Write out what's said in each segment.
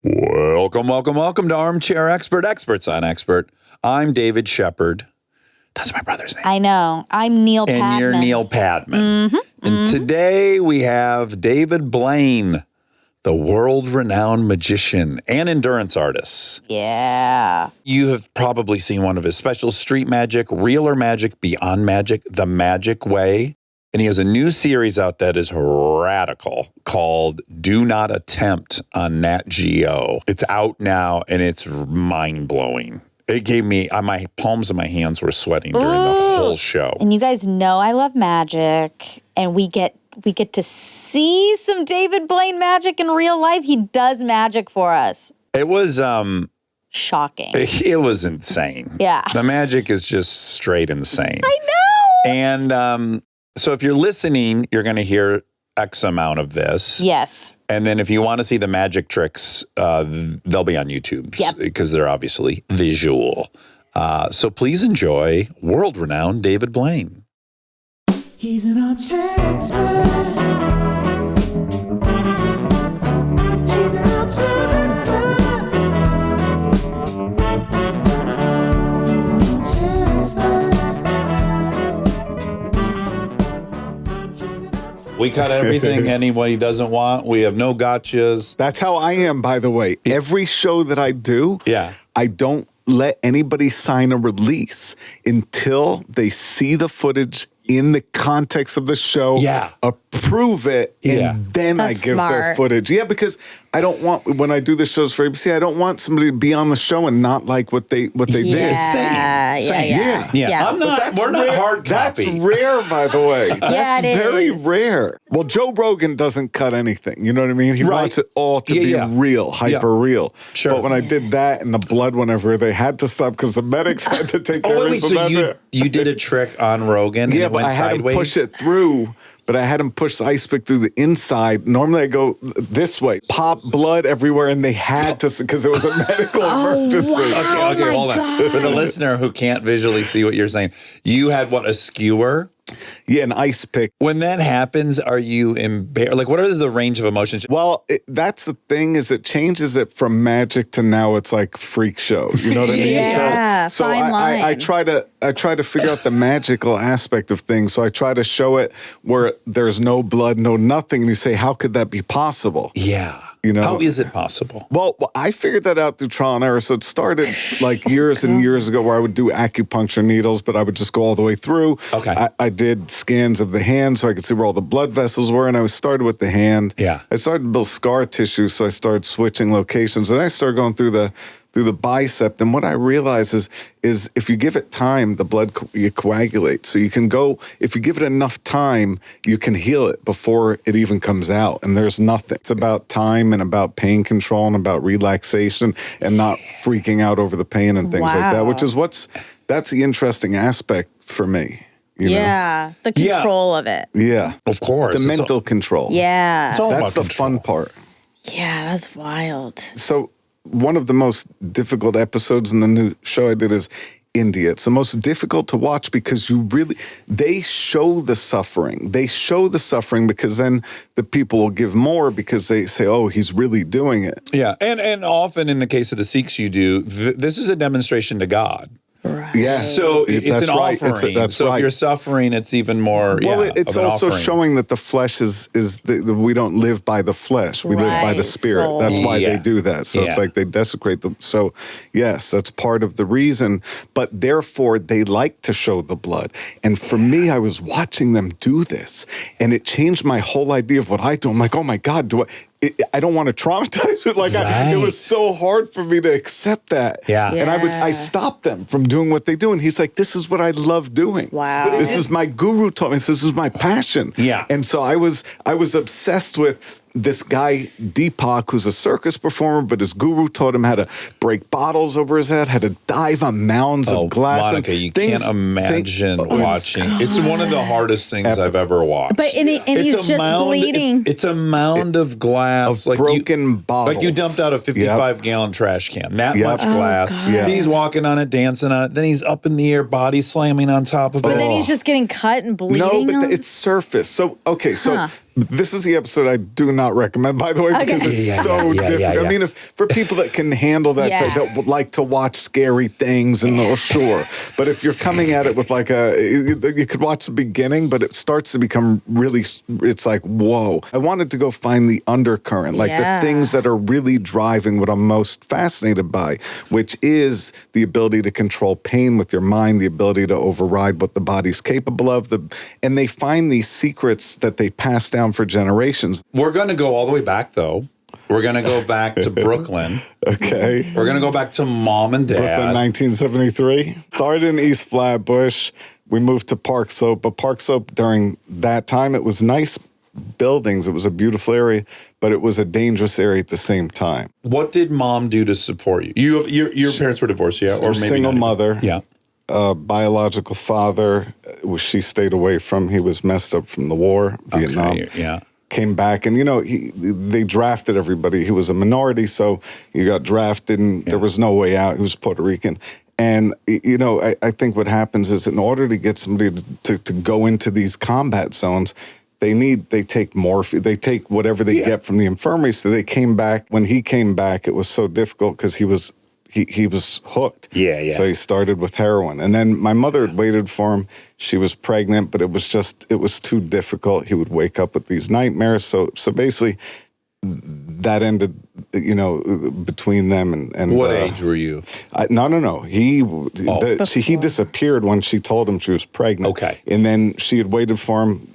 Welcome to Armchair Expert, Experts on Expert. I'm David Shepard. That's my brother's name. I know. I'm Neil Padman. And you're Neil Padman. And today we have David Blaine, the world-renowned magician and endurance artist. Yeah. You have probably seen one of his specials, Street Magic, Real or Magic, Beyond Magic, The Magic Way. And he has a new series out that is radical called Do Not Attempt on Nat Geo. It's out now, and it's mind-blowing. It gave me, my palms of my hands were sweating during the whole show. And you guys know I love magic, and we get to see some David Blaine magic in real life. He does magic for us. It was shocking. It was insane. Yeah. The magic is just straight insane. I know. And so if you're listening, you're going to hear X amount of this. Yes. And then if you want to see the magic tricks, they'll be on YouTube. Yep. Because they're obviously visual. So please enjoy world-renowned David Blaine. He's an armchair expert. He's an armchair expert. He's an armchair expert. We cut everything anybody doesn't want. We have no gotchas. That's how I am, by the way. Every show that I do, I don't let anybody sign a release until they see the footage in the context of the show, approve it, and then That's I give their smart. footage. Yeah, because I don't want, when I do the shows for ABC, I don't want somebody to be on the show and not like what they did. Yeah. I'm not, we're not hard That's copy. rare, by the way. Yeah, That's it very is. rare. Well, Joe Rogan doesn't cut anything. You know what I mean? He wants it all to be real, hyper real. Sure. But when I did that and the blood whenever they had to stop because the medics had to take care of it. So you did a trick on Rogan and it went I had sideways? him push it through, but I had him push the ice pick through the inside. Normally I go this way, pop blood everywhere, and they had to, because it was a medical emergency. wow. Okay, hold on. For the listener who can't visually see what you're saying, you had what, a skewer? Yeah, an ice pick. When that happens, are you embarrassed? Like, what is the range of emotions? Well, that's the thing, is it changes it from magic to now it's like freak show. You know what I mean? Yeah, So fine line. I try to figure out the magical aspect of things. So I try to show it where there's no blood, no nothing. And you say, how could that be possible? Yeah. You know, how is it possible? Well, I figured that out through trial and error. So it started like years and years ago where I would do acupuncture needles, but I would just go all the way through. Okay. I did scans of the hand so I could see where all the blood vessels were. And I started with the hand. Yeah. I started to build scar tissue. So I started switching locations. And I started going through the bicep. And what I realized is if you give it time, the blood coagulates. So you can go, if you give it enough time, you can heal it before it even comes out. And there's nothing. It's about time and about pain control and about relaxation and not freaking out over the pain and things like that, which is that's the interesting aspect for me. You know? The control of it. Yeah. Of course. The mental control. Yeah. It's all That's the about control. fun part. Yeah, that's wild. So one of the most difficult episodes in the new show I did is India. It's the most difficult to watch because they show the suffering. They show the suffering because then the people will give more because they say, oh, he's really doing it. Yeah. And often in the case of the Sikhs you do, this is a demonstration to God. Right. Yeah. So it's That's an right. offering. That's so right. if you're suffering, it's even more. Well, it's of an also offering. showing that the flesh we don't live by the flesh. We live by the Right, spirit. soul. That's why they do that. So it's Yeah. like they desecrate them. So yes, that's part of the reason. But therefore, they like to show the blood. And for me, I was watching them do this, and it changed my whole idea of what I do. I'm like, oh my God, I don't want to traumatize it. Like it was so hard for me to accept that. Yeah. And I stopped them from doing what they do. And he's like, this is what I love doing. Wow. This is my guru taught me. This is my passion. Yeah. And so I was obsessed with this guy, Deepak, who's a circus performer, but his guru taught him how to break bottles over his head, how to dive on mounds of glass. Monica, you can't imagine watching. It's one of the hardest things I've ever watched. But he's just bleeding. It's a mound of glass. Of broken bottles. Like you dumped out a 55-gallon trash can. That much glass. God. He's walking on it, dancing on it. Then he's up in the air, body slamming on top of it. But then he's just getting cut and bleeding. No, but it's surface. So, okay, so This is the episode I do not recommend, by the way, because it's so different. I mean, for people that can handle that, that would like to watch scary things, and sure. But if you're coming at it with like you could watch the beginning, but it starts to become really, it's like, whoa. I wanted to go find the undercurrent, like the things that are really driving what I'm most fascinated by, which is the ability to control pain with your mind, the ability to override what the body's capable of. And they find these secrets that they pass down for generations. We're going to go all the way back, though. We're going to go back to Brooklyn. Okay. We're going to go back to mom and dad. Brooklyn, 1973. Started in East Flatbush. We moved to Park Slope. But Park Slope, during that time, it was nice buildings. It was a beautiful area, but it was a dangerous area at the same time. What did mom do to support you? Your parents were divorced, yeah? Or maybe single mother. Yeah. Biological father, she stayed away from. He was messed up from the war, Vietnam. Yeah. Came back, and they drafted everybody. He was a minority, so he got drafted, and there was no way out. He was Puerto Rican. And, I think what happens is, in order to get somebody to go into these combat zones, they take morphine, they take whatever they get from the infirmary. So they came back. When he came back, it was so difficult because he was hooked. Yeah. So he started with heroin. And then my mother had waited for him. She was pregnant, but it was too difficult. He would wake up with these nightmares. So basically that ended, between them and what age were you? No. He disappeared when she told him she was pregnant. Okay. And then she had waited for him.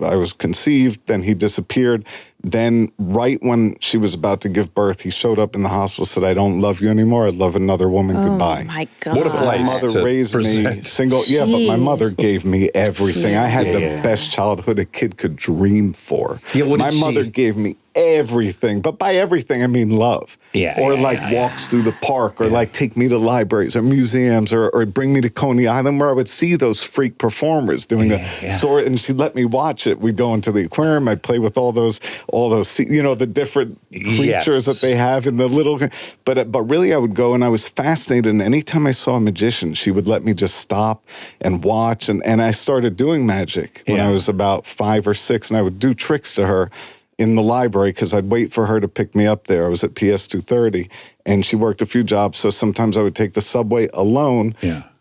I was conceived, then he disappeared. Then right when she was about to give birth, he showed up in the hospital, said, "I don't love you anymore. I love another woman. Goodbye." Oh my God. What a place. My mother raised me single. Yeah, but my mother gave me everything. I had the best childhood a kid could dream for. Yeah, my mother gave me everything, but by everything I mean love. Walks through the park, or like take me to libraries or museums, or bring me to Coney Island, where I would see those freak performers doing the sword, and she'd let me watch it. We'd go into the aquarium. I'd play with all those the different creatures that they have in the little. But really, I would go, and I was fascinated. And anytime I saw a magician, she would let me just stop and watch. And I started doing magic when I was about 5 or 6, and I would do tricks to her in the library, because I'd wait for her to pick me up there. I was at PS 230, and she worked a few jobs, so sometimes I would take the subway alone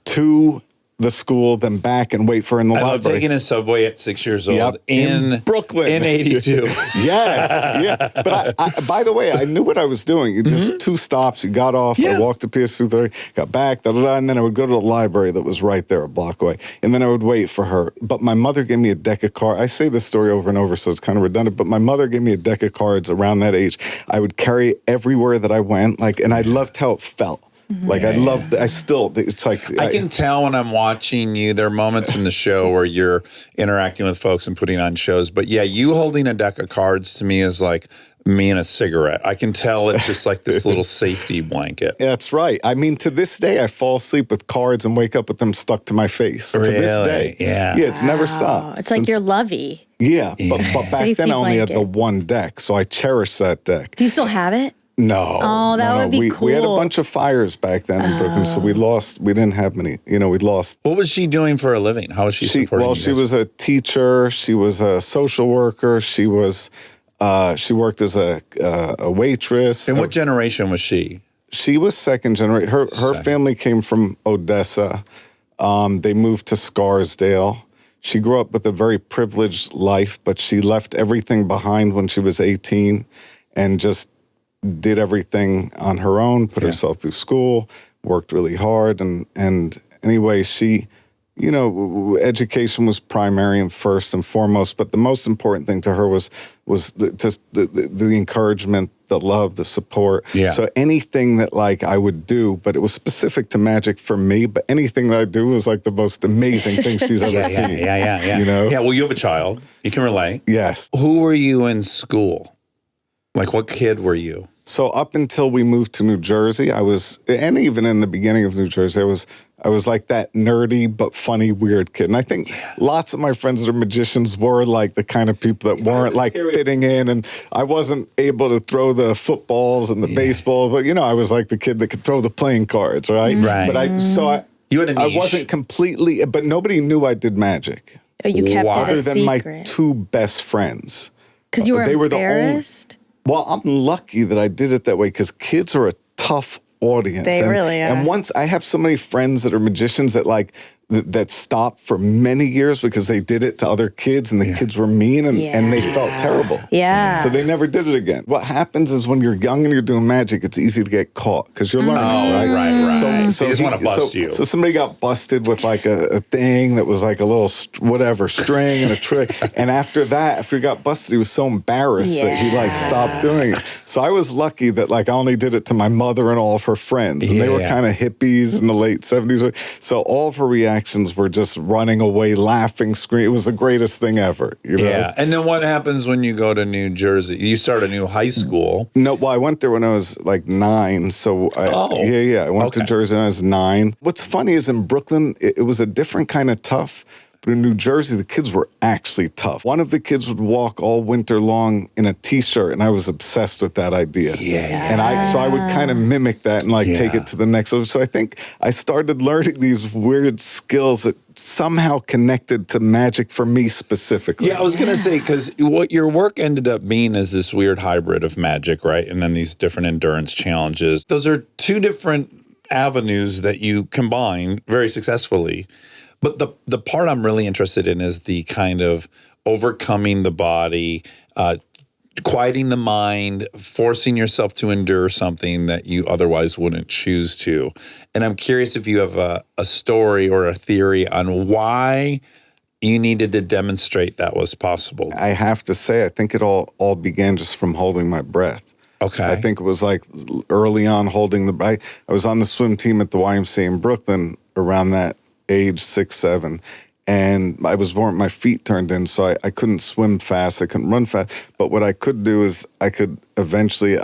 to the school, then back and wait for her in the library. I love taking a subway at 6 years old in Brooklyn. In 82. Yes. But I, by the way, I knew what I was doing. Just 2 stops. You got off. I walked to PS 230, got back, and then I would go to the library that was right there a block away. And then I would wait for her. But my mother gave me a deck of cards. I say this story over and over, so it's kind of redundant, but my mother gave me a deck of cards around that age. I would carry everywhere that I went, and I loved how it felt. It's like... I can tell when I'm watching you, there are moments in the show where you're interacting with folks and putting on shows. But you holding a deck of cards to me is like me and a cigarette. I can tell it's just like this little safety blanket. That's right. I mean, to this day, I fall asleep with cards and wake up with them stuck to my face. Really? To this day. Yeah. Yeah, it's never stopped. It's like you're lovey. Yeah, but back Safety then I only had blanket. the one deck, so I cherish that deck. Do you still have it? No. Oh, that would be cool. We had a bunch of fires back then in Brooklyn, so we didn't have many, we lost. What was she doing for a living? How was she supporting you she was a teacher. She was a social worker. She was, she worked as a waitress. And what generation was she? She was second generation. Her family came from Odessa. They moved to Scarsdale. She grew up with a very privileged life, but she left everything behind when she was 18 and just did everything on her own, put herself through school, worked really hard. And anyway, she, education was primary and first and foremost, but the most important thing to her was the encouragement, the love, the support. Yeah. So anything that I would do, but it was specific to magic for me, but anything that I do was the most amazing thing she's ever seen. Yeah. Yeah, well, you have a child. You can relate. Yes. Who were you in school? What kid were you? So up until we moved to New Jersey, and even in the beginning of New Jersey, I was like that nerdy but funny weird kid. And I think lots of my friends that are magicians were the kind of people that weren't fitting in. And I wasn't able to throw the footballs and the baseball, but I was the kid that could throw the playing cards, right? Right. But you had a niche. I wasn't completely, but nobody knew I did magic. Oh, you kept Why? it a Other than my secret. two best friends. Because you were They were the only- embarrassed? Well, I'm lucky that I did it that way because kids are a tough audience. They and, really are. And once I have so many friends that are magicians that that stopped for many years because they did it to other kids and the kids were mean and they felt terrible. Yeah. So they never did it again. What happens is when you're young and you're doing magic, it's easy to get caught because you're learning, right? Right. So he just want to bust you. So somebody got busted with like a thing that was like a little string and a trick. And after that, after he got busted, he was so embarrassed that he like stopped doing it. So I was lucky that like I only did it to my mother and all of her friends. And they were kind of hippies in the late 70s. So all of her reactions were just running away, laughing, screaming. It was the greatest thing ever. You know? Yeah. And then what happens when you go to New Jersey? You start a new high school. No, well, I went there when I was like 9. So I went to Jersey when I was 9. What's funny is in Brooklyn, it was a different kind of tough. But in New Jersey, the kids were actually tough. One of the kids would walk all winter long in a T-shirt, and I was obsessed with that idea. And I would kind of mimic that and like take it to the next level. So I think I started learning these weird skills that somehow connected to magic for me specifically. Yeah, I was going to say, because what your work ended up being is this weird hybrid of magic, right? And then these different endurance challenges. Those are two different avenues that you combine very successfully. But the part I'm really interested in is the kind of overcoming the body, quieting the mind, forcing yourself to endure something that you otherwise wouldn't choose to. And I'm curious if you have a story or a theory on why you needed to demonstrate that was possible. I have to say, I think it all began just from holding my breath. Okay. I think it was like early on holding the breath. I was on the swim team at the YMCA in Brooklyn around that age 6, 7, and I was born, my feet turned in, so I couldn't swim fast, I couldn't run fast, but what I could do is I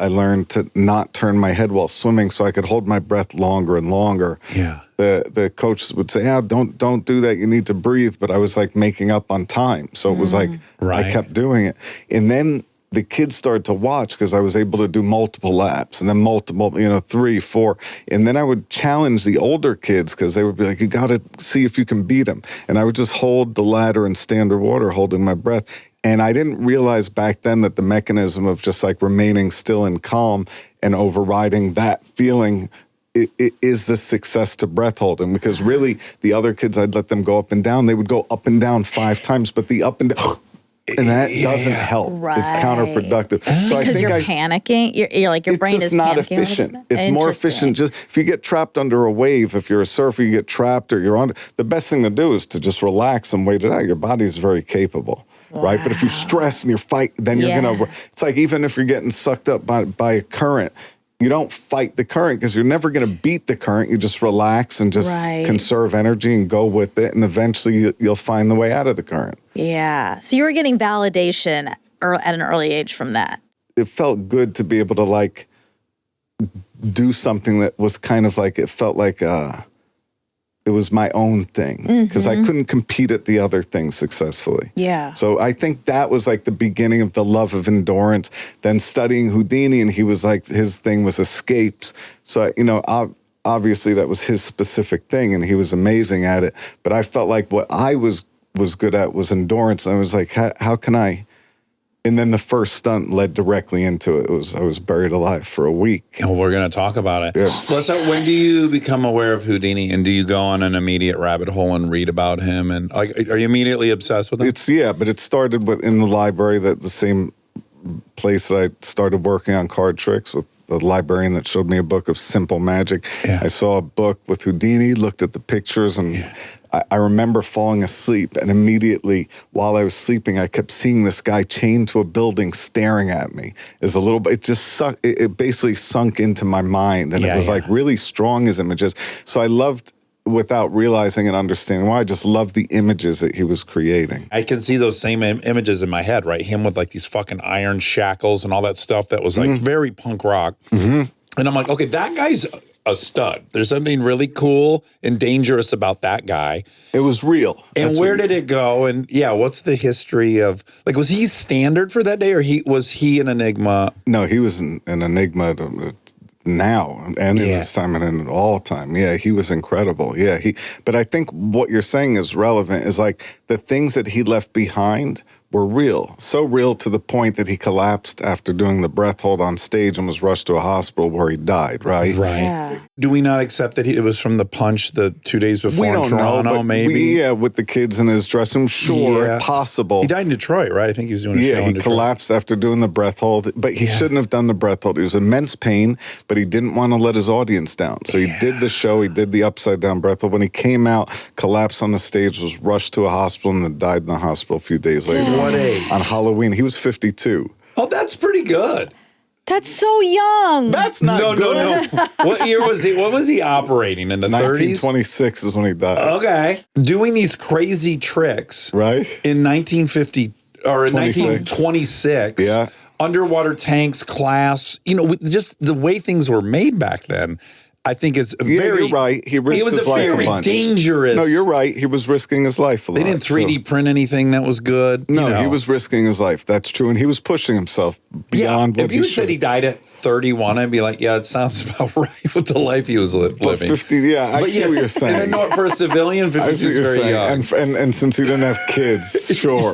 learned to not turn my head while swimming, so I could hold my breath longer and longer. Yeah. The coaches would say, don't do that, you need to breathe, but I was like making up on time, so it was like, I kept doing it, and then the kids started to watch because I was able to do multiple laps and then multiple, 3, 4. And then I would challenge the older kids because they would be like, you got to see if you can beat them. And I would just hold the ladder and stand underwater holding my breath. And I didn't realize back then that the mechanism of just like remaining still and calm and overriding that feeling it is the success to breath holding. Because really the other kids, I'd let them go up and down. They would go up and down 5 times, but the up and down... And that doesn't help. Right. It's counterproductive. So I Because think you're panicking. You're like your brain is it's just not panicking. efficient. It's more efficient. Just if you get trapped under a wave, if you're a surfer, you get trapped or you're on. The best thing to do is to just relax and wait it out. Your body is very capable, right? But if you stress and you're fight, then you're gonna. It's like even if you're getting sucked up by a current. You don't fight the current because you're never going to beat the current. You just relax and just conserve energy and go with it. And eventually you'll find the way out of the current. Yeah. So you were getting validation at an early age from that. It felt good to be able to like do something that was kind of like, it felt like it was my own thing because I couldn't compete at the other things successfully. Yeah. So I think that was like the beginning of the love of endurance. Then studying Houdini, and he was like, his thing was escapes. So, obviously that was his specific thing and he was amazing at it. But I felt like what I was good at was endurance. And I was like, how can I? And then the first stunt led directly into it. I was buried alive for a week. And we're going to talk about it. Yeah. Well, so when do you become aware of Houdini, and do you go on an immediate rabbit hole and read about him? And like, are you immediately obsessed with him? But it started in the library, the same place that I started working on card tricks with the librarian that showed me a book of simple magic. Yeah. I saw a book with Houdini, looked at the pictures, and I remember falling asleep, and immediately while I was sleeping, I kept seeing this guy chained to a building staring at me. It basically sunk into my mind, and it was like really strong as images. So I loved, without realizing and understanding why, I just loved the images that he was creating. I can see those same images in my head, right? Him with like these fucking iron shackles and all that stuff that was like very punk rock. And I'm like, okay, that guy's a stud. There's something really cool and dangerous about that guy. It was real. And where did it go? And what's the history of, like, was he standard for that day, or was he an enigma? No, he was an enigma now and in his time and in all time. Yeah, he was incredible. Yeah, but I think what you're saying is relevant, is like the things that he left behind were real. So real to the point that he collapsed after doing the breath hold on stage and was rushed to a hospital where he died, right? Right. Yeah. Do we not accept that it was from the punch the 2 days before We don't in Toronto, know, but maybe? with the kids in his dressing room, sure, Yeah. possible. He died in Detroit, right? I think he was doing a show in He Detroit. collapsed after doing the breath hold, but he shouldn't have done the breath hold. It was immense pain, but he didn't want to let his audience down. So he did the show, he did the upside down breath hold. When he came out, collapsed on the stage, was rushed to a hospital, and then died in the hospital a few days later. What age? On Halloween. He was 52. Oh, that's pretty good. That's so young. That's not good. No. What year was he? What was he operating in the 30s? 1926 is when he died. Okay. Doing these crazy tricks Right? in 1950 or in 26. 1926. Yeah. Underwater tanks, clasps, with just the way things were made back then. I think it's very. You're right. He risked was his a life a very bunch. dangerous. No, you're right. He was risking his life a lot. They didn't 3D so- print anything that was good. No, he was risking his life. That's true. And he was pushing himself beyond what If you he said should. he died at 31, I'd be like, yeah, it sounds about right with the life he was living. But 50, yeah, I But see what you're saying. And for a civilian, I 52 see what is you're very young. saying. And since he didn't have kids, sure.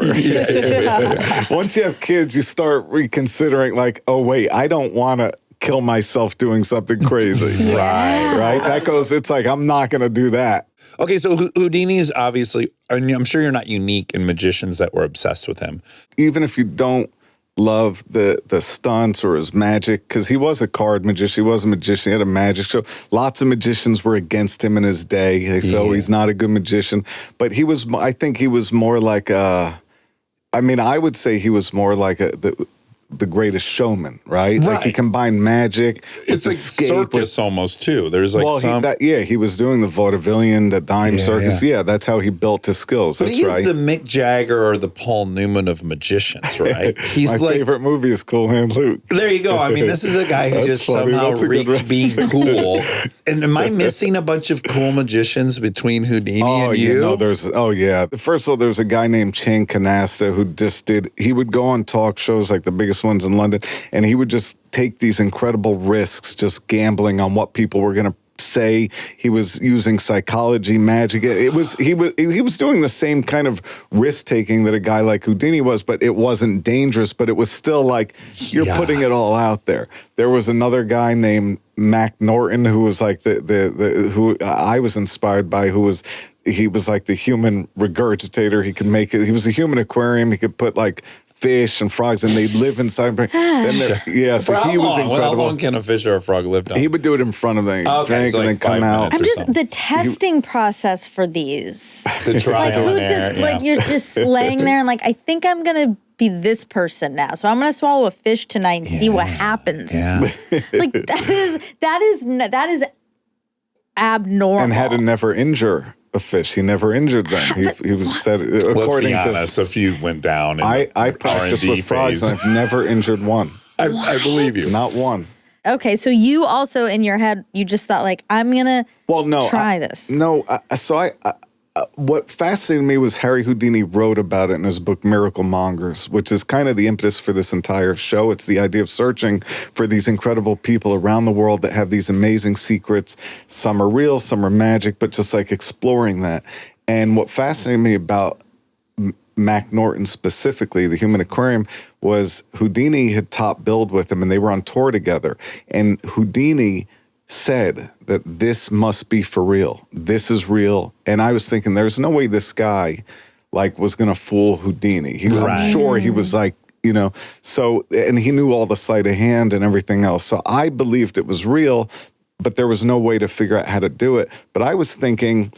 Once you have kids, you start reconsidering, like, oh, wait, I don't want to kill myself doing something crazy. Right? That goes, it's like, I'm not going to do that. Okay, so Houdini is obviously, and I'm sure you're not unique in magicians that were obsessed with him. Even if you don't love the stunts or his magic, because he was a card magician. He was a magician. He had a magic show. Lots of magicians were against him in his day. They said, oh, he's not a good magician. But I think he was more like I would say he was more like the greatest showman, right? Like he combined magic. It's like circus almost too. There's like he was doing the vaudevillian, the dime circus. Yeah, that's how he built his skills. But That's he's right. the Mick Jagger or the Paul Newman of magicians, right? He's My favorite movie is Cool Hand Luke. There you go. I mean, this is a guy who That's just funny. somehow That's a good reached being cool. And am I missing a bunch of cool magicians between Houdini and you? First of all, there's a guy named Chain Canasta who he would go on talk shows like the biggest ones in London, and he would just take these incredible risks, just gambling on what people were going to say. He was using psychology, magic. He was doing the same kind of risk taking that a guy like Houdini was, but it wasn't dangerous. But it was still like you're putting it all out there. There was another guy named Mac Norton who was like who I was inspired by. He was like the human regurgitator. He could make it. He was a human aquarium. He could put like fish and frogs, and they'd live inside. So he was incredible. How long can a fish or a frog live down? He would do it in front of them, drink, so and then come out. I'm just the testing process for these. The trial Like who and error, does like you're just laying there and like I think I'm gonna be this person now, so I'm gonna swallow a fish tonight and see what happens. Yeah. Like that is abnormal. And had to never injure a fish. He never injured them. He was said Let's according be to. honest, a few went down. In I the practiced R&D with frogs, phase. and I've never injured one. I believe you. Not one. Okay, so you also in your head you just thought like I'm gonna try this. What fascinated me was Harry Houdini wrote about it in his book Miracle Mongers, which is kind of the impetus for this entire show. It's the idea of searching for these incredible people around the world that have these amazing secrets. Some are real, some are magic, but just like exploring that. And what fascinated me about Mac Norton specifically, the human aquarium, was Houdini had top billed with him and they were on tour together. And Houdini said that this must be for real. This is real. And I was thinking, there's no way this guy was going to fool Houdini. I'm sure he was like, so, and he knew all the sleight of hand and everything else. So I believed it was real, but there was no way to figure out how to do it. But I was thinking,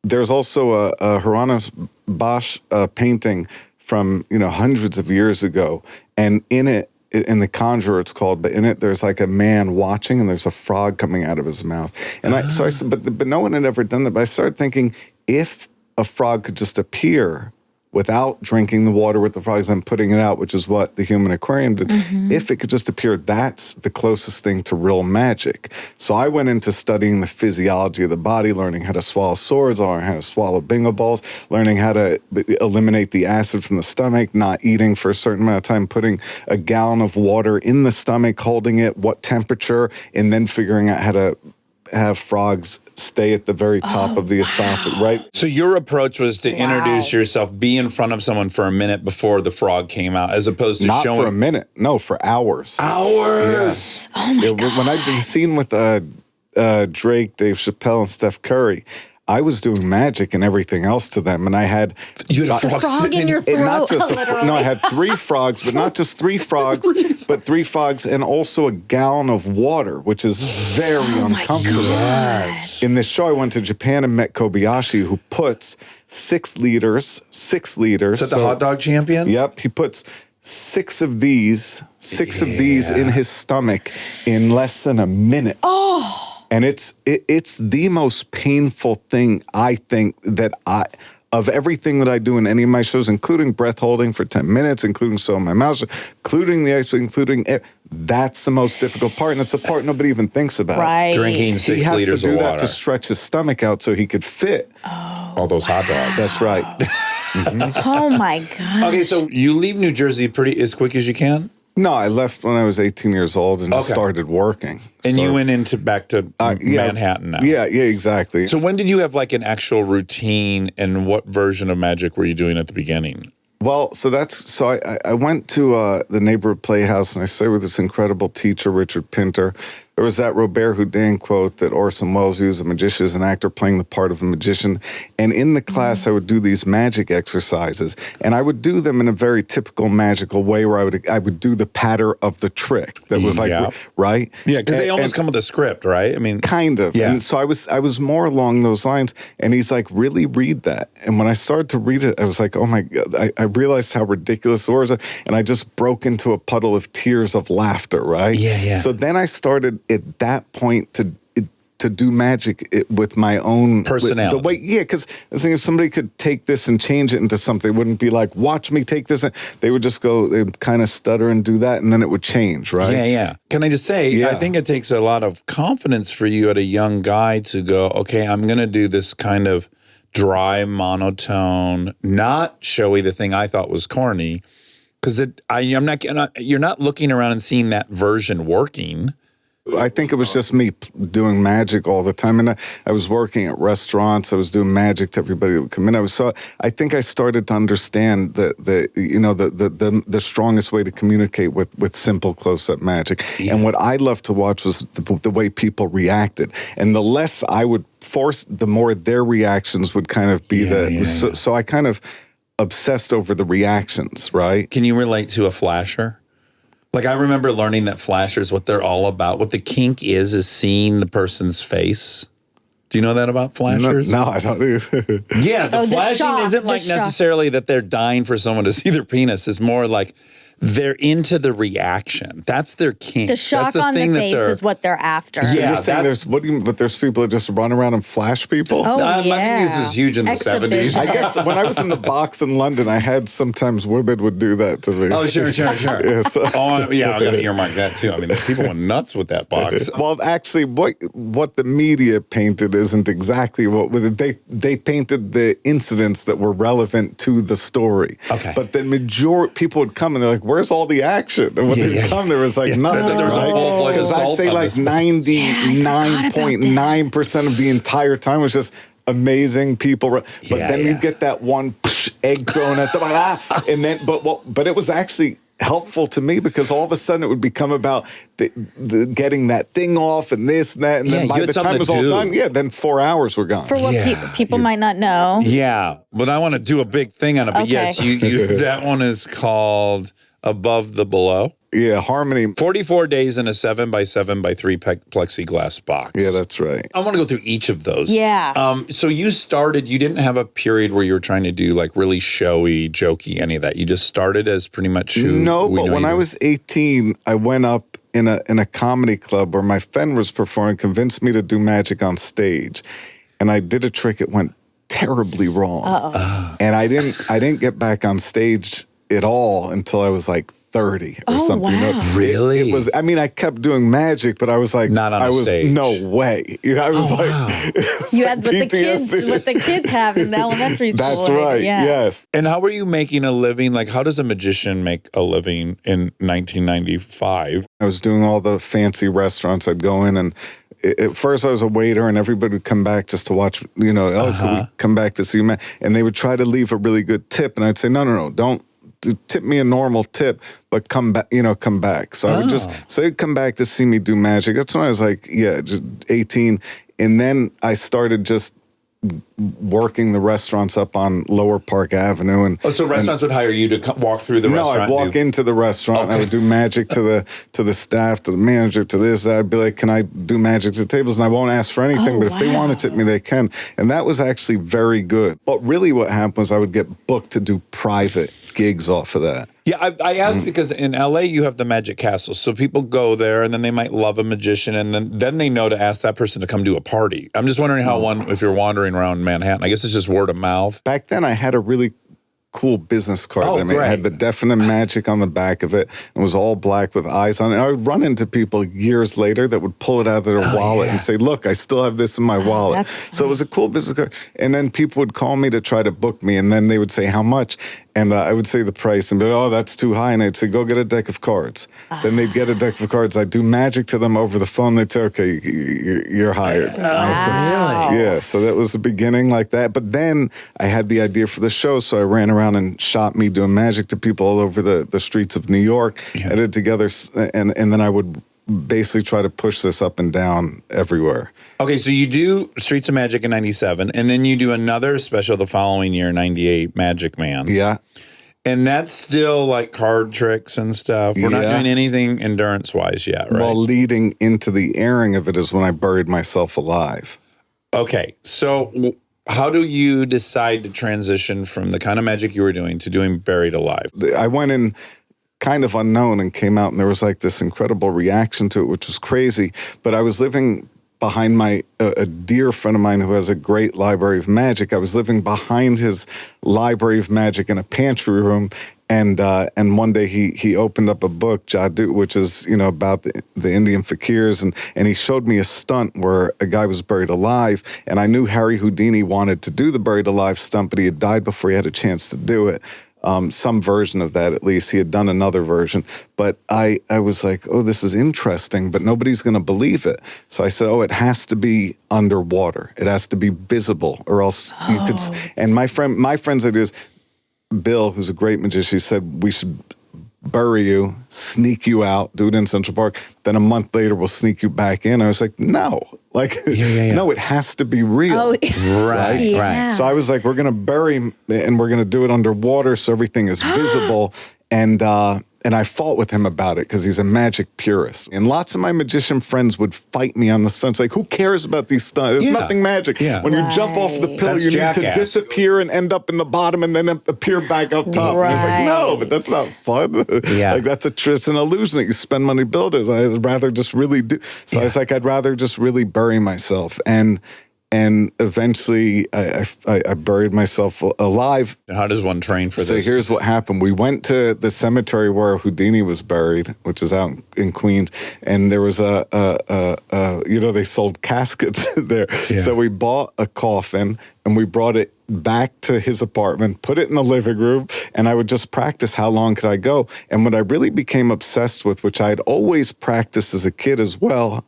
there's also a Hieronymus Bosch painting from, hundreds of years ago. And in it, in The Conjurer, it's called, but in it, there's like a man watching and there's a frog coming out of his mouth. And I said, but no one had ever done that. But I started thinking, if a frog could just appear without drinking the water with the frogs and putting it out, which is what the human aquarium did. If it could just appear, that's the closest thing to real magic. So I went into studying the physiology of the body, learning how to swallow swords, learning how to swallow bingo balls, learning how to eliminate the acid from the stomach, not eating for a certain amount of time, putting a gallon of water in the stomach, holding it, what temperature, and then figuring out how to have frogs stay at the very top of the esophagus, right? So your approach was to introduce yourself, be in front of someone for a minute before the frog came out, as opposed to Not showing... for a minute, no, for hours. Hours? Oh my God. When I did the scene with Drake, Dave Chappelle, and Steph Curry, I was doing magic and everything else to them, and I had You had a The frog in your and not throat, just literally. no, I had 3 frogs, but not just 3 frogs, but 3 frogs, and also a gallon of water, which is very uncomfortable. In this show, I went to Japan and met Kobayashi, who puts 6 liters. Is that the hot dog champion? Yep, he puts 6 of these in his stomach in less than a minute. Oh. And it's the most painful thing, I think, that of everything that I do in any of my shows, including breath holding for 10 minutes, including so in my mouth, including the ice, including that's the most difficult part, and it's the part nobody even thinks about. Right. Drinking 6 He has liters to do of that water. to stretch his stomach out so he could fit. All those hot dogs. That's right. Oh my God. Okay, so you leave New Jersey pretty as quick as you can? No, I left when I was 18 years old and just started working. And you went back to Manhattan now? Yeah, exactly. So when did you have like an actual routine, and what version of magic were you doing at the beginning? Well, I went to the neighborhood playhouse, and I stayed with this incredible teacher, Richard Pinter. There was that Robert Houdin quote that Orson Welles used: "A magician is an actor playing the part of a magician." And in the class, I would do these magic exercises, and I would do them in a very typical magical way, where I would do the patter of the trick that was like right. Yeah, because they almost come with a script, right? I mean, kind of. Yeah. And so I was more along those lines. And he's like, really read that. And when I started to read it, I was like, oh my God, I realized how ridiculous it was. And I just broke into a puddle of tears of laughter, right? Yeah. So then I started at that point to do magic with my own personality. The way, because I was thinking if somebody could take this and change it into something, it wouldn't be like, watch me take this. They would just go, they'd kind of stutter and do that, and then it would change, right? Yeah. Can I just say, I think it takes a lot of confidence for you at a young guy to go, okay, I'm going to do this kind of dry, monotone, not showy, the thing I thought was corny, because you're not looking around and seeing that version working. I think it was just me doing magic all the time, and I was working at restaurants. I was doing magic to everybody that would come in. I think I started to understand the strongest way to communicate with simple close-up magic. Yeah. And what I loved to watch was the way people reacted, and the less I would force, the more their reactions would kind of be So I kind of obsessed over the reactions. Right? Can you relate to a flasher? Like, I remember learning that flashers, what they're all about, what the kink is seeing the person's face. Do you know that about flashers? No, I don't. Yeah, the flashing isn't like necessarily that they're dying for someone to see their penis. It's more like they're into the reaction. That's their kink. The shock on the face is what they're after. Yeah, you're saying there's people that just run around and flash people? Oh, I think this was huge in the 70s. I guess when I was in the box in London, I had sometimes women would do that to me. Oh, sure. Yes. I'm going to earmark that too. I mean, people went nuts with that box. Well, actually, what the media painted isn't exactly what they painted the incidents that were relevant to the story. Okay. But the majority people would come and they're like, where's all the action? And when they come, there was like nothing. There was a full fledged Because I'd say like 99.9% of the entire time was just amazing people. But then you get that one egg thrown at them, and then but it was actually helpful to me because all of a sudden it would become about the getting that thing off and this and that, and then by the time it was all done, then 4 hours were gone. For what people might not know. Yeah, but I want to do a big thing on it. But yes, you that one is called Above the Below. Yeah, Harmony. 44 days in a 7x7x3 plexiglass box. Yeah, that's right. I want to go through each of those. Yeah. So you didn't have a period where you were trying to do like really showy, jokey, any of that. You just started as pretty much who No, but when I was 18, I went up in a comedy club where my friend was performing, convinced me to do magic on stage. And I did a trick. It went terribly wrong. And I didn't get back on stage at all until I was like 30 or something. Wow. Really? It was, I mean, I kept doing magic, but I was like, Not on a stage. No way. You know, I was You had what the kids have in the elementary school. That's right. Yeah. Yes. And how were you making a living? Like, how does a magician make a living in 1995? I was doing all the fancy restaurants. I'd go in and at first I was a waiter and everybody would come back just to watch, you know, could we come back to see me? And they would try to leave a really good tip. And I'd say, no, don't tip me a normal tip, but come back, come back. So I would just say, come back to see me do magic. That's when I was like, just 18. And then I started just working the restaurants up on Lower Park Avenue. And so restaurants would hire you to walk through the restaurant? No, I'd walk into the restaurant. Okay. I would do magic to the staff, to the manager, to this. I'd be like, can I do magic to the tables? And I won't ask for anything, but if they want to tip me, they can. And that was actually very good. But really what happened was I would get booked to do private gigs off of that. Yeah, I asked because in LA you have the Magic Castle, so people go there and then they might love a magician and then they know to ask that person to come do a party. I'm just wondering if you're wandering around Manhattan. I guess it's just word of mouth. Back then I had a really cool business card. Oh, It had the definite magic on the back of it. It was all black with eyes on it. And I would run into people years later that would pull it out of their wallet and say, look, I still have this in my wallet. So it was a cool business card. And then people would call me to try to book me. And then they would say, how much? And I would say the price and be like, oh, that's too high. And I'd say, go get a deck of cards. Then they'd get a deck of cards. I'd do magic to them over the phone. They'd say, okay, you're hired. Wow. Yeah, so that was the beginning like that. But then I had the idea for the show, so I ran around and shot me doing magic to people all over the streets of New York, edited together, and then I would basically try to push this up and down everywhere. Okay, so you do Streets of Magic in 97, and then you do another special the following year, 98, Magic Man. Yeah. And that's still like card tricks and stuff. We're not doing anything endurance-wise yet, right? Well, leading into the airing of it is when I buried myself alive. Okay, so how do you decide to transition from the kind of magic you were doing to doing Buried Alive? I went in kind of unknown and came out, and there was like this incredible reaction to it, which was crazy. But I was living behind a dear friend of mine who has a great library of magic. I was living behind his library of magic in a pantry room. And one day he opened up a book, Jadoo, which is, about the Indian fakirs. And he showed me a stunt where a guy was buried alive. And I knew Harry Houdini wanted to do the buried alive stunt, but he had died before he had a chance to do it. Some version of that, at least. He had done another version. But I was like, oh, this is interesting, but nobody's going to believe it. So I said, oh, it has to be underwater. It has to be visible, or else you could. And my friend's idea is, Bill, who's a great magician, said we should bury you, sneak you out, do it in Central Park. Then a month later, we'll sneak you back in. I was like, no. No, it has to be real. Oh, right. So I was like, we're going to bury him and we're going to do it underwater so everything is visible. And I fought with him about it because he's a magic purist. And lots of my magician friends would fight me on the stunts. Like, who cares about these stunts? There's nothing magic. Yeah. When you jump off the pillar, That's you jackass. need to disappear and end up in the bottom and then appear back up top. Right. And it's like, no, but that's not fun. Yeah. Like, that's it's an illusion that you spend money building. I'd rather just really do. So I was like, I'd rather just really bury myself. And eventually, I buried myself alive. How does one train for this? So here's what happened. We went to the cemetery where Houdini was buried, which is out in Queens, and there was they sold caskets there. Yeah. So we bought a coffin, and we brought it back to his apartment, put it in the living room, and I would just practice how long could I go. And what I really became obsessed with, which I had always practiced as a kid as well,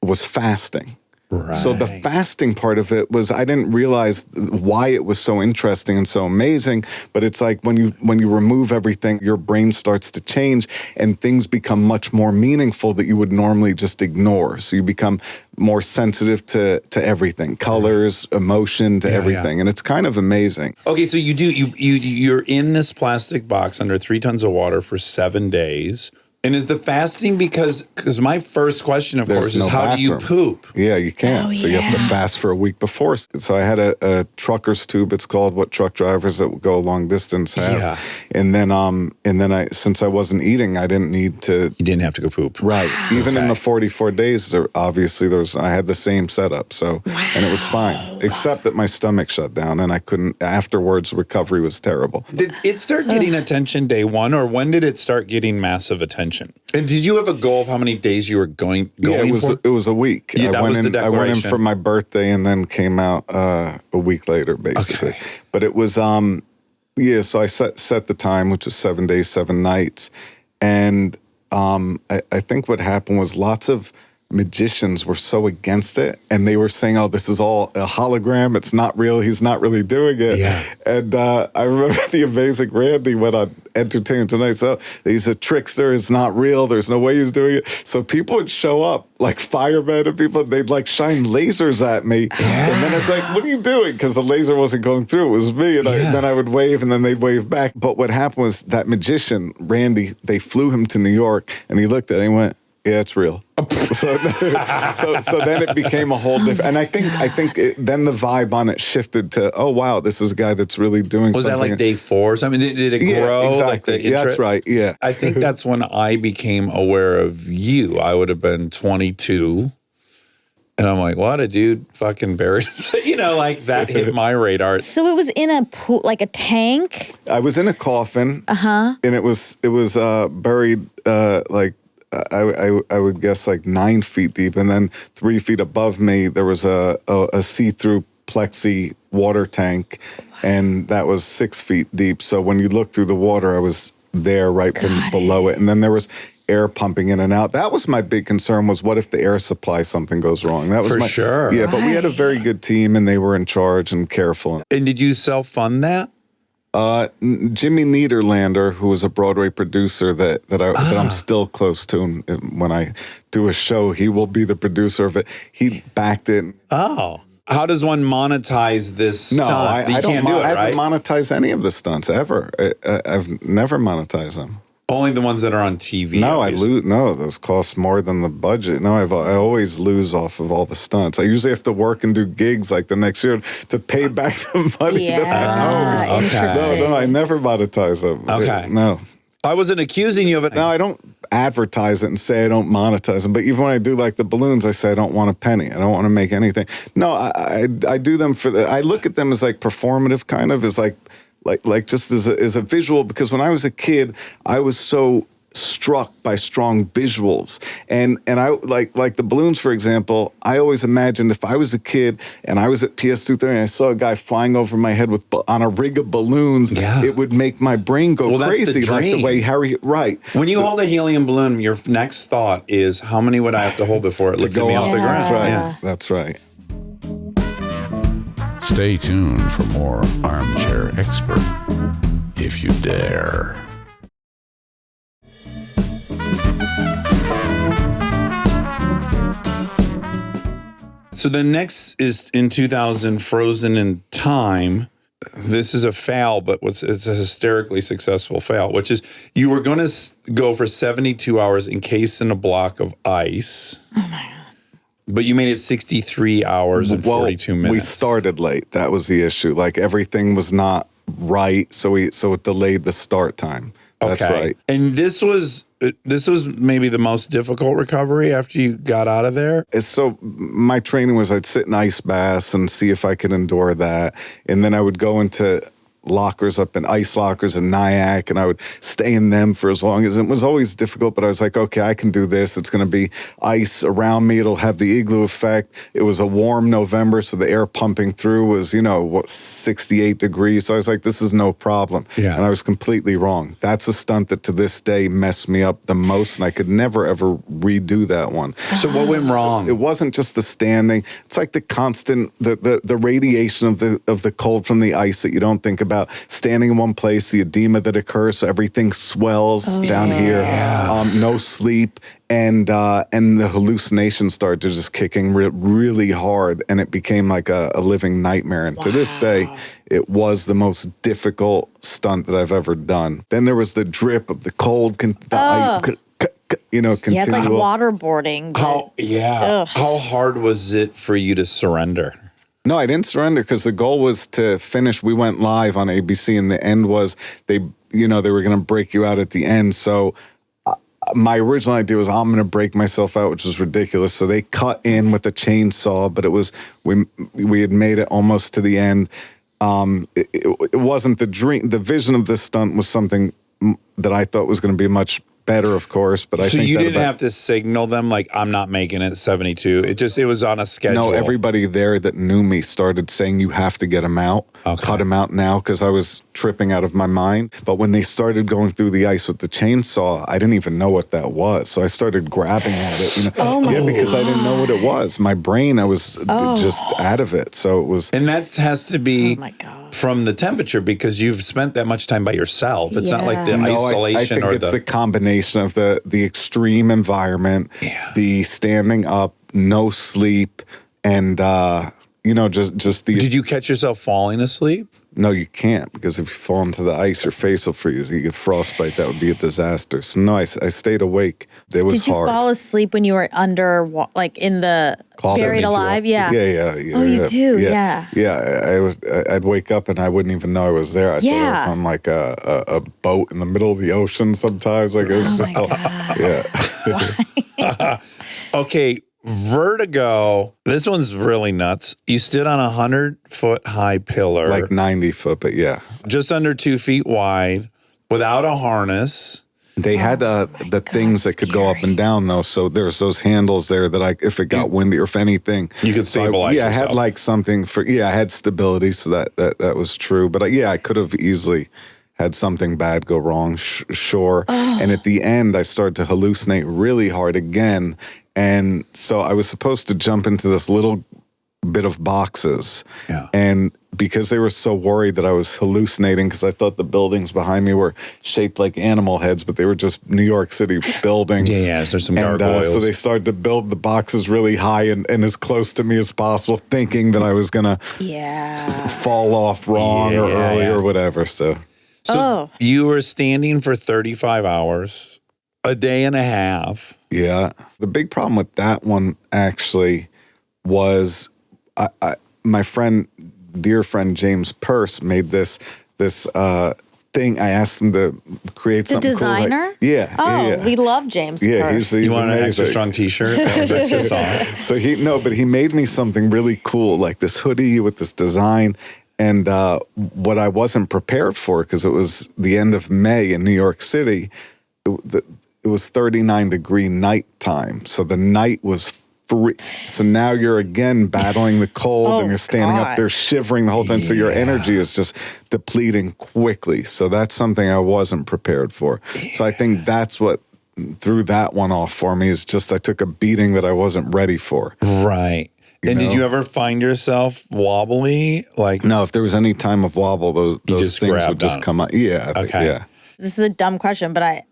was fasting. Right. So the fasting part of it was, I didn't realize why it was so interesting and so amazing, but it's like when you remove everything, your brain starts to change and things become much more meaningful that you would normally just ignore. So you become more sensitive to everything, colors, emotion, to everything. And it's kind of amazing. Okay, so you're in this plastic box under 3 tons of water for 7 days. And is the fasting because my first question, of There's course, is no how do you bathroom. poop? Yeah, you can't. Oh, So you have to yeah. fast for a week before. So I had a trucker's tube. It's called what truck drivers that go long distance have. Yeah. And then I since I wasn't eating, I didn't need to. You didn't have to go poop. Right. Even in Okay. the 44 days, I had the same setup. So, and it was fine, except that my stomach shut down and I couldn't, afterwards, recovery was terrible. Did it start getting attention day one, or when did it start getting massive attention? And did you have a goal of how many days you were going for? It was a week. Yeah, that was the I went in declaration. for my birthday and then came out a week later, basically. Okay. But it was, so I set the time, which was 7 days, 7 nights. And I think what happened was lots of magicians were so against it, and they were saying, "Oh, this is all a hologram. It's not real. He's not really doing it." Yeah. And I remember the amazing Randy went on Entertainment Tonight. So he's a trickster. It's not real. There's no way he's doing it. So people would show up, like firemen and people. They'd like shine lasers at me, and then I'd be like, "What are you doing?" Because the laser wasn't going through. It was me, and then I would wave, and then they'd wave back. But what happened was that magician Randy, they flew him to New York, and he looked at it and he went, "Yeah, it's real." so then it became a whole different. And I think then the vibe on it shifted to, oh wow, this is a guy that's really doing. Was something. that like day 4 or something? Did it Yeah, grow? exactly. Like the Yeah, that's right. Yeah. I think that's when I became aware of you. I would have been 22. And I'm like, what a dude fucking buried himself. Like that hit my radar. So it was in a pool, like a tank. I was in a coffin. And it was buried like. I would guess like 9 feet deep, and then 3 feet above me there was a see-through plexi water tank, and that was 6 feet deep. So when you look through the water, I was there right below it, and then there was air pumping in and out. That was my big concern, was what if the air supply, something goes wrong? That was For sure. Yeah, but we had a very good team, and they were in charge and careful. And did you self-fund that? Jimmy Niederlander, who was a Broadway producer that I'm still close to, and when I do a show, he will be the producer of it. He backed it. Oh. How does one monetize this No, stunt? I You don't. can't do it, I right? haven't monetized any of the stunts ever. I've never monetized them. Only the ones that are on TV. No, I obviously. lose. No, those cost more than the budget. No, I always lose off of all the stunts. I usually have to work and do gigs like the next year to pay back the money that I Yeah, owe. interesting. No, I never monetize them. Okay. No. I wasn't accusing you of it. No, I don't advertise it and say I don't monetize them. But even when I do like the balloons, I say I don't want a penny. I don't want to make anything. No, I do them I look at them as like performative, kind of, as like just as a visual, because when I was a kid, I was so struck by strong visuals, and I like the balloons, for example. I always imagined if I was a kid and I was at PS230 and I saw a guy flying over my head on a rig of balloons, it would make my brain go Well, that's the crazy, like the dream. way Harry. Right. When you hold a helium balloon, your next thought is, how many would I have to hold before it lifted me off the That's ground? right. Yeah. That's right. Stay tuned for more Armchair Expert, if you dare. So the next is in 2000, Frozen in Time. This is a fail, but it's a hysterically successful fail, which is you were going to go for 72 hours encased in a block of ice. Oh, my God. But you made it 63 hours and 42 minutes. We started late. That was the issue. Like everything was not right, so it delayed the start time. That's right. And this was maybe the most difficult recovery after you got out of there. So my training was I'd sit in ice baths and see if I could endure that. And then I would go into lockers up in ice lockers in Nyack, and I would stay in them for as long as it was always difficult, but I was like, okay, I can do this. It's going to be ice around me. It'll have the igloo effect. It was a warm November, so the air pumping through was, 68 degrees. So I was like, this is no problem. Yeah. And I was completely wrong. That's a stunt that to this day messed me up the most, and I could never, ever redo that one. So what went wrong? It wasn't just the standing. It's like the constant, the radiation of the cold from the ice that you don't think about. Standing in one place, the edema that occurs, so everything swells down here. No sleep, and the hallucinations started to just kicking really hard, and it became like a living nightmare. And to this day, it was the most difficult stunt that I've ever done. Then there was the drip of the cold, Yeah, continual. it's like waterboarding. but- Ugh. How hard was it for you to surrender? No, I didn't surrender because the goal was to finish. We went live on ABC, and the end was they were going to break you out at the end. So my original idea was I'm going to break myself out, which was ridiculous. So they cut in with a chainsaw, but it was we had made it almost to the end. It wasn't the dream. The vision of this stunt was something that I thought was going to be much better, of course, but I So think you that didn't have to signal them like, I'm not making it 72. It was on a schedule. No, everybody there that knew me started saying, you have to get him out, cut him out now, because I was tripping out of my mind. But when they started going through the ice with the chainsaw, I didn't even know what that was. So I started grabbing at it. Because I didn't know what it was. My brain, I was just out of it. So it was. And that has to be Oh my God. from the temperature because you've spent that much time by yourself. It's not like the No, isolation I think it's the combination of the extreme environment, the standing up, no sleep, and just the. Did you catch yourself falling asleep? No, you can't, because if you fall into the ice, your face will freeze. You get frostbite. That would be a disaster. So no, I stayed awake. It was Did you hard. fall asleep when you were like in the buried alive? Yeah. Yeah. Oh, you do? Yeah. Yeah, I'd wake up and I wouldn't even know I was there. I thought I was on like a boat in the middle of the ocean sometimes. Like it was just Okay, vertigo. This one's really nuts. You stood on a 100-foot high pillar, like 90 foot, but yeah. just under 2 feet wide, without a harness. They had the things that could go up and down, though. So there's those handles there that if it got windy or if anything, you could stabilize. I had like something I had stability, so that was true. But I could have easily had something bad go wrong, sure. And at the end, I started to hallucinate really hard again. And so I was supposed to jump into this little bit of boxes. Yeah. And because they were so worried that I was hallucinating, because I thought the buildings behind me were shaped like animal heads, but they were just New York City buildings. Yeah, so there's some gargoyles. So they started to build the boxes really high and as close to me as possible, thinking that I was going to fall off wrong or early or whatever. So you were standing for 35 hours, a day and a half. Yeah. The big problem with that one actually was my dear friend James Peirce made this thing. I asked him to create something designer? cool. Yeah. We love James Peirce. He's you want amazing. an extra strong T-shirt? That was extra soft. So he made me something really cool, like this hoodie with this design. And what I wasn't prepared for, because it was the end of May in New York City, it was 39-degree nighttime. So the night was free. So now you're again battling the cold and you're standing up there shivering the whole time. So your energy is just depleting quickly. So that's something I wasn't prepared for. So I think that's what threw that one off for me, is just I took a beating that I wasn't ready for. Right. And did you ever find yourself wobbly? Like, no, if there was any time of wobble, those things would just come out. Yeah. Okay. Yeah. This is a dumb question, but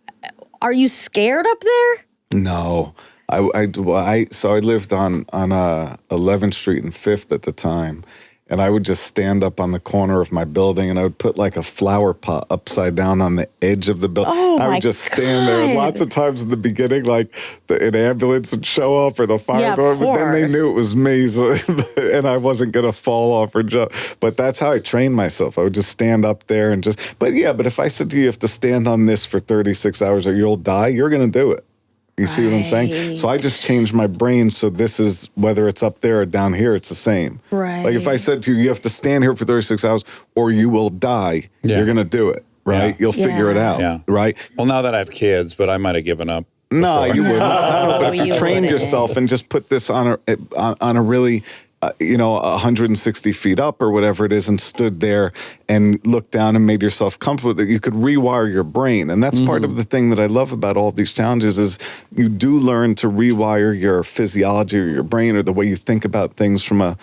are you scared up there? No. So I lived on 11th Street and 5th at the time, and I would just stand up on the corner of my building, and I would put like a flower pot upside down on the edge of the building. I would just stand there. And lots of times in the beginning, like an ambulance would show up or the fire door, but then they knew it was me, and I wasn't going to fall off or jump. But that's how I trained myself. I would just stand up there and but if I said to you have to stand on this for 36 hours or you'll die, you're going to do it. You see what I'm saying? So I just changed my brain. So this is, whether it's up there or down here, it's the same. Right. Like if I said to you, you have to stand here for 36 hours or you will die, you're going to do it, right? Yeah. You'll figure it out, right? Well, now that I have kids, but I might have given up. No, you wouldn't. No, but if you trained wouldn't. yourself and just put this on a really, 160 feet up or whatever it is, and stood there and looked down and made yourself comfortable with it, you could rewire your brain. And that's part of the thing that I love about all of these challenges is you do learn to rewire your physiology or your brain or the way you think about things from a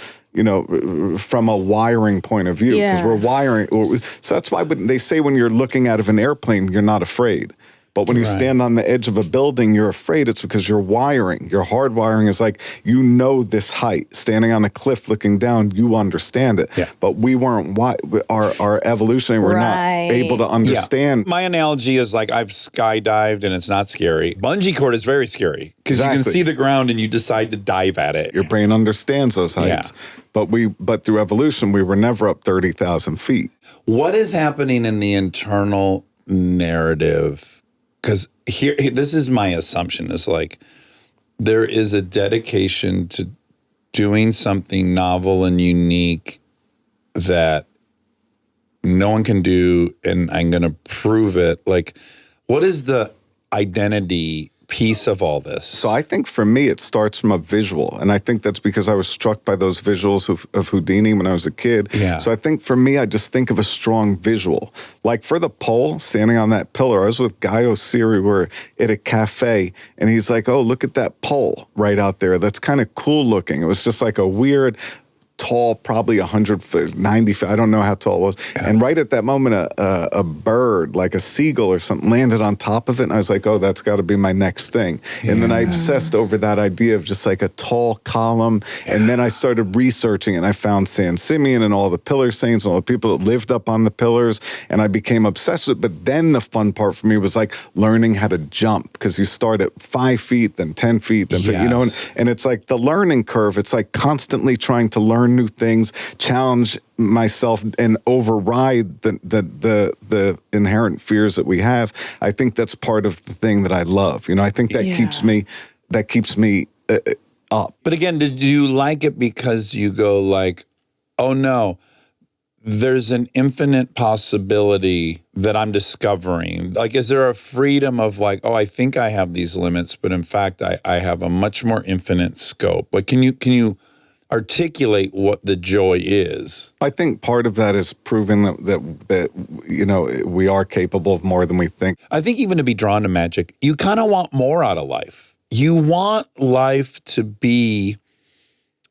wiring point of view, because we're wiring. So that's why they say when you're looking out of an airplane, you're not afraid. But when you stand on the edge of a building, you're afraid. It's because your wiring, your hard wiring is like, you know this height. Standing on a cliff looking down, you understand it. Yeah. But we weren't, our evolutionary, we're not able to understand. My analogy is like I've skydived and it's not scary. Bungee cord is very scary because you can see the ground and you decide to dive at it. Your brain understands those heights. Yeah. But through evolution, we were never up 30,000 feet. What is happening in the internal narrative? Because here, this is my assumption, is like there is a dedication to doing something novel and unique that no one can do, and I'm going to prove it. Like, what is the identity piece of all this? So I think for me, it starts from a visual. And I think that's because I was struck by those visuals of Houdini when I was a kid. Yeah. So I think for me, I just think of a strong visual. Like for the pole, standing on that pillar, I was with Guy O'Siri, we're at a cafe, and he's like, oh, look at that pole right out there. That's kind of cool looking. It was just like a weird, tall, probably 100 foot, 90 feet. I don't know how tall it was. Yeah. And right at that moment, a bird, like a seagull or something, landed on top of it. And I was like, oh, that's got to be my next thing. Yeah. And then I obsessed over that idea of just like a tall column. Yeah. And then I started researching and I found San Simeon and all the pillar saints and all the people that lived up on the pillars. And I became obsessed with it. But then the fun part for me was like learning how to jump, because you start at 5 feet, then 10 feet, then, you know, and it's like the learning curve. It's like constantly trying to learn new things, challenge myself, and override the inherent fears that we have. I think that's part of the thing that I love. You know, I think that keeps me up. But again, did you like it because you go like, oh no, there's an infinite possibility that I'm discovering? Like, is there a freedom of like, oh, I think I have these limits, but in fact, I have a much more infinite scope? Like, can you articulate what the joy is? I think part of that is proving that you know, we are capable of more than we think. I think even to be drawn to magic, you kind of want more out of life. You want life to be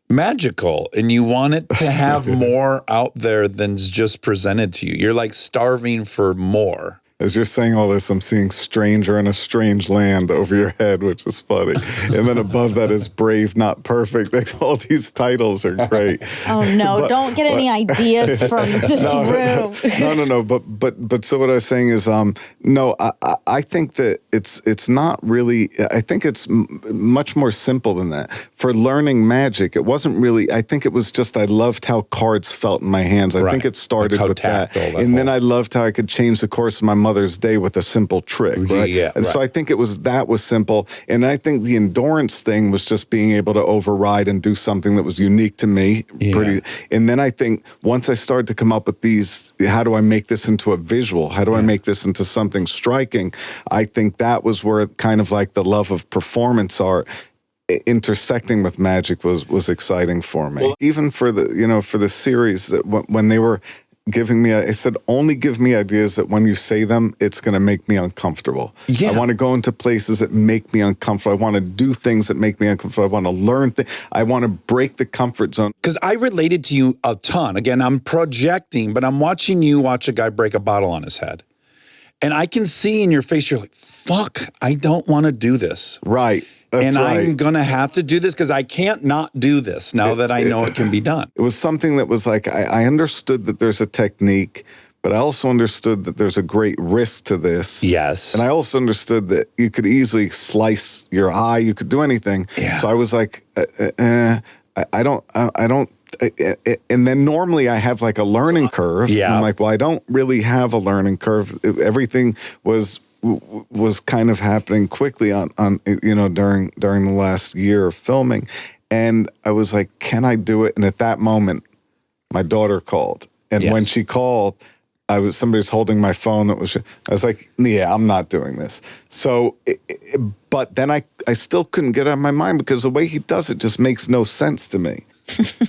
magical, and you want it to have more out there than's just presented to you. You're like starving for more. As you're saying all this, I'm seeing Stranger in a Strange Land over your head, which is funny. And then above that is Brave, Not Perfect. Like, all these titles are great. Oh, no, don't get any ideas from this room. No. But so what I was saying is, no, I think that it's not really, I think it's much more simple than that. For learning magic, it wasn't really, I think it was just, I loved how cards felt in my hands. I think it started with that. And then I loved how I could change the course of my Mother's Day with a simple trick, right? Yeah, and so I think that was simple. And I think the endurance thing was just being able to override and do something that was unique to me. And then I think once I started to come up with these, how do I make this into a visual? How do I make this into something striking? I think that was where kind of like the love of performance art intersecting with magic was exciting for me. Well, even for the series, that when they were giving me, I said, only give me ideas that when you say them, it's going to make me uncomfortable. I want to go into places that make me uncomfortable. I want to do things that make me uncomfortable. I want to learn things. I want to break the comfort zone. Because I related to you a ton. Again, I'm projecting, but I'm watching you watch a guy break a bottle on his head. And I can see in your face, you're like, fuck, I don't want to do this. Right. That's I'm going to have to do this because I can't not do this now that I know it can be done. It was something that was like, I understood that there's a technique, but I also understood that there's a great risk to this. Yes. And I also understood that you could easily slice your eye. You could do anything. Yeah. So I was like, I don't. And then normally I have like a learning curve. Yeah. I'm like, well, I don't really have a learning curve. Everything was kind of happening quickly on during the last year of filming. And I was like, can I do it? And at that moment, my daughter called. And when she called, somebody's holding my phone. I was like, yeah, I'm not doing this. So, but then I still couldn't get it out of my mind because the way he does it just makes no sense to me.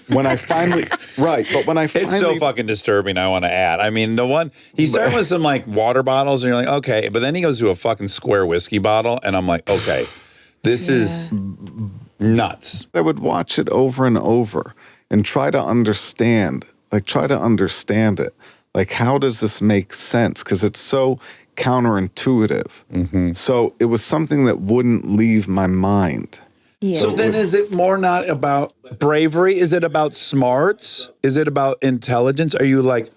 When I finally, it's so fucking disturbing. I want to add. I mean, he started with some like water bottles, and you're like, okay, but then he goes to a fucking square whiskey bottle, and I'm like, okay, this is nuts. I would watch it over and over and try to understand it. Like, how does this make sense? Because it's so counterintuitive. So it was something that wouldn't leave my mind. Yeah. So then is it more not about bravery? Is it about smarts? Is it about intelligence? Are you like,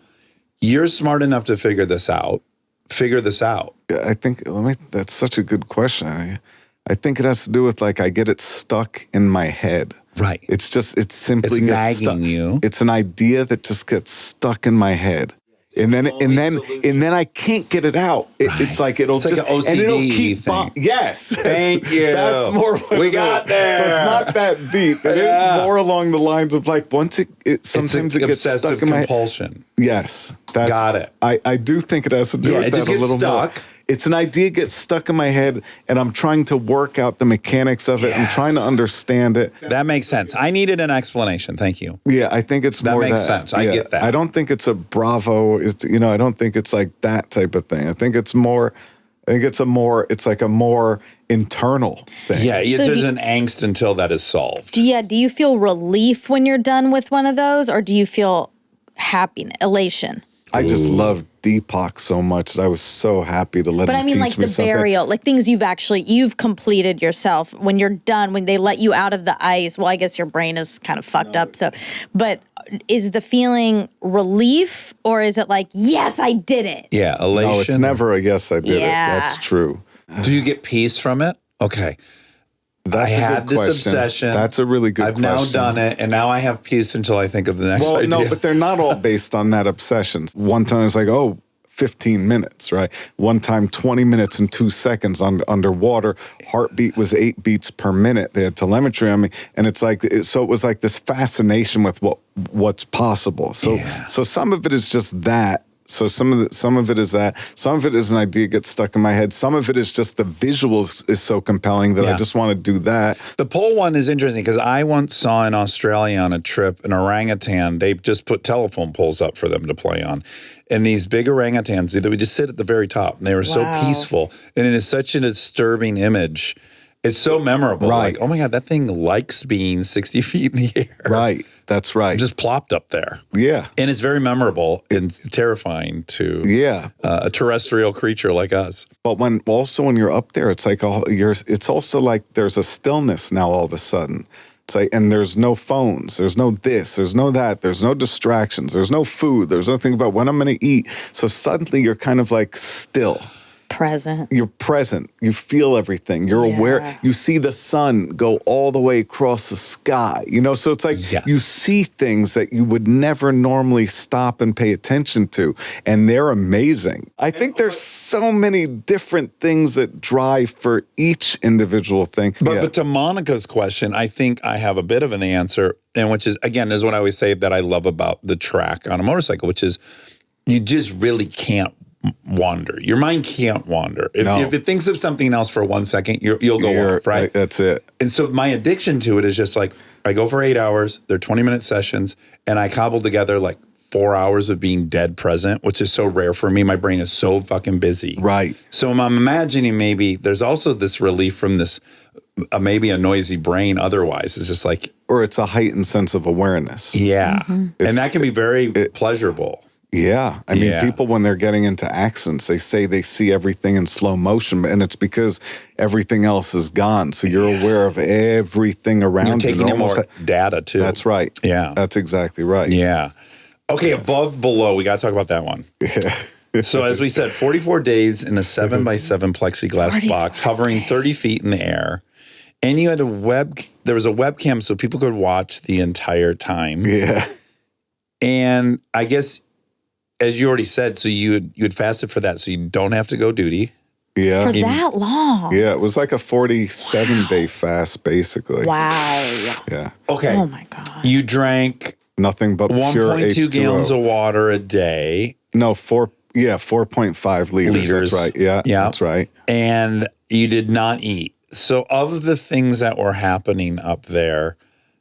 you're smart enough to figure this out? Figure this out. I think that's such a good question. I think it has to do with like I get it stuck in my head. Right. It's simply It's gets nagging stuck. you. It's an idea that just gets stuck in my head. And then I can't get it out. It's like it'll It's like just an OCD and it'll keep thing. yes. Thank you. That's more what We it got is. there. So it's not that deep. It Yeah. is more along the lines of like once sometimes it's it gets obsessive stuck in my head. compulsion. Yes. That's, Got it. I do think it has to do Yeah, with it that just a gets little more. stuck. It's an idea gets stuck in my head, and I'm trying to work out the mechanics of it. I'm trying to understand it. That makes sense. I needed an explanation. Thank you. Yeah, I think it's That more makes sense. I get that. I don't think it's a Bravo. I don't think it's like that type of thing. I think it's more. It's like a more internal thing. Yeah, So there's do- an angst until that is solved. Yeah. Do you feel relief when you're done with one of those, or do you feel happiness, elation? I just love Deepak so much that I was so happy to let But him I mean, teach like me the something. burial, like things you've completed yourself. When you're done, when they let you out of the ice, well, I guess your brain is kind of fucked up. So, but is the feeling relief, or is it like, yes, I did it? Yeah, elation. No, it's never a yes, I did Yeah. it. That's true. Do you get peace from it? Okay. That's I a had good this question. obsession. That's a really good I've question. now done it, and now I have peace until I think of the next Well, idea. no, but they're not all based on that obsession. One time it's like, 15 minutes, right? One time, 20 minutes and 2 seconds underwater. Heartbeat was 8 beats per minute. They had telemetry on me. And it's like, so it was like this fascination with what's possible. So, so some of it is just that. So some of it is that. Some of it is an idea gets stuck in my head. Some of it is just the visuals is so compelling that I just want to do that. The pole one is interesting because I once saw in Australia on a trip an orangutan. They just put telephone poles up for them to play on. And these big orangutans, they would just sit at the very top. And they were so peaceful. And it is such a disturbing image. It's so memorable. Right. Like, oh my God, that thing likes being 60 feet in the air. Right. That's right. Just plopped up there. Yeah. And it's very memorable and terrifying to a terrestrial creature like us. But when you're up there, it's like it's also like there's a stillness now all of a sudden. It's like, and there's no phones, there's no this, there's no that, there's no distractions, there's no food, there's nothing about when I'm going to eat. So suddenly you're kind of like still. Present. You're present. You feel everything. You're aware. You see the sun go all the way across the sky. So it's like you see things that you would never normally stop and pay attention to. And they're amazing. I think there's so many different things that drive for each individual thing. But to Monica's question, I think I have a bit of an answer. And which is, again, this is what I always say that I love about the track on a motorcycle, which is you just really can't wander. Your mind can't wander. If it thinks of something else for 1 second, you'll go off, right? That's it. And so my addiction to it is just like, I go for 8 hours, they're 20-minute sessions, and I cobble together like 4 hours of being dead present, which is so rare for me. My brain is so fucking busy. Right. So I'm imagining maybe there's also this relief from this, maybe a noisy brain otherwise. It's just like. Or it's a heightened sense of awareness. Yeah. And that can be very pleasurable. Yeah. I mean, people, when they're getting into accidents, they say they see everything in slow motion, and it's because everything else is gone. So you're aware of everything around you. You're taking in more data, too. That's right. Yeah. That's exactly right. Yeah. Okay, above, below, we got to talk about that one. Yeah. So as we said, 44 days in a 7x7 plexiglass box, hovering 30 feet in the air. And you had there was a webcam so people could watch the entire time. Yeah. And I guess, as you already said, so you had fasted for that, so you don't have to go duty. Yeah. For that long? Yeah, it was like a 47-day fast, basically. Wow. Yeah. Okay. Oh, my God. You drank nothing but pure 1.2 H2O. gallons of water a day. No, 4.5 liters. That's right. Yeah, that's right. And you did not eat. So of the things that were happening up there.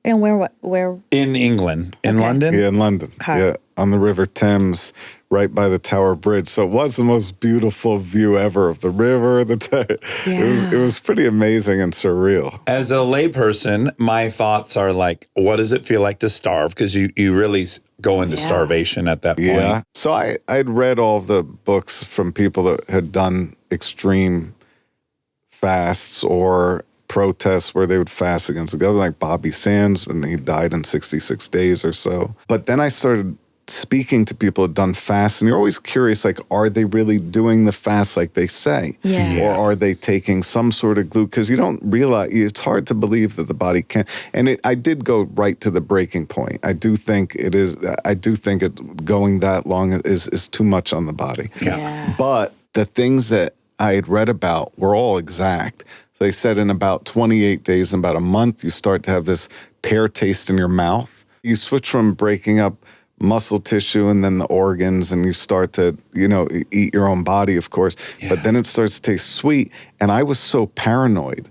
And where? In England. In London? Yeah, in London. Okay. Yeah, on the River Thames, right by the Tower Bridge. So it was the most beautiful view ever of the river. It was pretty amazing and surreal. As a layperson, my thoughts are like, what does it feel like to starve? Because you really go into starvation at that point. Yeah. So I'd read all the books from people that had done extreme fasts or protests where they would fast against the government, like Bobby Sands, when he died in 66 days or so. But then I started speaking to people who had done fasts, and you're always curious, like, are they really doing the fast like they say? Yeah. Or are they taking some sort of glue? Because you don't realize, it's hard to believe that the body can. And I did go right to the breaking point. I do think going that long is too much on the body. Yeah. But the things that I had read about were all exact. So they said in about 28 days, in about a month, you start to have this pear taste in your mouth. You switch from breaking up muscle tissue and then the organs, and you start to, eat your own body, of course. Yeah. But then it starts to taste sweet. And I was so paranoid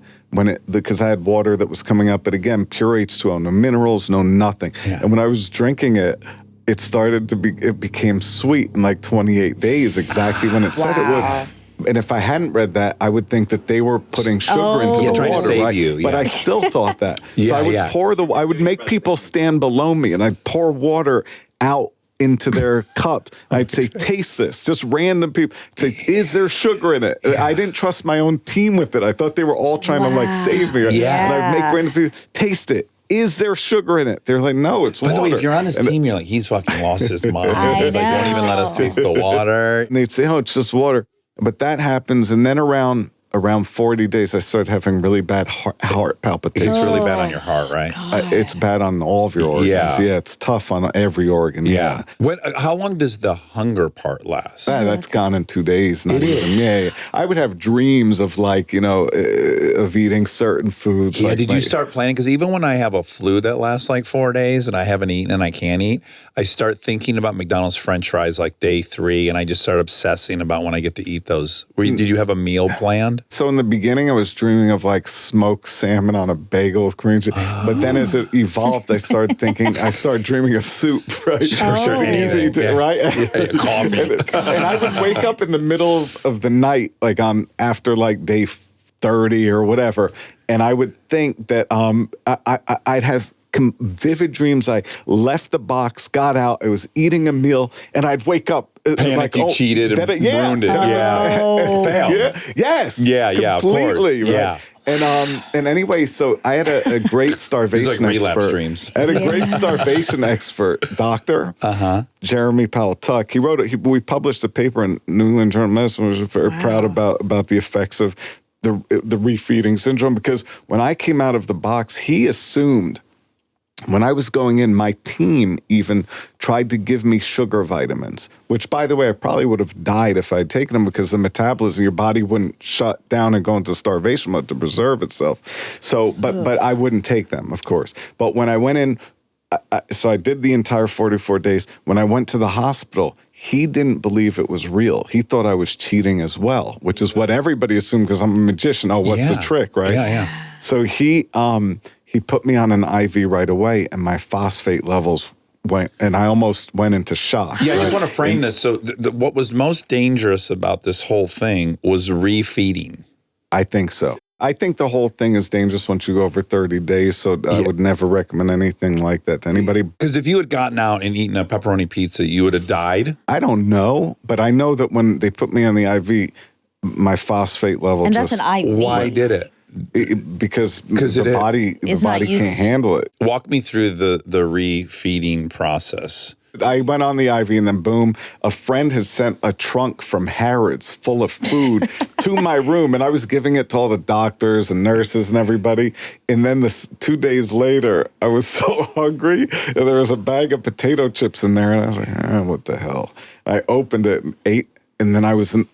because I had water that was coming up, but again, pure H2O, no minerals, no nothing. Yeah. And when I was drinking it, it became sweet in like 28 days, exactly when it said it would. And if I hadn't read that, I would think that they were putting sugar into the water, right? But I still thought that. So I would make people stand below me, and I'd pour water out into their cups. I'd say, taste this. Just random people say, is there sugar in it? Yeah. I didn't trust my own team with it. I thought they were all trying to save me. Yeah. And I'd make random people taste it. Is there sugar in it? They're like, no, it's water. By the way, if you're on this team, you're like, he's fucking lost his mind. He's like, don't even let us taste the water. And they'd say, oh, it's just water. But that happens, and then around 40 days, I started having really bad heart palpitations. It's really bad on your heart, right? It's bad on all of your organs. Yeah, it's tough on every organ. Yeah. How long does the hunger part last? That's gone in 2 days. Not even. Yeah. I would have dreams of of eating certain foods. Yeah. Did you start planning? Because even when I have a flu that lasts like 4 days and I haven't eaten and I can't eat, I start thinking about McDonald's French fries like day 3, and I just start obsessing about when I get to eat those. Did you have a meal planned? So in the beginning, I was dreaming of like smoked salmon on a bagel with cream cheese. But then as it evolved, I started dreaming of soup, right? Sure. Easy to, right? Coffee. and I would wake up in the middle of the night, like after like day 30 or whatever, and I would think that I'd have vivid dreams. I left the box, got out, I was eating a meal, and I'd wake up. Panic, you cheated and ruined it. Oh. Failed. Yeah. Yes. Yeah, completely. Of course. Right? Yeah. And anyway, so I had a great starvation like relapse expert. dreams. I had a great starvation expert, Dr. Jeremy Powell-Tuck. He wrote it. We published a paper in New England Journal of Medicine. I was very proud about the effects of the refeeding syndrome, because when I came out of the box, he assumed. When I was going in, my team even tried to give me sugar vitamins, which, by the way, I probably would have died if I'd taken them, because the metabolism, your body wouldn't shut down and go into starvation mode to preserve itself. So, but I wouldn't take them, of course. But when I went in, so I did the entire 44 days. When I went to the hospital, he didn't believe it was real. He thought I was cheating as well, which is what everybody assumed because I'm a magician. Oh, what's the trick, right? Yeah. So he put me on an IV right away, and my phosphate levels went, and I almost went into shock. Yeah, I just want to frame this. So what was most dangerous about this whole thing was refeeding. I think so. I think the whole thing is dangerous once you go over 30 days, so I would never recommend anything like that to anybody. Because if you had gotten out and eaten a pepperoni pizza, you would have died? I don't know, but I know that when they put me on the IV, my phosphate level and that's an IV. Why did it? Because the body can't handle it. Walk me through the refeeding process. I went on the IV, and then boom, a friend has sent a trunk from Harrods full of food to my room, and I was giving it to all the doctors and nurses and everybody. And then 2 days later, I was so hungry, and there was a bag of potato chips in there, and I was like, what the hell? I opened it and ate, and then I was in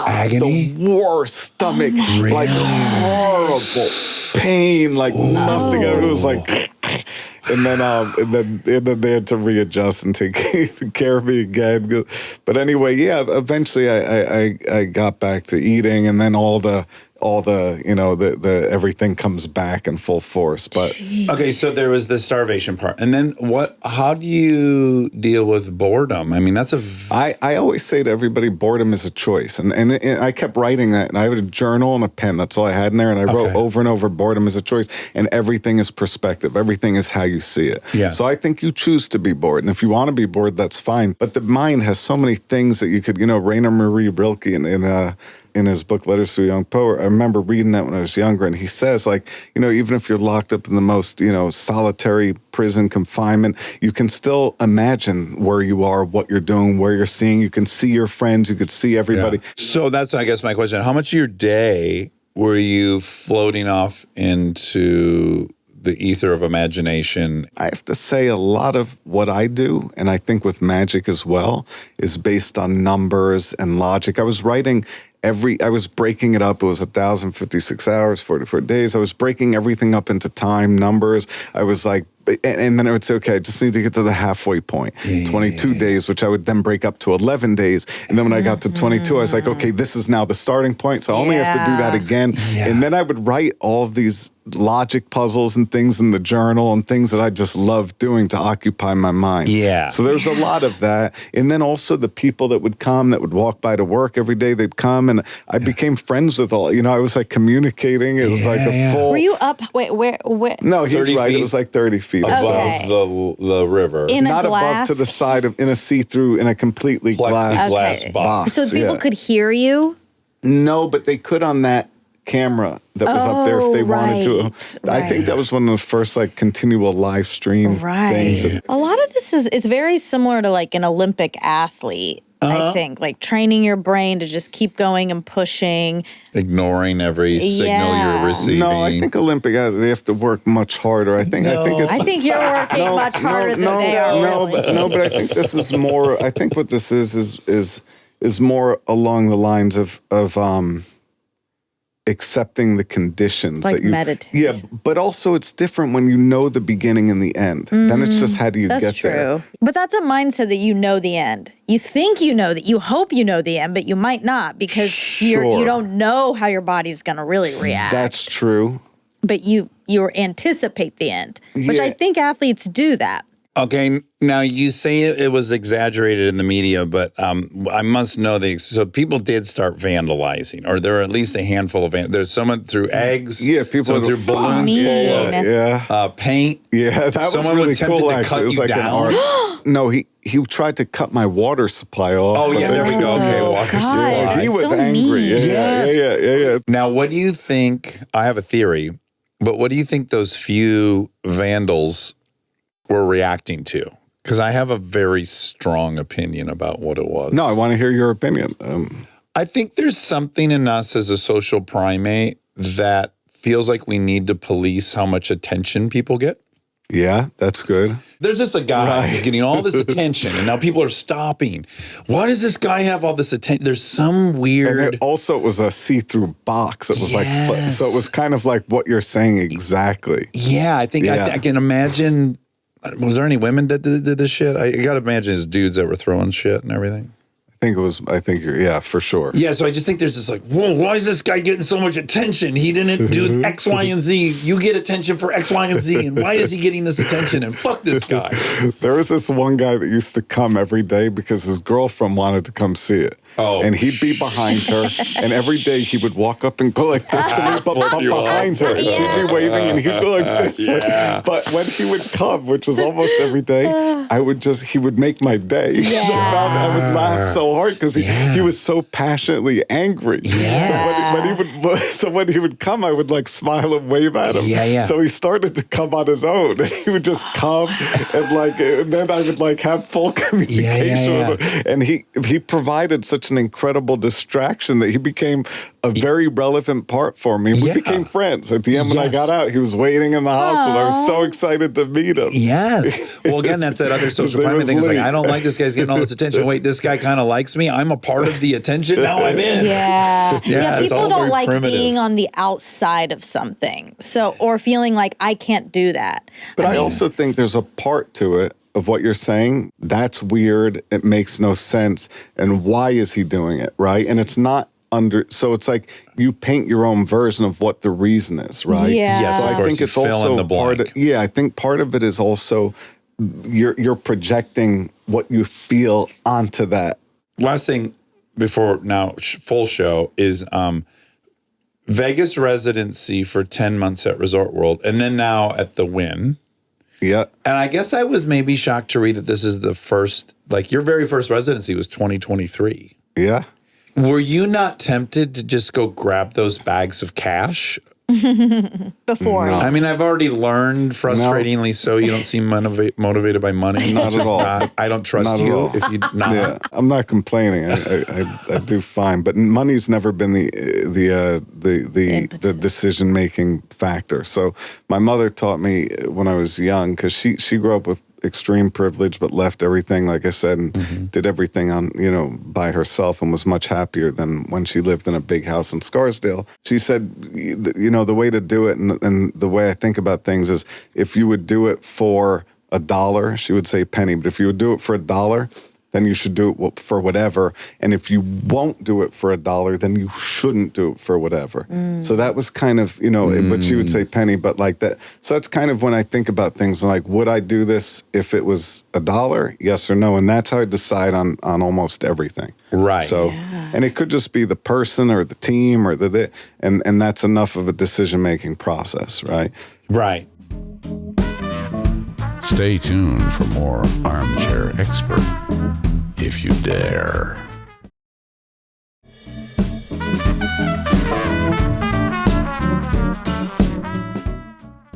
agony, the worst stomach, like horrible pain, like nothing. It was like. And then they had to readjust and take care of me again. But anyway, eventually I got back to eating, and then all the all the, the everything comes back in full force. But Okay, so there was the starvation part. And then how do you deal with boredom? I mean, I always say to everybody, boredom is a choice. And I kept writing that, and I had a journal and a pen. That's all I had in there. And I wrote over and over, boredom is a choice. And everything is perspective. Everything is how you see it. Yes. So I think you choose to be bored. And if you want to be bored, that's fine. But the mind has so many things that you could, Rainer Marie Rilke in his book, Letters to a Young Poet, I remember reading that when I was younger, and he says, even if you're locked up in the most, solitary prison confinement, you can still imagine where you are, what you're doing, where you're seeing. You can see your friends, you could see everybody. Yeah. So that's, I guess, my question. How much of your day were you floating off into the ether of imagination? I have to say a lot of what I do, and I think with magic as well, is based on numbers and logic. I was writing I was breaking it up. It was 1,056 hours, 44 days. I was breaking everything up into time, numbers. I was like, and then I would say, okay, I just need to get to the halfway point. 22 days, which I would then break up to 11 days. And then when I got to 22, I was like, okay, this is now the starting point. So I only have to do that again. Yeah. And then I would write all of these logic puzzles and things in the journal and things that I just love doing to occupy my mind. Yeah. So there's a lot of that. And then also the people that would come, that would walk by to work every day, they'd come, and I became friends with all, I was like communicating. It was like a full. Were you up? Wait, where? No, he's 30 right. feet? It was like 30 feet. Above the river. In Not a glass? above to the side of, in a see-through, in a completely glass Plexiglass box. So people could hear you? No, but they could on that camera that was up there if they wanted to. I think that was one of the first continual live stream things. A lot of this it's very similar to an Olympic athlete. I think training your brain to just keep going and pushing, ignoring every signal you're receiving. No, I think Olympic they have to work much harder. I think you're working much harder than they are. But I think this is more. I think what this is more along the lines of accepting the conditions that you meditate. Yeah, but also it's different when you know the beginning and the end. Then it's just how do you get there. That's true. But that's a mindset that you know the end. You think you know that, you hope you know the end, but you might not because you don't know how your body's going to really react. That's true. But you anticipate the end, which I think athletes do that. Okay, now you say it was exaggerated in the media, but I must know so people did start vandalizing, or there were at least a handful of there's someone threw eggs. Yeah, people threw balloons full of paint. Yeah, that someone was really attempted cool. to Actually, cut it was you like down. an art. No, he tried to cut my water supply off. Oh yeah, there we go. Okay, water supply. He was so angry. mean. Yeah. Now, what do you think? I have a theory, but what do you think those few vandals were reacting to? Because I have a very strong opinion about what it was. No, I want to hear your opinion. I think there's something in us as a social primate that feels like we need to police how much attention people get. Yeah, that's good. There's just a guy who's getting all this attention, and now people are stopping. Why does this guy have all this attention? There's some weird. And it was a see-through box. It was so it was kind of like what you're saying exactly. Yeah, I think I can imagine. Was there any women that did this shit? I got to imagine it's dudes that were throwing shit and everything. I think you're, for sure. Yeah, so I just think there's this whoa, why is this guy getting so much attention? He didn't do X, Y, and Z. You get attention for X, Y, and Z. And why is he getting this attention? And fuck this guy. There was this one guy that used to come every day because his girlfriend wanted to come see it. Oh, and he'd be behind her, and every day he would walk up and go like this to me, but behind her. And she'd be waving, and he'd go like this. But when he would come, which was almost every day, he would make my day. Yeah. I would laugh so hard because he was so passionately angry. Yeah. So when he would come, I would smile and wave at him. Yeah. So he started to come on his own. He would just come and then I would have full communication with him. And he provided such an incredible distraction that he became a very relevant part for me. We became friends. At the end, when I got out, he was waiting in the hospital. I was so excited to meet him. Yes. Well, again, that's that other social primate thing. It's I don't like this guy's getting all this attention. Wait, this guy kind of likes me. I'm a part of the attention. Now I'm in. Yeah. People don't like primitive. being on the outside of something. Or feeling like I can't do that. But I also think there's a part to it of what you're saying. That's weird. It makes no sense. And why is he doing it, right? And it's not so it's like you paint your own version of what the reason is, right? Yeah. Yes, So of I course, think you it's fill in also the part blank. of, I think part of it is also you're projecting what you feel onto that. Last thing before now, full show is Vegas residency for 10 months at Resort World, and then now at the Wynn. Yeah. And I guess I was maybe shocked to read that this is the first, like your very first residency was 2023. Yeah. Were you not tempted to just go grab those bags of cash? Before. No. I mean, I've already learned, frustratingly so, you don't seem motivated by money. Not at all. I don't trust Not at you all. if you not. Yeah, I'm not complaining. I do fine, but money's never been the decision making factor. So my mother taught me when I was young, because she grew up with extreme privilege, but left everything, like I said, and did everything on by herself, and was much happier than when she lived in a big house in Scarsdale. She said, the way to do it, and the way I think about things is, if you would do it for $1, she would say penny, but if you would do it for $1, then you should do it for whatever. And if you won't do it for $1, then you shouldn't do it for whatever. So that was kind of, but she would say penny, but like that. So that's kind of when I think about things like, would I do this if it was $1? Yes or no? And that's how I decide on almost everything. Right. So, and it could just be the person or the team or and that's enough of a decision-making process, right? Right. Stay tuned for more Armchair Expert, if you dare.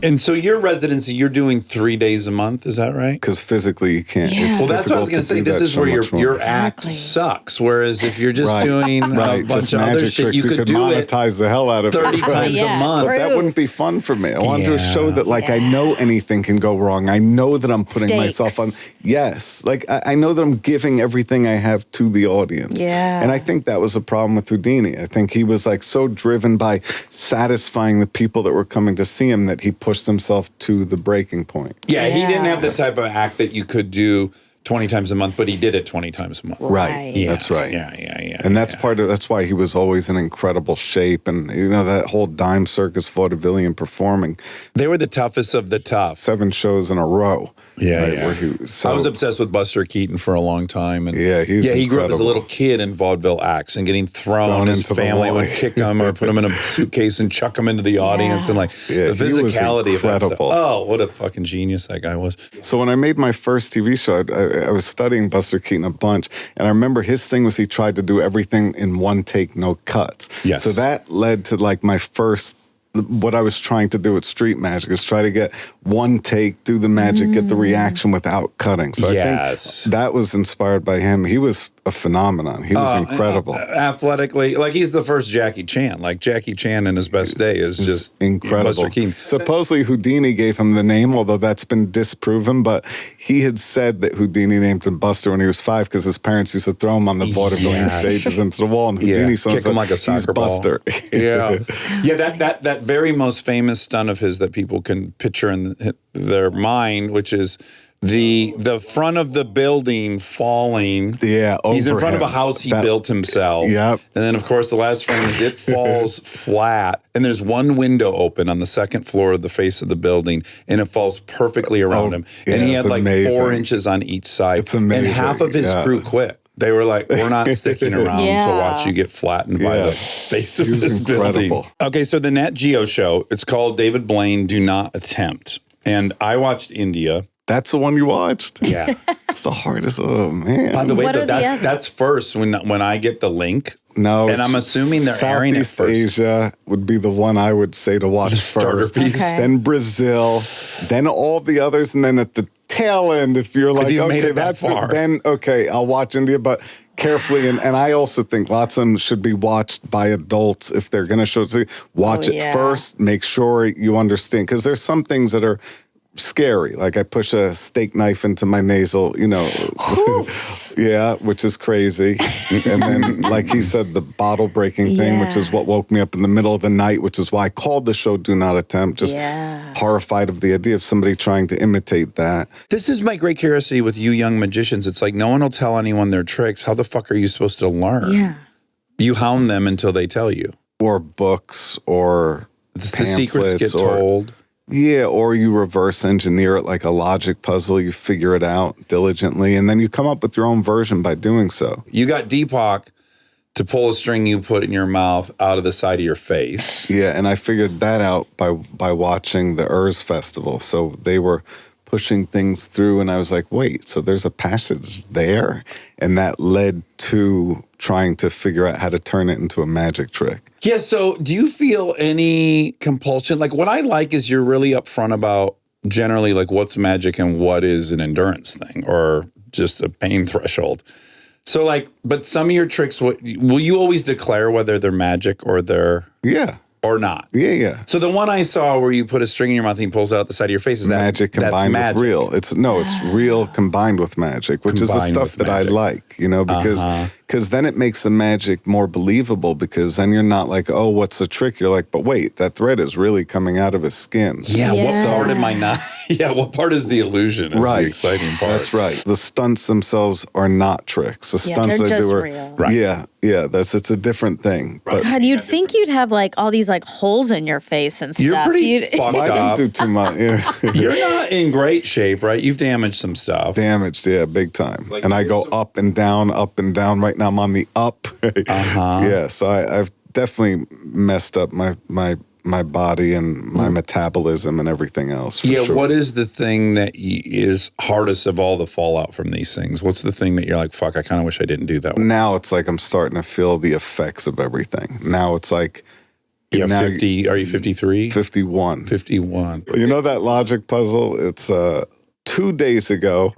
And so your residency, you're doing 3 days a month, is that right? Because physically you can't. Yeah. It's Well, that's what I was difficult going to say. do This that is so where much more. your act Exactly. sucks. Whereas if you're just Right. doing a Right, bunch just of other magic shit, tricks. you could do it monetize the hell out of 30 it. times Yeah, a month. true. That wouldn't be fun for me. I want to Yeah. show that, like, I know anything can go wrong. I know that I'm putting Stakes. myself on. Yes. Like, I know that I'm giving everything I have to the audience. Yeah. And I think that was a problem with Houdini. I think he was, like, so driven by satisfying the people that were coming to see him that he pushed himself to the breaking point. Yeah, he didn't Yeah. have the type of act that you could do 20 times a month, but he did it 20 times a month. Right. Yeah, That's right. Yeah. And that's that's why he was always in incredible shape. And, that whole dime circus vaudevillian performing They were the toughest of the tough. 7 shows in a row. Yeah, right, yeah. Where he, I was obsessed with Buster Keaton for a long time. And Yeah, he was he grew up as a incredible. little kid in vaudeville acts and getting thrown. His into the family wall. would kick him or put him in a suitcase and chuck him into the audience. And Yeah, the he was physicality of that stuff. incredible. Oh, what a fucking genius that guy was. So when I made my first TV show, I was studying Buster Keaton a bunch, and I remember his thing was he tried to do everything in one take, no cuts. Yes. So that led to like my first, what I was trying to do with Street Magic was try to get one take, do the magic, get the reaction without cutting. So I Yes. think that was inspired by him. He was a phenomenon. He was incredible. Athletically, like he's the first Jackie Chan. Like Jackie Chan in his best day is just Incredible. Buster Keaton. Supposedly Houdini gave him the name, although that's been disproven. But he had said that Houdini named him Buster when he was 5 because his parents used to throw him on the vaudevillian Yes. stages into the wall, and Houdini Kick him like a he's soccer ball. Buster. Yeah, that very most famous stunt of his that people can picture in their mind, which is the front of the building falling. Yeah, he's in over front of a him. house he That- built himself. Yep. And then, of course, the last frame is it falls flat, and there's one window open on the second floor of the face of the building, and it falls perfectly around him. And yeah, he it's had like amazing. 4 inches on each side. It's amazing, And half of his yeah. crew quit. They were like, we're not sticking around to Yeah. watch you get flattened by Yeah. the face of He was this building. incredible. Okay, so the Nat Geo show, it's called David Blaine, Do Not Attempt. And I watched India. That's the one you watched? Yeah. It's the hardest. Oh, man. By the way, What are the others? that's first when I get the link. No, And I'm assuming they're airing it Southeast first. Asia would be the one I would say to watch starter first. piece. Okay. Then Brazil, then all the others, and then at the tail end, if you're like, you've made okay, it that that's far. it, then okay, I'll watch India, but carefully. And I also think lots of them should be watched by adults if they're going to show it. So watch Oh, it yeah. first, make sure you understand, because there's some things that are scary. Like I push a steak knife into my nasal, yeah, which is crazy. And then, like he said, the bottle breaking thing, which is Yeah. what woke me up in the middle of the night, which is why I called the show Do Not Attempt. Just horrified of the idea of somebody trying to imitate that. This is my great curiosity with you young magicians. It's like no one will tell anyone their tricks. How the fuck are you supposed to learn? Yeah. You hound them until they tell you. Or books or The secrets pamphlets get told. Yeah, or you reverse engineer it like a logic puzzle. You figure it out diligently, and then you come up with your own version by doing so. You got Deepak to pull a string you put in your mouth out of the side of your face. Yeah, and I figured that out by watching the Urs Festival. So they were pushing things through, and I was like, wait, so there's a passage there? And that led to trying to figure out how to turn it into a magic trick. Yeah, so do you feel any compulsion? Like, what I like is you're really upfront about generally like what's magic and what is an endurance thing or just a pain threshold. So like, but some of your tricks, will you always declare whether they're magic or they're or not? Yeah. So the one I saw where you put a string in your mouth and he pulls it out the side of your face, is that magic combined with real? It's real combined with magic, which is the stuff that I like, because then it makes the magic more believable, because then you're not like, oh, what's the trick? You're like, but wait, that thread is really coming out of his skin. Yeah, what part am I not? Yeah, what part is the illusion? Is the exciting part. That's right. The stunts themselves are not tricks. The stunts they're I just do are real. Right. Yeah, it's a different thing. But God, you'd think you'd have like all these like holes in your face and stuff. You're pretty fucked I up. didn't do too much. Yeah. You're not in great shape, right? You've damaged some stuff. Damaged, yeah, big time. And I go up and down. Right now I'm on the up. Yeah, so I've definitely messed up my body and my metabolism and everything else. For sure. What is the thing that is hardest of all the fallout from these things? What's the thing that you're like, fuck, I kind of wish I didn't do that one? Now it's like I'm starting to feel the effects of everything. Now it's like... You're 50, are you 53? 51. 51. You know that logic puzzle? It's 2 days ago,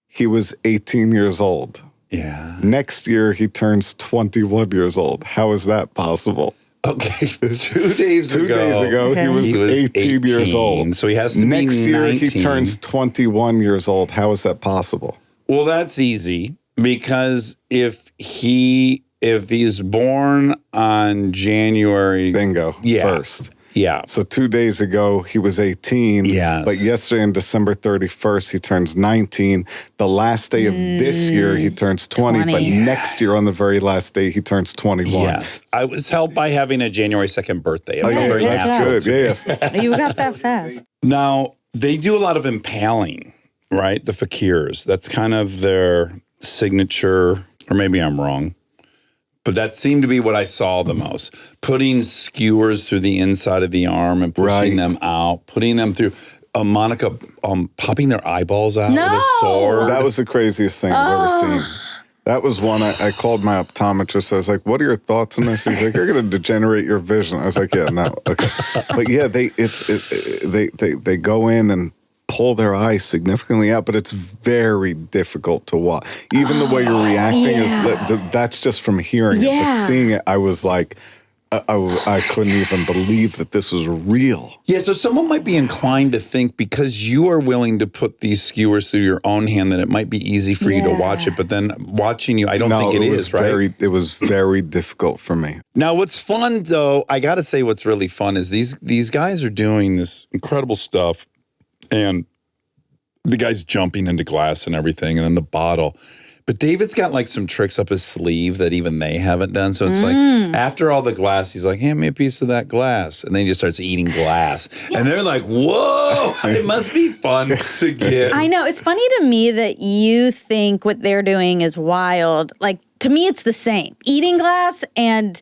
he was 18 years old. Yeah. Next year, he turns 21 years old. How is that possible? Okay, 2 days ago. 2 days ago, Okay. he was 18 years old. So he has to Next be year, 19. he turns 21 years old. How is that possible? Well, that's easy because if he's born on January Bingo. Yeah. 1st. Yeah. So 2 days ago, he was 18. Yes. But yesterday, on December 31st, he turns 19. The last day of this year, he turns 20. 20. But next year, on the very last day, he turns 21. Yes. I was helped by having a January 2nd birthday. I Oh, felt yeah, very that's natural. good. Yes. You got that fast. Now, they do a lot of impaling, right? The fakirs. That's kind of their signature, or maybe I'm wrong. But that seemed to be what I saw the most. Putting skewers through the inside of the arm and pushing them out, putting them through. Monica popping their eyeballs out with a sword. That was the craziest thing I've ever seen. That was one I called my optometrist. I was like, what are your thoughts on this? He's like, you're going to degenerate your vision. I was like, yeah, no. Okay. But yeah, they go in and pull their eyes significantly out, but it's very difficult to watch. Even the way you're reacting is that's just from hearing it. But seeing it, I was like, I couldn't even believe that this was real. Yeah, so someone might be inclined to think because you are willing to put these skewers through your own hand that it might be easy for you to watch it, but then watching you, I don't think it is, right? It was very difficult for me. Now, what's fun, though, I got to say what's really fun is these guys are doing this incredible stuff, and the guy's jumping into glass and everything, and then the bottle. But David's got like some tricks up his sleeve that even they haven't done. So it's like after all the glass, he's like, hand me a piece of that glass. And then he just starts eating glass. And they're like, whoa, it must be fun to get. I know. It's funny to me that you think what they're doing is wild. Like, to me, it's the same. Eating glass and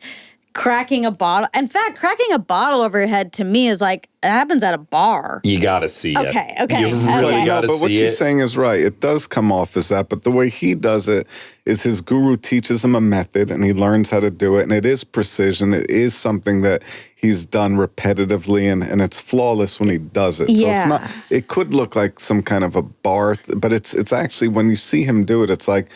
cracking a bottle. In fact, cracking a bottle over your head to me is like, it happens at a bar. You got to see it. Okay. You really got to see it. But what you're saying is right. It does come off as that. But the way he does it is his guru teaches him a method and he learns how to do it. And it is precision. It is something that he's done repetitively and it's flawless when he does it. So it's not, it could look like some kind of a bar, but it's actually, when you see him do it, it's like,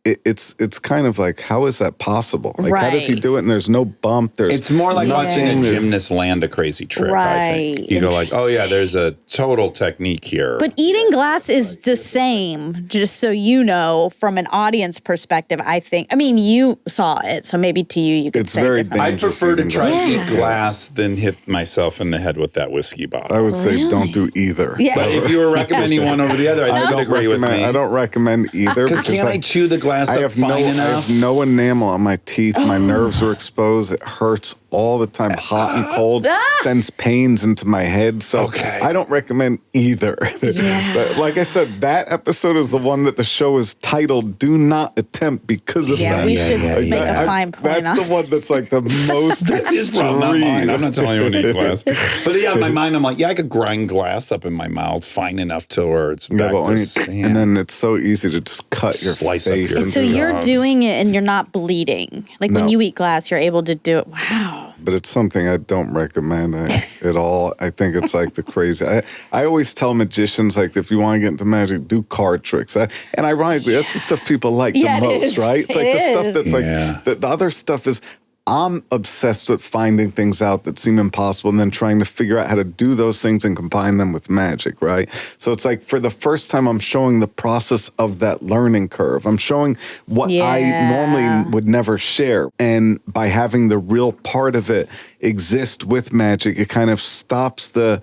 it's kind of like, how is that possible? Like, how does he do it? And there's no bump. It's more like watching a gymnast land a crazy trick, I think. You go like, oh, yeah, there's a total technique here. But eating glass is the same, just so you know, from an audience perspective, I think. I mean, you saw it, so maybe to you could say very different. I dangerous. prefer to try to Yeah. eat glass than hit myself in the head with that whiskey bottle. I would say don't do either. Yeah. But if you were recommending one over the other, I think you'd agree with me. I don't recommend either. Because can't I chew the glass glass I up have fine I enough? have no enamel on my teeth. My nerves are exposed. It hurts all the time. Hot and cold sends pains into my head. So Okay. I don't recommend either. But like I said, that episode is the one that the show is titled "Do Not Attempt" because of Yeah, that. we should yeah, make yeah. a fine point That's on the one that's like the most That's his problem, not mine. I'm not telling you to eat glass. But yeah, in my mind, I'm like, yeah, I could grind glass up in my mouth fine enough to where it's back but to when sand. and then it's so easy to just cut your Slice up face. your- into So you're drugs. doing it and you're not bleeding. Like when No. you eat glass, you're able to do it. Wow. But it's something I don't recommend at all. I think it's like the crazy. I always tell magicians, like, if you want to get into magic, do card tricks. And ironically, that's the stuff people like Yeah, the it most, is. right? It's like It the stuff is. that's Yeah. like, the other stuff is, I'm obsessed with finding things out that seem impossible and then trying to figure out how to do those things and combine them with magic, right? So it's like for the first time, I'm showing the process of that learning curve. I'm showing what I Yeah. normally would never share. And by having the real part of it exist with magic, it kind of stops the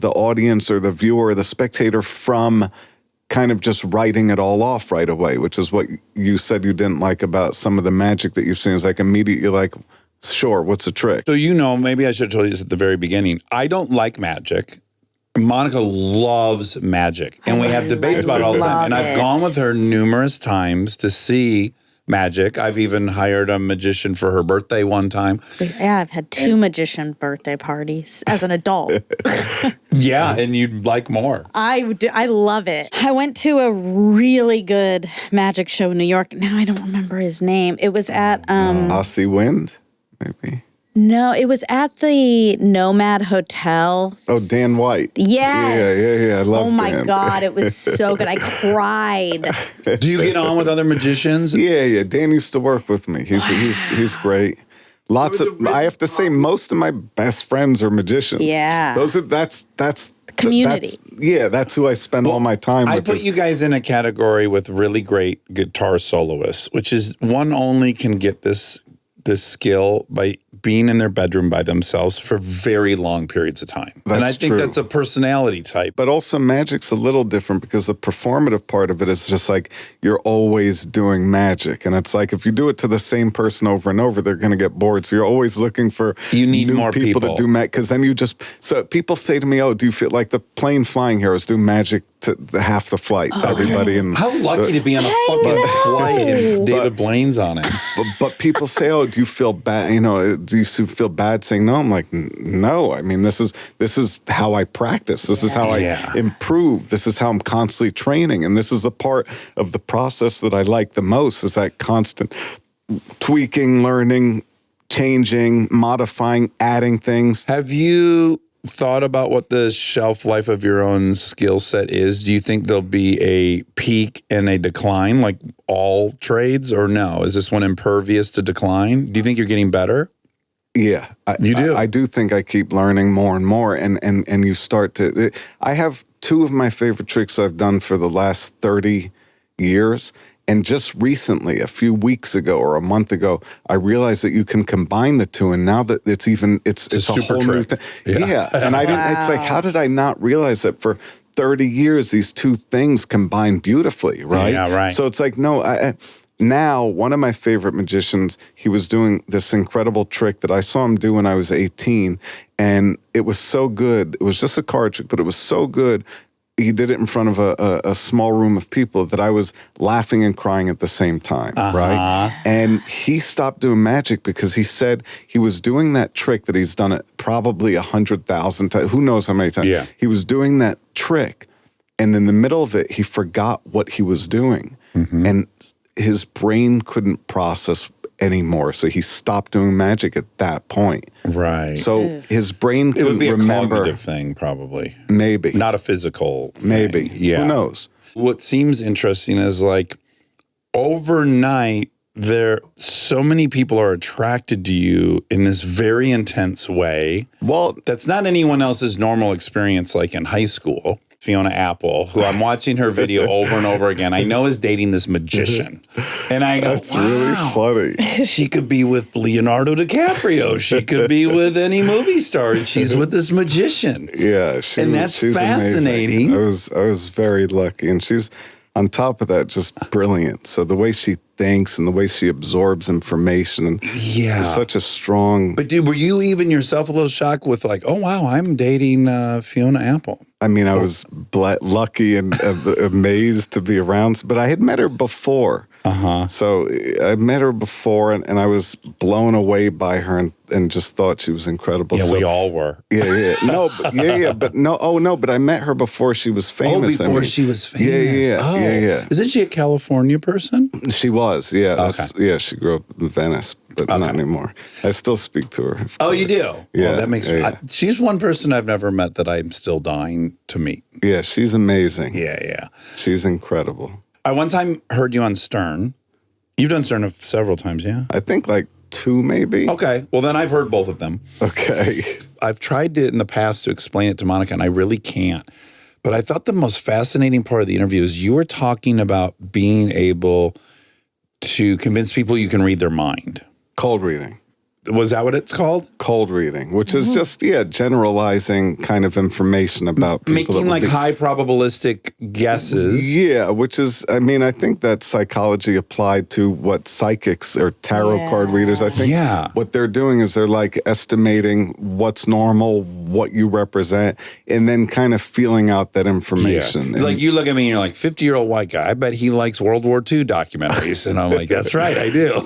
audience or the viewer or the spectator from kind of just writing it all off right away, which is what you said you didn't like about some of the magic that you've seen. Is like immediately like, sure, what's the trick? So maybe I should have told you this at the very beginning. I don't like magic. Monica loves magic. And we have debates about it all the time. Love And I've it. gone with her numerous times to see magic. I've even hired a magician for her birthday one time. Yeah, I've had 2 magician birthday parties as an adult. Yeah, and you'd like more. I love it. I went to a really good magic show in New York. Now I don't remember his name. It was at Aussie Wind, maybe. no, it was at the Nomad Hotel. Oh, Dan White. Yes. Yeah. I love Oh my Dan. God, it was so good. I cried. Do you get on with other magicians? Yeah. Dan used to work with me. He's great. Lots of. I have to say, most of my best friends are magicians. Yeah. That's Community. That's who I spend all my time I with. put is- you guys in a category with really great guitar soloists, which is one only can get this skill by being in their bedroom by themselves for very long periods of time. And I That's think true. that's a personality type. But also magic's a little different because the performative part of it is just like you're always doing magic. And it's like if you do it to the same person over and over, they're going to get bored. So you're always looking for You need new more people to people. do magic. Because then you just, so people say to me, oh, do you feel like the plane flying heroes do magic to half the flight to everybody? And How lucky to be on a fucking flight and David Blaine's on it. But people say, "Oh, do you feel bad? Do you feel bad saying no?" I'm like, "No. I mean, this is how I practice. This is how I Yeah. improve. This is how I'm constantly training, and this is the part of the process that I like the most. Is that constant tweaking, learning, changing, modifying, adding things." Have you thought about what the shelf life of your own skill set is? Do you think there'll be a peak and a decline like all trades, or no? Is this one impervious to decline? Do you think you're getting better? Yeah, You do? I do think I keep learning more and more, and you start to. I have 2 of my favorite tricks I've done for the last 30 years, and just recently, a few weeks ago or a month ago, I realized that you can combine the 2, and now that it's a super whole new trick. thing. Yeah. Yeah, and I didn't. It's like, how did I not realize that for 30 years these 2 things combine beautifully, right? Yeah, right. So it's like, no, now, one of my favorite magicians, he was doing this incredible trick that I saw him do when I was 18, and it was so good. It was just a card trick, but it was so good. He did it in front of a small room of people that I was laughing and crying at the same time, right? And he stopped doing magic because he said he was doing that trick that he's done it probably 100,000 times. Who knows how many times? Yeah. He was doing that trick, and in the middle of it, he forgot what he was doing. And his brain couldn't process anymore, so he stopped doing magic at that point. Right. So his brain it would couldn't be a remember. cognitive thing, probably. Maybe. Not a physical thing. Maybe. Yeah. Who knows? What seems interesting is like overnight, so many people are attracted to you in this very intense way. Well, That's not anyone else's normal experience, like in high school. Fiona Apple, who I'm watching her video over and over again, I know is dating this magician. And I go, that's really funny. she could be with Leonardo DiCaprio. She could be with any movie star. And she's with this magician. Yeah, And that's she's fascinating. amazing. I was very lucky, and she's on top of that, just brilliant. So the way she thinks and the way she absorbs information, and such a strong. But dude, were you even yourself a little shocked with like, oh wow, I'm dating Fiona Apple? I mean, I was lucky and amazed to be around, but I had met her before. So I met her before, and I was blown away by her and just thought she was incredible. Yeah, so, we all were. Yeah. No, but no. Oh no, but I met her before she was famous. Before she was famous. Yeah. Isn't she a California person? She was. Yeah. Okay. She grew up in Venice, but not anymore. I still speak to her. Oh, you do? Yeah. Well, that makes she's one person I've never met that I'm still dying to meet. Yeah, she's amazing. Yeah. She's incredible. I one time heard you on Stern. You've done Stern several times, yeah? I think like 2 maybe. Okay. Well, then I've heard both of them. Okay. I've tried to in the past to explain it to Monica, and I really can't. But I thought the most fascinating part of the interview is you were talking about being able to convince people you can read their mind. Cold reading. Was that what it's called? Cold reading, which is just, generalizing kind of information about people. Making like high probabilistic guesses. Yeah, which is, I mean, I think that's psychology applied to what psychics or tarot card readers, I think what they're doing is they're like estimating what's normal, what you represent, and then kind of feeling out that information. Yeah. Like you look at me and you're like, 50-year-old white guy, I bet he likes World War II documentaries. And I'm like, that's right, I do.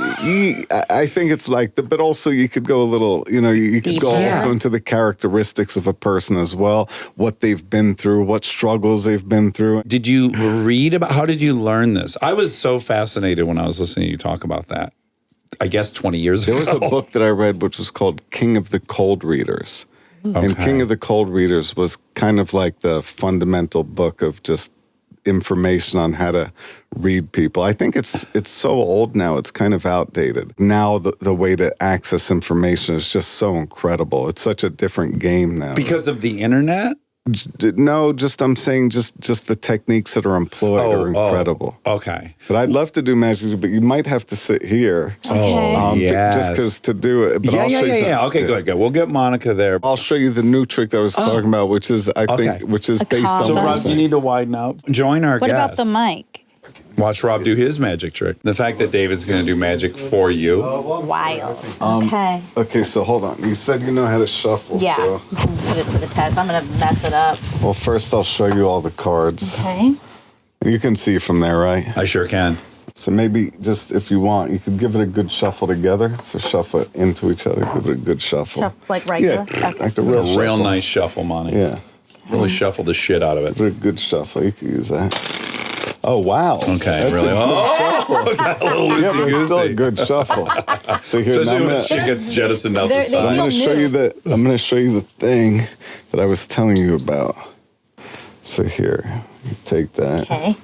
I think it's like, but also you could go a little, you could go also into the characteristics of a person as well, what they've been through, what struggles they've been through. Did you read about, how did you learn this? I was so fascinated when I was listening to you talk about that. I guess 20 years ago. There was a book that I read which was called King of the Cold Readers. Okay. And King of the Cold Readers was kind of like the fundamental book of just information on how to read people. I think it's so old now, it's kind of outdated. Now the way to access information is just so incredible. It's such a different game now. Because of the internet? No, I'm saying just the techniques that are employed are incredible. Okay. But I'd love to do magic, but you might have to sit here. Okay. Just because to do it. But Yeah. Okay, good. We'll get Monica there. I'll show you the new trick that I was talking about, which is, I think, which is based on. So, Rob, you need to widen out. Join our What guest. about the mic? Watch Rob do his magic trick. The fact that David's going to do magic for you. Wild. Okay. Okay, so hold on. You said you know how to shuffle. Yeah. So. Put it to the test. I'm going to mess it up. Well, first I'll show you all the cards. Okay. You can see from there, right? I sure can. So maybe just if you want, you could give it a good shuffle together. So shuffle it into each other. Give it a good shuffle. Shuffle like regular? Yeah, Okay. like a real shuffle. Real nice shuffle, Monty. Yeah. Really shuffle the shit out of it. Give it a good shuffle. You could use that. Oh, wow. Okay, That's really? a good Got a little Yeah, but it's still a loosey-goosey. good shuffle. So here, now Especially I'm when gonna, shit gets jettisoned out the They side. I'm going to show you I'm going to show you the thing that I was telling you about. So here, you take that. Okay.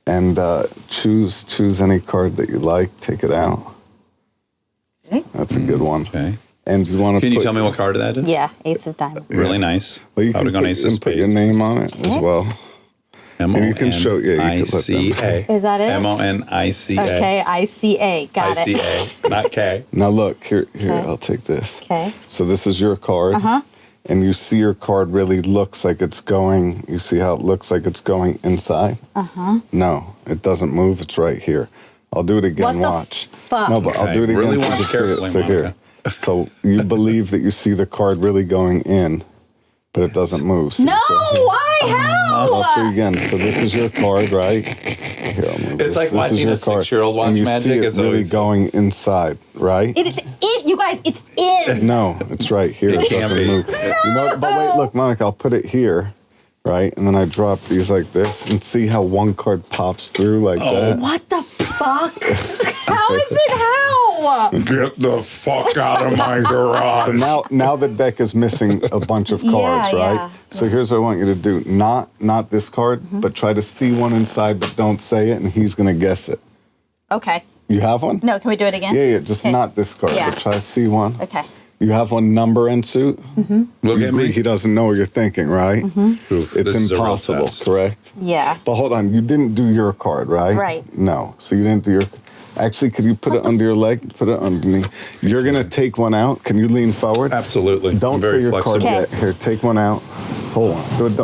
And choose any card that you like. Take it out. Okay. That's a good one. Okay. And you want to Can you tell me what card that is? Yeah, Ace of Diamonds. Really nice. Well, you I would can have gone Ace of put your Spades. name on it as well. And you can show. Yeah, you can let them. M-O-N-I-C-A. Is that it? M-O-N-I-C-A. Okay, ICA. Got it. I-C-A, not K. Now look here. Okay. I'll take this. Okay. So this is your card. And you see your card really looks like it's going. You see how it looks like it's going inside. No, it doesn't move. It's right here. I'll do it again. What the Watch. fuck? No, but I'll Okay, do it again. really so you watch can see it. carefully, So here. Monica. So you believe that you see the card really going in, but it doesn't move. See? No, So why? I'll How? show you again. So this is your card, right? Here, I'll move It's this. like This is watching your a card. 6-year-old watch and you magic. See it It's really always- going inside, right? It is it, you guys. It's in. No, it's right here. It It can't doesn't be. move. You know, but wait, look, Monica, I'll put it here, right? And then I drop these like this, and see how one card pops through like that. What the fuck? How is it how? Get the fuck out of my garage. So now the deck is missing a bunch of cards, Yeah, right? yeah. So here's what I want you to do. Not this card, but try to see one inside, but don't say it, and he's gonna guess it. Okay. You have one? No, can we do it again? Yeah, just Okay. not this card, Yeah. but try to see one. Okay. You have one number and suit? Look You at agree me. he doesn't know what you're thinking, right? Oof, It's this is a real impossible, test. correct? Yeah. But hold on, you didn't do your card, right? Right. No, so you didn't do your. Actually, could you put it under your leg? Put it underneath. You're gonna take one out. Can you lean forward? Absolutely. Don't I'm very say your flexible. card Okay. yet. Here, take one out. Hold on.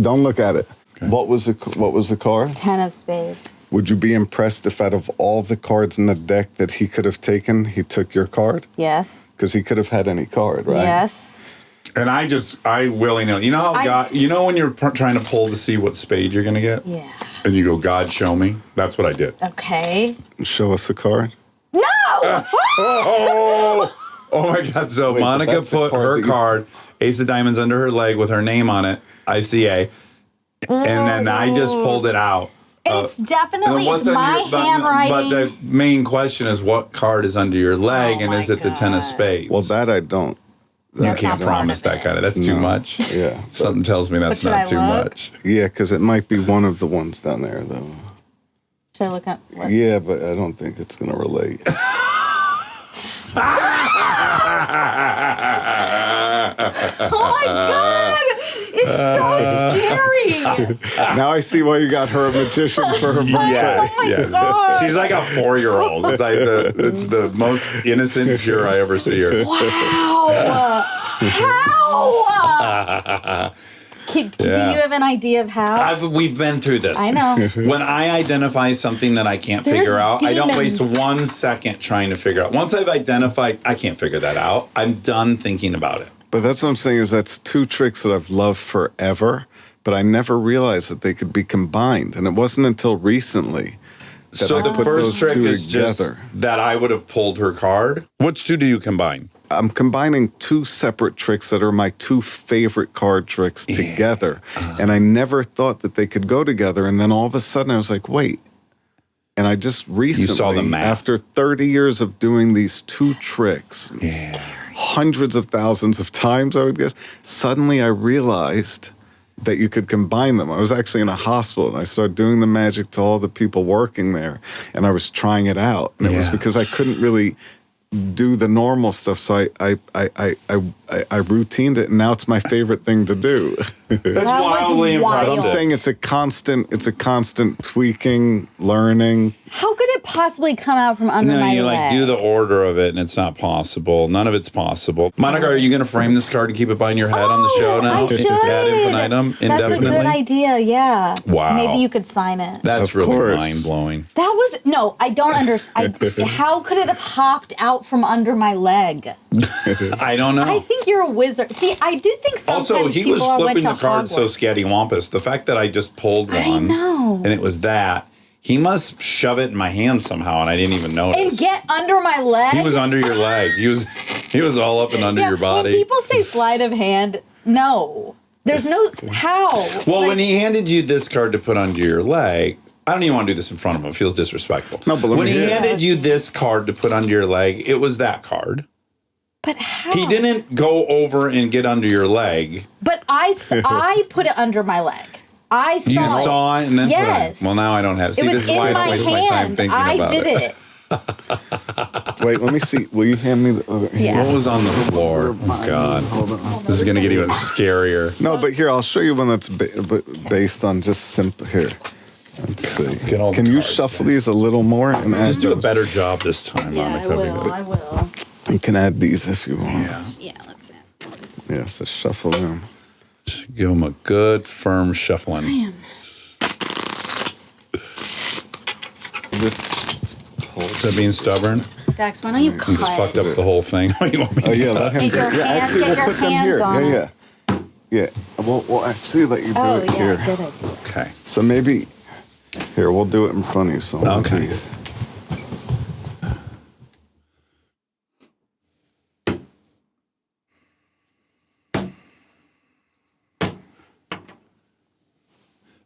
Don't look at it. What was the card? 10 of spades. Would you be impressed if out of all the cards in the deck that he could have taken, he took your card? Yes. Because he could have had any card, right? Yes. And I willy-nilly. You know how when you're trying to pull to see what spade you're going to get? Yeah. And you go, God, show me? That's what I did. Okay. Show us the card. No! Oh my God. So Wait, but Monica that's the put card her that you- card, Ace of Diamonds, under her leg with her name on it, ICA. And then I just pulled it out. It's definitely what's it's on my your- but- handwriting. But the main question is what card is under your leg, Oh and is my it the 10 of God. spades? Well, that I don't. you That's can't not promise part of that kind of. That's too No. much. Yeah. Something tells me that's But not should too I look? much. Yeah, because it might be one of the ones down there, though. Should I look up? What? Yeah, but I don't think it's going to relate. Oh my God! It's so scary. Now I see why you got her a magician for her birthday. Yes, Oh my yes. God. She's like a 4-year-old. It's like it's the most innocent, pure I ever see her. Wow! How? Do you have an idea of how? We've been through this. I know. When I identify something that I can't There's figure out, I don't waste demons. 1 second trying to figure out. Once I've identified, I can't figure that out. I'm done thinking about it. But that's what I'm saying is that's two tricks that I've loved forever, but I never realized that they could be combined. And it wasn't until recently that So I the put first those trick two is together. just that I would have pulled her card. Which two do you combine? I'm combining two separate tricks that are my two favorite card tricks together. And I never thought that they could go together. And then all of a sudden I was like, wait. And I just recently, saw the math. after 30 years of doing these two tricks, hundreds of thousands of times, I would guess, suddenly I realized that you could combine them. I was actually in a hospital and I started doing the magic to all the people working there. And I was trying it out. And it was because I couldn't really do the normal stuff, so I routined it, and now it's my favorite thing to do. That's was wildly wild. I'm impressive. saying it's a constant tweaking, learning. How could it possibly come out from under No, my you leg? like do the order of it, and it's not possible. None of it's possible. Monica, are you going to frame this card and keep it behind your head on the show now? I should. Ad infinitum, That's a indefinitely. good idea. Yeah. Wow. Maybe you could sign it. That's Of really course. mind blowing. That was no. I don't understand. How could it have hopped out from under my leg? I don't know. I think you're a wizard. See, I do think sometimes Also, he people was went flipping to the cards so Hogwarts. scattywampus. The fact that I just pulled one, I know. and it was that, he must shove it in my hand somehow, and I didn't even notice. And get under my leg. He was under your leg. He was all up and under your body. When people say sleight of hand, no, there's no how. Well, Like, when he handed you this card to put under your leg, I don't even want to do this in front of him. It feels disrespectful. No, but let when me he hear it. handed you this card to put under your leg, it was that card. but how? He didn't go over and get under your leg. But I put it under my leg. I saw You it. saw it and then Yes. put it. Well, now I don't have. See, It was this is in why I my don't waste my time hand. thinking I about did it. it. Wait, let me see. Will you hand me the? Yeah. What was on the floor? Oh, God. Hold on. This is going to get even scarier. No, but here I'll show you one that's based on just simple. Here, let's see. get all the Can you cards shuffle these a little more and add Just do a those? better job this time, Monica. I will. You can add these if you want. Yeah. Yeah, let's see. Yeah, so shuffle them. Give him a good, firm shuffling. Just hold. Is that being stubborn? Dax, why don't you You just cut? fucked up the whole thing. What do you want me to Oh yeah, cut? let him Get do your it. Yeah, hand- actually, get we'll your put them hands here. on Yeah, yeah. We'll actually let you do Oh it yeah, here. good idea. Okay. So maybe here we'll do it in front of you. So Okay. geez.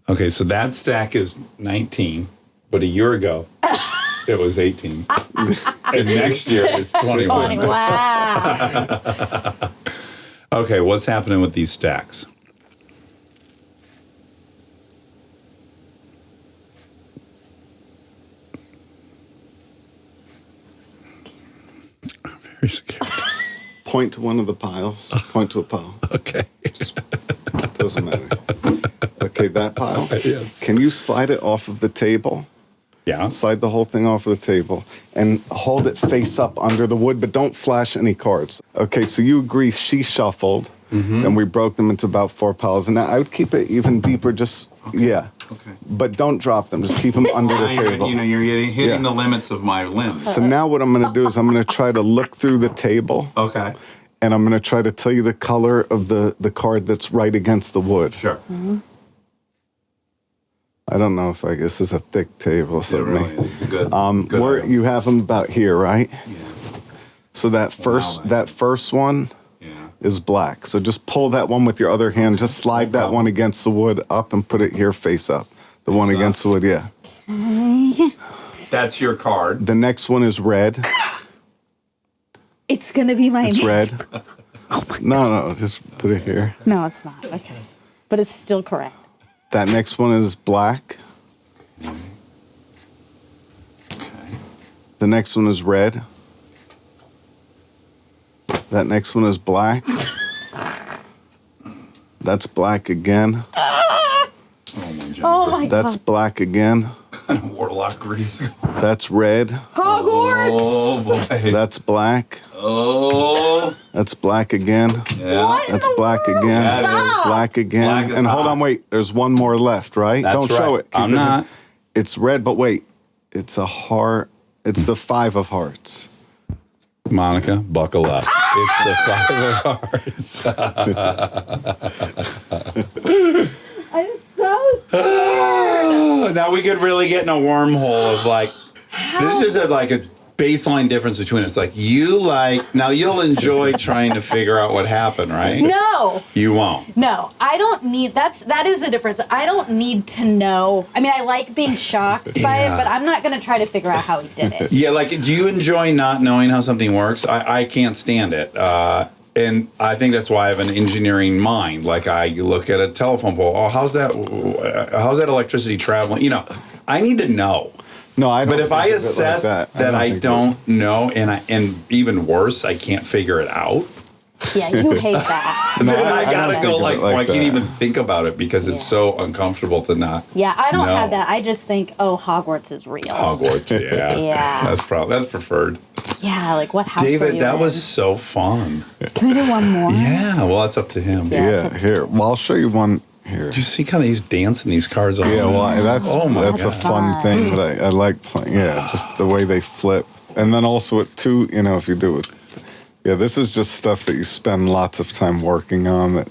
Okay, so that stack is 19, but a year ago it was 18. And next year it's 21. Wow. Okay, what's happening with these stacks? I'm very scared. Point to one of the piles. Point to a pile. Okay. Doesn't matter. Okay, that pile. Yes. Can you slide it off of the table? Yeah. Slide the whole thing off of the table and hold it face up under the wood, but don't flash any cards. Okay, so you agree she shuffled, and we broke them into about 4 piles. And now I would keep it even deeper, just Yeah. Okay. But don't drop them. Just keep them under the table. You're hitting Yeah. the limits of my limbs. So now what I'm going to do is I'm going to try to look through the table. Okay. And I'm going to try to tell you the color of the card that's right against the wood. Sure. I don't know if this is a thick table. So It really is. It's a good. Good where item. you have them about here, right? Yeah. So that first one Yeah. is black. So just pull that one with your other hand. Just slide that one against the wood up and put it here face up. The one Face up. against the wood, yeah. That's your card. The next one is red. It's gonna be my It's name. red. No, just put it here. No, it's not. Okay, but it's still correct. That next one is black. The next one is red. That next one is black. That's black again. Oh my That's god! black again. Warlock grease. That's red. Hogwarts. Oh boy. That's black. Oh. That's black again. Yeah. That's black again. That is Black again. Black is And hold hot. on, wait. There's one more left, right? That's Don't show right. it. Keep I'm it not. in. It's red, but wait. It's a heart. It's the 5 of hearts. Monica, buckle up. It's the 5 of hearts. I'm so scared. Now we could really get in a wormhole of like, this is like a baseline difference between us. Like now you'll enjoy trying to figure out what happened, right? No, You won't. no, I don't need. That is the difference. I don't need to know. I mean, I like being shocked by it, Yeah. but I'm not going to try to figure out how he did it. Yeah, like, do you enjoy not knowing how something works? I can't stand it. And I think that's why I have an engineering mind. Like, I look at a telephone pole. Oh, how's that electricity traveling? You know, I need to know. No, I don't. But if I think of it assess like that I think don't know, and even worse, I can't figure it out, Yeah, you hate that. then I I don't gotta think go of it like, like I can't that. even think about it because it's so uncomfortable to not. Yeah, I don't No. have that. I just think, oh, Hogwarts is real. Hogwarts, yeah. Yeah. That's preferred. Yeah, like what house were David, you that in? was so fun. Can we do one more? Yeah, well, that's up to him. Yeah. Yeah, here. Well, I'll show you one here. Did you see kind of he's dancing these cards on? Yeah, well, that's Oh my a God. fun thing that I like playing. Yeah, just the way they flip, and then also with two. You know, if you do it, yeah, this is just stuff that you spend lots of time working on that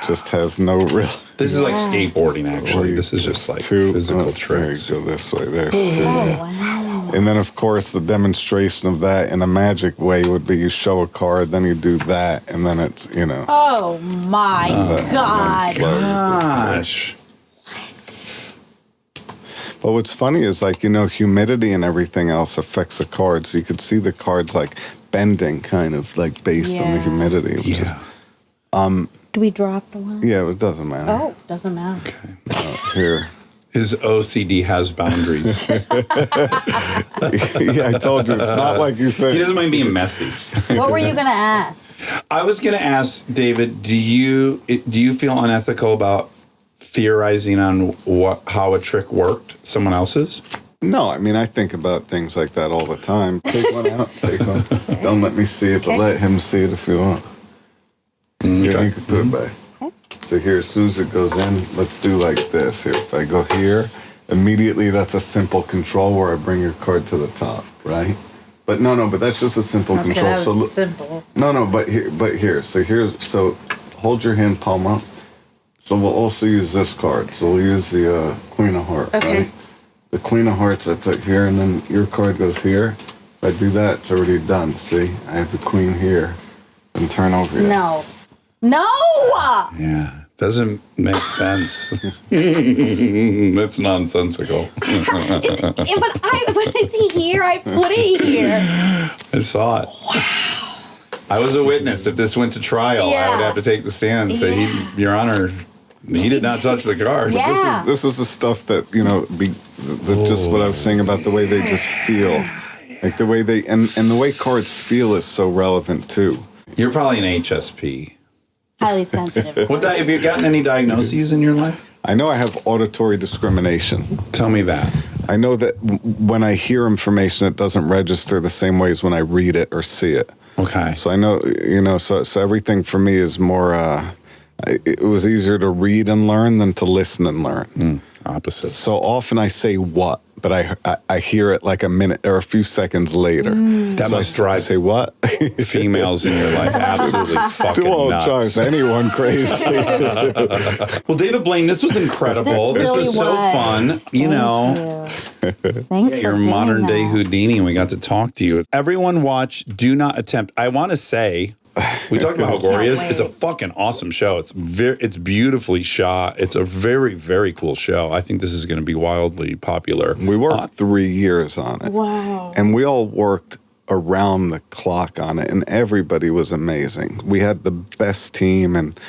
just has no real. This is like skateboarding, actually. This is just like physical There tricks. you go this way. There's two. Oh, wow. And then, of course, the demonstration of that in a magic way would be you show a card, then you do that, and then it's, you know. Oh my God. Gosh. But what's funny is, like, you know, humidity and everything else affects the cards. So you could see the cards, like, bending kind of, like, based on the Yeah. humidity. Which Yeah. Do we drop the one? yeah, it doesn't matter. Oh, doesn't matter. Here. His OCD has boundaries. Yeah, I told you, it's not like you think. He doesn't mind being messy. What were you going to ask? I was going to ask David, do you feel unethical about theorizing on how a trick worked, someone else's? No, I mean, I think about things like that all the time. Take one out, take one. Don't let me see it, but let him see it if you want. Yeah, you can put it back. So here, as soon as it goes in, let's do like this. Here, if I go here, immediately that's a simple control where I bring your card to the top, right? But but that's just a simple control. that So was simple. but here. So hold your hand palm up. So we'll also use this card. So we'll use the Queen of Hearts, Okay. right? The Queen of Hearts I put here, and then your card goes here. If I do that, it's already done. See, I have the Queen here, and turn over here. No. No! Yeah. Doesn't make sense. That's nonsensical. But it's here. I put it here. I saw it. Wow. I was a witness. If this went to trial, I Yeah. would have to take the stand and say, Your Honor, he did not touch the card. Yeah. This is the stuff that, you know, just what I was saying about the way they just feel. Like the way they, and the way cards feel is so relevant too. You're probably an HSP. Highly sensitive. Have you gotten any diagnoses in your life? I know I have auditory discrimination. Tell me that. I know that when I hear information, it doesn't register the same way as when I read it or see it. Okay. So I know, you know, so everything for me is more It was easier to read and learn than to listen and learn. Opposites. So often I say what, but I hear it like a minute or a few seconds later. That So must I drive say what? females in your life absolutely fucking Won't nuts. drive anyone crazy. Well, David Blaine, this was incredible. This really was so fun. You know, Thanks for you're doing modern day that. Houdini, and we got to talk to you. Everyone watch Do Not Attempt. I want to say, we talked about how gory it is. wait. It's a fucking awesome show. It's beautifully shot. It's a very, very cool show. I think this is going to be wildly popular. We worked 3 years on it. Wow. And we all worked around the clock on it, and everybody was amazing. We had the best team, and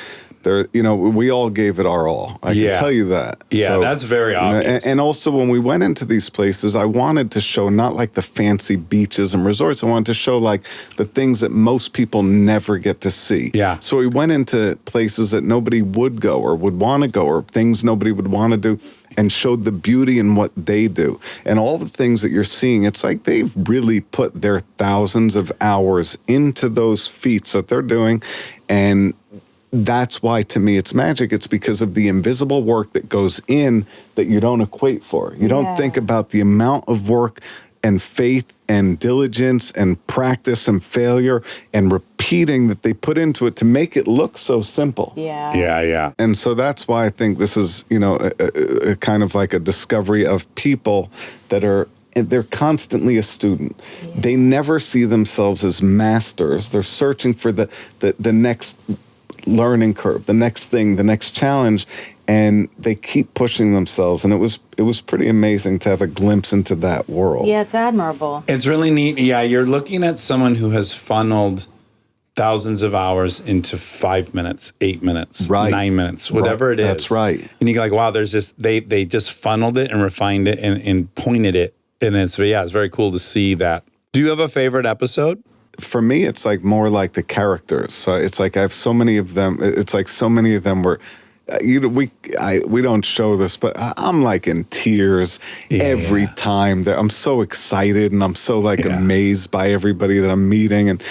there, we all gave it our all. I can tell you that. Yeah, that's very obvious. And also, when we went into these places, I wanted to show not like the fancy beaches and resorts. I wanted to show like the things that most people never get to see. Yeah. So we went into places that nobody would go or would want to go, or things nobody would want to do, and showed the beauty in what they do. And all the things that you're seeing, it's like they've really put their thousands of hours into those feats that they're doing. And that's why, to me, it's magic. It's because of the invisible work that goes in that you don't equate for. You don't think about the amount of work and faith and diligence and practice and failure and repeating that they put into it to make it look so simple. Yeah. Yeah. And so that's why I think this is, a kind of like a discovery of people that they're constantly a student. They never see themselves as masters. They're searching for the next learning curve, the next thing, the next challenge, and they keep pushing themselves. And it was pretty amazing to have a glimpse into that world. Yeah, it's admirable. It's really neat. Yeah, you're looking at someone who has funneled thousands of hours into 5 minutes, 8 minutes, Right. 9 minutes, whatever it is. That's right. And you're like, wow, there's just, they just funneled it and refined it and pointed it. And it's very cool to see that. Do you have a favorite episode? For me, it's like more like the characters. So it's like I have so many of them. It's like so many of them were, we don't show this, but I'm like in tears every time. I'm so excited and I'm so like amazed by everybody that I'm meeting. And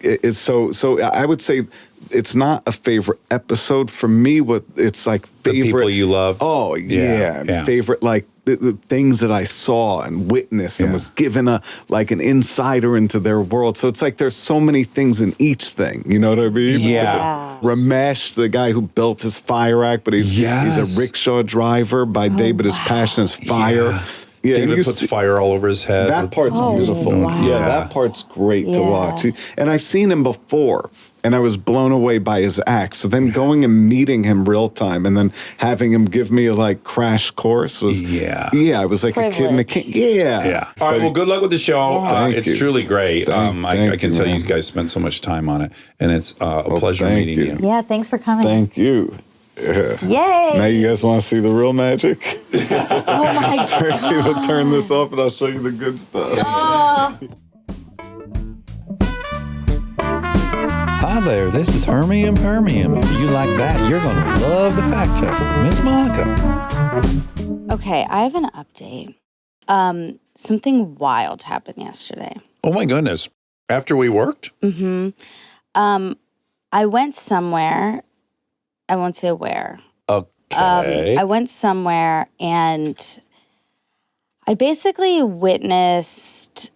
it's so I would say it's not a favorite episode for me. What it's like favorite The people you love. Oh yeah. Favorite like the things that I saw and witnessed and was given an insider into their world. So it's like there's so many things in each thing. You know what I mean? Yeah. Ramesh, the guy who built his fire act, but he's a rickshaw driver by day, but his passion is fire. Yeah, David puts fire all over his head. That part's beautiful. wow. Yeah, that part's great to Yeah. watch. And I've seen him before, and I was blown away by his act. So then going and meeting him real time, and then having him give me a crash course was I was like a kid in the king. Yeah. All right. Well, good luck with the show. Thank It's you. truly great. I can tell man. you guys spent so much time on it, and it's a pleasure thank meeting you. Yeah, thanks for coming. Thank you. Yay! Now you guys want to see the real magic? Oh my God. We'll turn this off and I'll show you the good stuff. Hi there, this is Hermie and Permium. If you like that, you're going to love the fact check with Miss Monica. Okay, I have an update. Something wild happened yesterday. Oh my goodness. After we worked? I went somewhere. I won't say where. Okay. I went somewhere and I basically witnessed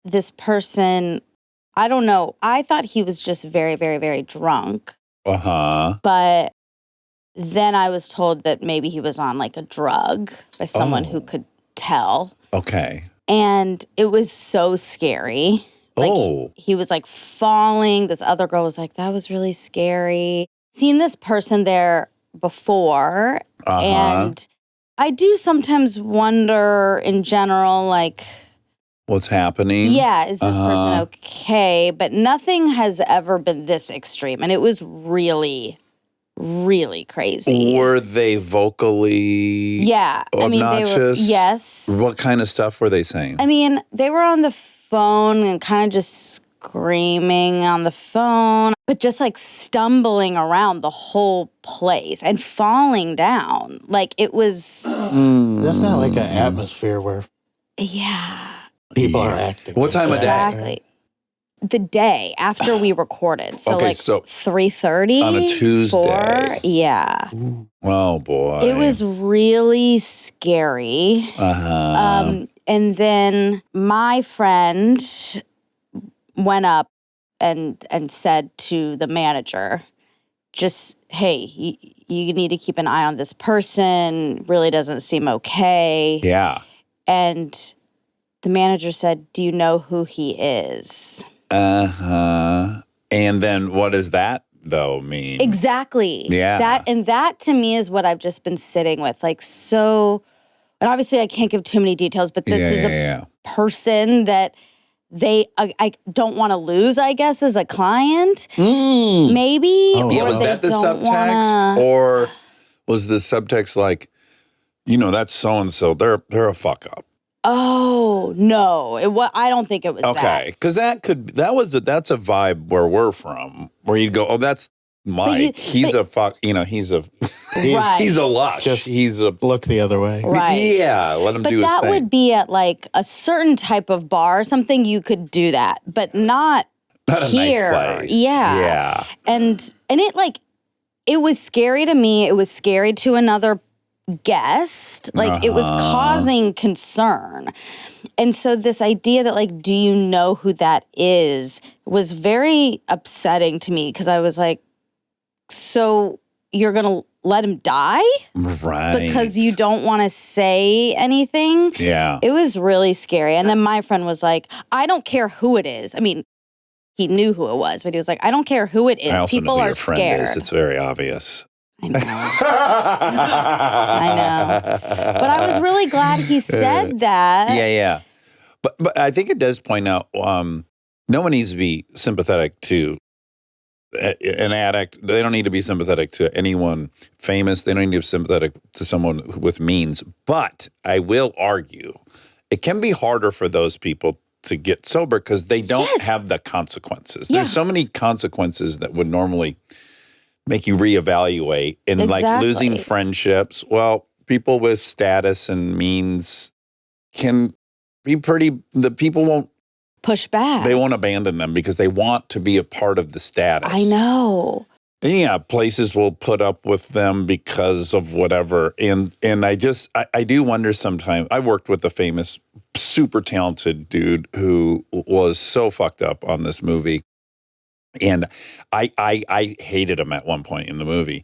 this person. I don't know. I thought he was just very, very, very drunk. Uh-huh. But then I was told that maybe he was on a drug by someone who could tell. Okay. And it was so scary. He was falling. This other girl was like, that was really scary. Seen this person there before. And I do sometimes wonder in general, what's happening? yeah, is this person okay? But nothing has ever been this extreme. And it was really, really crazy. Were they vocally Yeah. I mean, they were, obnoxious? yes. What kind of stuff were they saying? I mean, they were on the phone and kind of just screaming on the phone, but just stumbling around the whole place and falling down. It was, That's not like an atmosphere where yeah, people are acting. What time of day? exactly. the day after we recorded. So Okay, like so 3:30 on a Tuesday. 4, yeah. Oh boy. It was really scary. And then my friend went up and said to the manager, just, hey, you need to keep an eye on this person. Really doesn't seem okay. Yeah. And the manager said, do you know who he is? And then what does that though mean? Exactly. Yeah. That to me is what I've just been sitting with. Like, so, and obviously I can't give too many details, but this is a person that I don't want to lose, I guess, as a client. Maybe. Yeah, or was they that the don't subtext? wanna- Or was the subtext like, that's so-and-so, they're a fuck up. Oh, no. I don't think it was that. Okay. Because that's a vibe where we're from, where you'd go, oh, that's Mike. He's a fuck, he's a lush. He's a Look the other way. Right. Yeah, let him But do his that thing. would be at like a certain type of bar, something you could do that, but not Not a here. nice place. Yeah. Yeah. And it was scary to me. It was scary to another guest. Like it was causing concern. And so this idea that like, do you know who that is, was very upsetting to me because I was like, so you're going to let him die? Right. Because you don't want to say anything? Yeah. It was really scary. And then my friend was like, I don't care who it is. I mean, he knew who it was, but he was like, I don't care who it is. I also People know who are your friend scared. is. It's very obvious. I know. I know. But I was really glad he said that. Yeah. But I think it does point out no one needs to be sympathetic to an addict. They don't need to be sympathetic to anyone famous. They don't need to be sympathetic to someone with means. But I will argue it can be harder for those people to get sober because they don't have the consequences. There's so many consequences that would normally make you reevaluate. And like losing friendships, well, people with status and means can be the people won't push back. They won't abandon them because they want to be a part of the status. I know. Yeah, places will put up with them because of whatever. And I do wonder sometimes. I worked with a famous, super talented dude who was so fucked up on this movie. And I hated him at one point in the movie.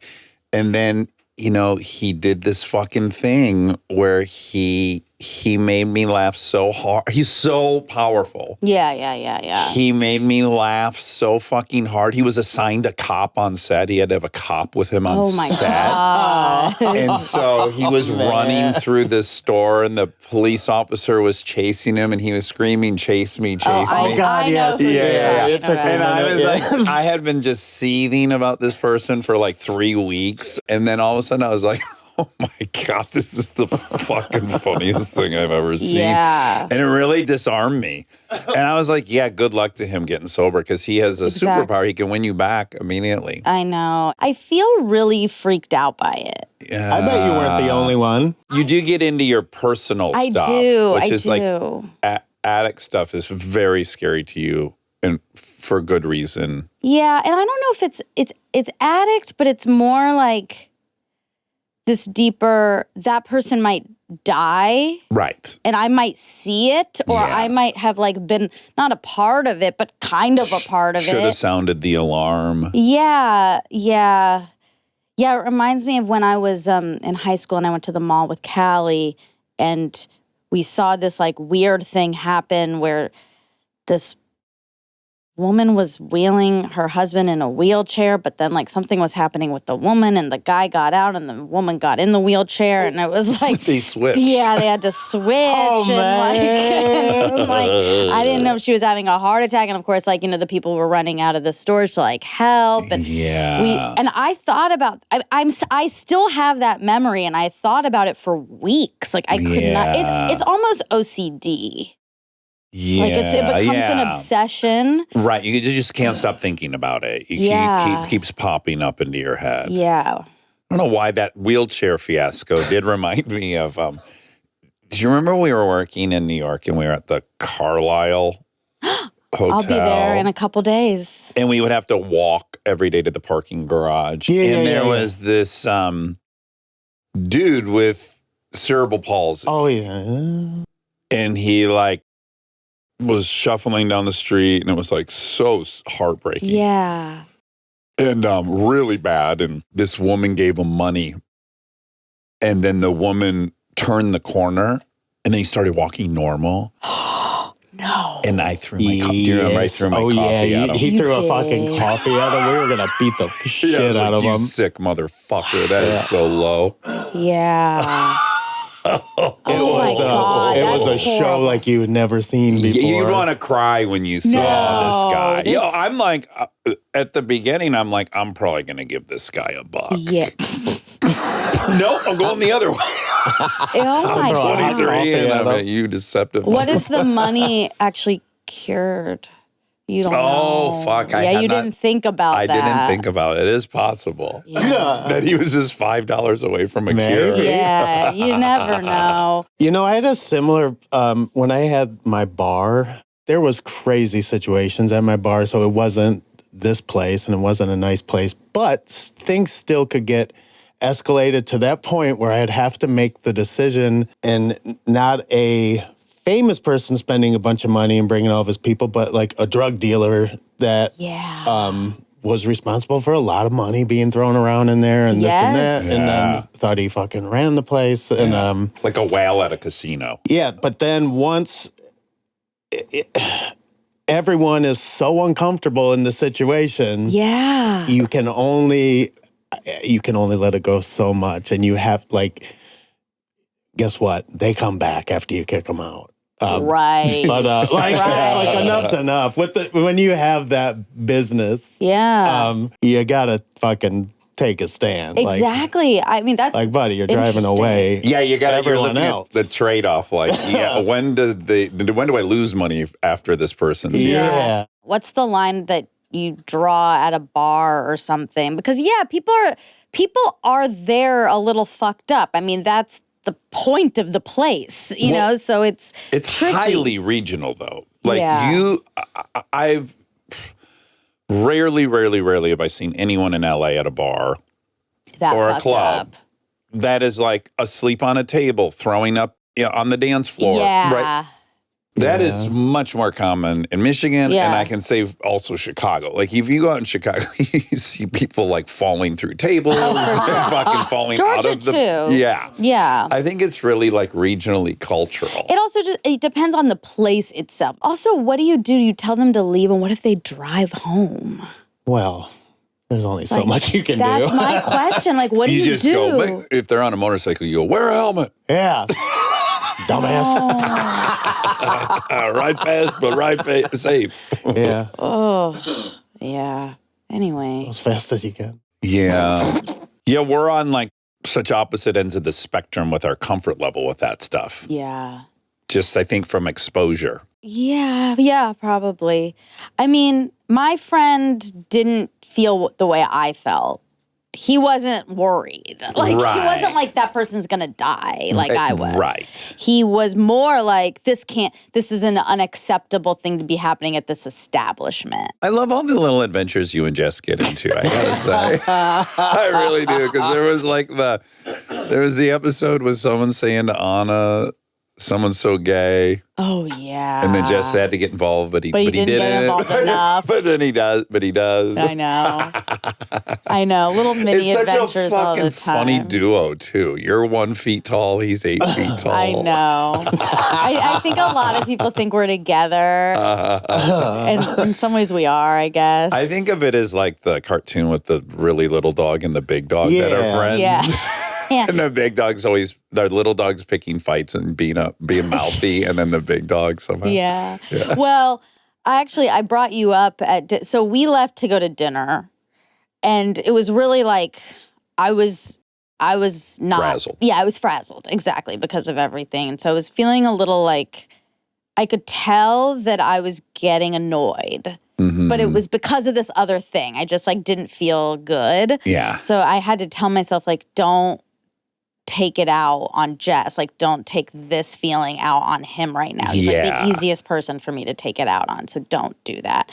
And then, he did this fucking thing where he made me laugh so hard. He's so powerful. Yeah. He made me laugh so fucking hard. He was assigned a cop on set. He had to have a cop with him on set. God. And so he was running through the store and the police officer was chasing him and he was screaming, chase me, chase me. Oh, God, I know yes. who you're Yeah. It took talking And about. I was like, I had been just seething about this person for like 3 weeks. And then all of a sudden I was like, oh my God, this is the fucking funniest thing I've ever seen. Yeah. And it really disarmed me. And I was like, yeah, good luck to him getting sober because he has a superpower. He can win you back immediately. I know. I feel really freaked out by it. Yeah. I bet you weren't the only one. You do get into your personal I stuff. do. Which I is do. like addict stuff is very scary to you and for good reason. Yeah, and I don't know if it's addict, but it's more like this deeper, that person might die Right. and I might see it or Yeah. I might have like been not a part of it, but kind of a part of Should have it. sounded the alarm. Yeah. It reminds me of when I was in high school and I went to the mall with Callie and we saw this like weird thing happen where this woman was wheeling her husband in a wheelchair, but then like something was happening with the woman and the guy got out and the woman got in the wheelchair and it was like They switched. yeah, they had to switch and like I didn't know if she was having a heart attack and of course like the people were running out of the stores to like help and I thought about I still have that memory and I thought about it for weeks. Like I could not it's almost OCD. Yeah. Like it becomes an obsession. Right. You just can't stop thinking about it. Keeps popping up into your head. Yeah. I don't know why that wheelchair fiasco did remind me of. Do you remember we were working in New York and we were at the Carlisle hotel. I'll be there in a couple days. And we would have to walk every day to the parking garage. And there was this dude with cerebral palsy. Oh, yeah. And he like was shuffling down the street, and it was like so heartbreaking. Yeah. And really bad. And this woman gave him money. And then the woman turned the corner, and then he started walking normal. No. And I threw my coffee. Do you remember I threw my coffee at him? He You threw did. a fucking coffee at him. We were going to beat the I shit was out like, of you him. sick motherfucker. That is so low. Yeah. Oh my God. It was that's a show horrible. like you had never seen before. You'd want to cry when you saw this guy. this- I'm like, at the beginning, I'm like, I'm probably going to give this guy $1. Yeah. Nope, I'm going the other way. Oh my throwing hot God. 23 coffee and at I'm him. at you deceptive. What if the money actually cured? You don't know. Oh, fuck, I Yeah, had you not- didn't think about I that. didn't think about it. It is possible that he was just $5 away from a cure. Maybe. Yeah, you never know. You know, I had a similar, when I had my bar, there was crazy situations at my bar. So it wasn't this place and it wasn't a nice place, but things still could get escalated to that point where I'd have to make the decision, and not a famous person spending a bunch of money and bringing all of his people, but like a drug dealer that Yeah. was responsible for a lot of money being thrown around in there and this and that, Yes. and Yeah. then thought he fucking ran the place. And Like a whale at a casino. yeah, but then once everyone is so uncomfortable in the situation, Yeah. you can only let it go so much, and you have like, guess what? They come back after you kick them out. Right. But like Right. enough's enough. When you have that business, Yeah. you gotta fucking take a stand. Exactly. I mean, that's Like, buddy, you're driving interesting. away. Yeah, you got you're Everyone looking else. at the trade-off. Like, yeah, when do I lose money after this person's here? Yeah. What's the line that you draw at a bar or something? Because people are there a little fucked up. I mean, that's the point of the place, you know. So it's tricky. highly regional though. Like Yeah. I've rarely have I seen anyone in LA at a bar that or a fucked club up. that is like asleep on a table, throwing up on the dance floor. Yeah. Right. That is much more common in Michigan, Yeah. and I can say also Chicago. Like if you go out in Chicago, you see people like falling through tables, and fucking falling out Georgia of the. too. Yeah, Yeah. I think it's really like regionally cultural. It also it depends on the place itself. Also, what do? You tell them to leave, and what if they drive home? Well, there's only so much you can That's do. my question. Like, what do you just do? go. If they're on a motorcycle, you go wear a helmet. Yeah. Dumbass. Ride fast, but ride safe. Yeah. Yeah. Anyway. As fast as you can. Yeah. Yeah, we're on like such opposite ends of the spectrum with our comfort level with that stuff. Yeah. Just, I think, from exposure. Yeah, probably. I mean, my friend didn't feel the way I felt. He wasn't worried. Like, he Right. wasn't like that person's gonna die like I was. Right. He was more like, this is an unacceptable thing to be happening at this establishment. I love all the little adventures you and Jess get into, I gotta say. I really do, because there was the episode with someone saying to Anna, someone's so gay. Oh, yeah. And then Jess had to get involved, but he didn't get didn't. involved enough. But then he does. I know. Little mini It's such a adventures all the fucking time. funny duo, too. You're 1 feet tall, he's 8 feet tall. I know. I think a lot of people think we're together. And in some ways we are, I guess. I think of it as like the cartoon with the really little dog and the big dog that are Yeah. friends. Yeah. Yeah. And the big dog's the little dog's picking fights and being mouthy, and then the big dog somehow. Yeah. Well, I brought you up so we left to go to dinner, and it was really like I was not Frazzled. Yeah, I was frazzled exactly because of everything, and so I was feeling a little like I could tell that I was getting annoyed. Mm-hmm. But it was because of this other thing. I just like didn't feel good. Yeah. So I had to tell myself like, don't take it out on Jess. Like, don't take this feeling out on him right now. He's like the easiest person for me to take it out on. So don't do that.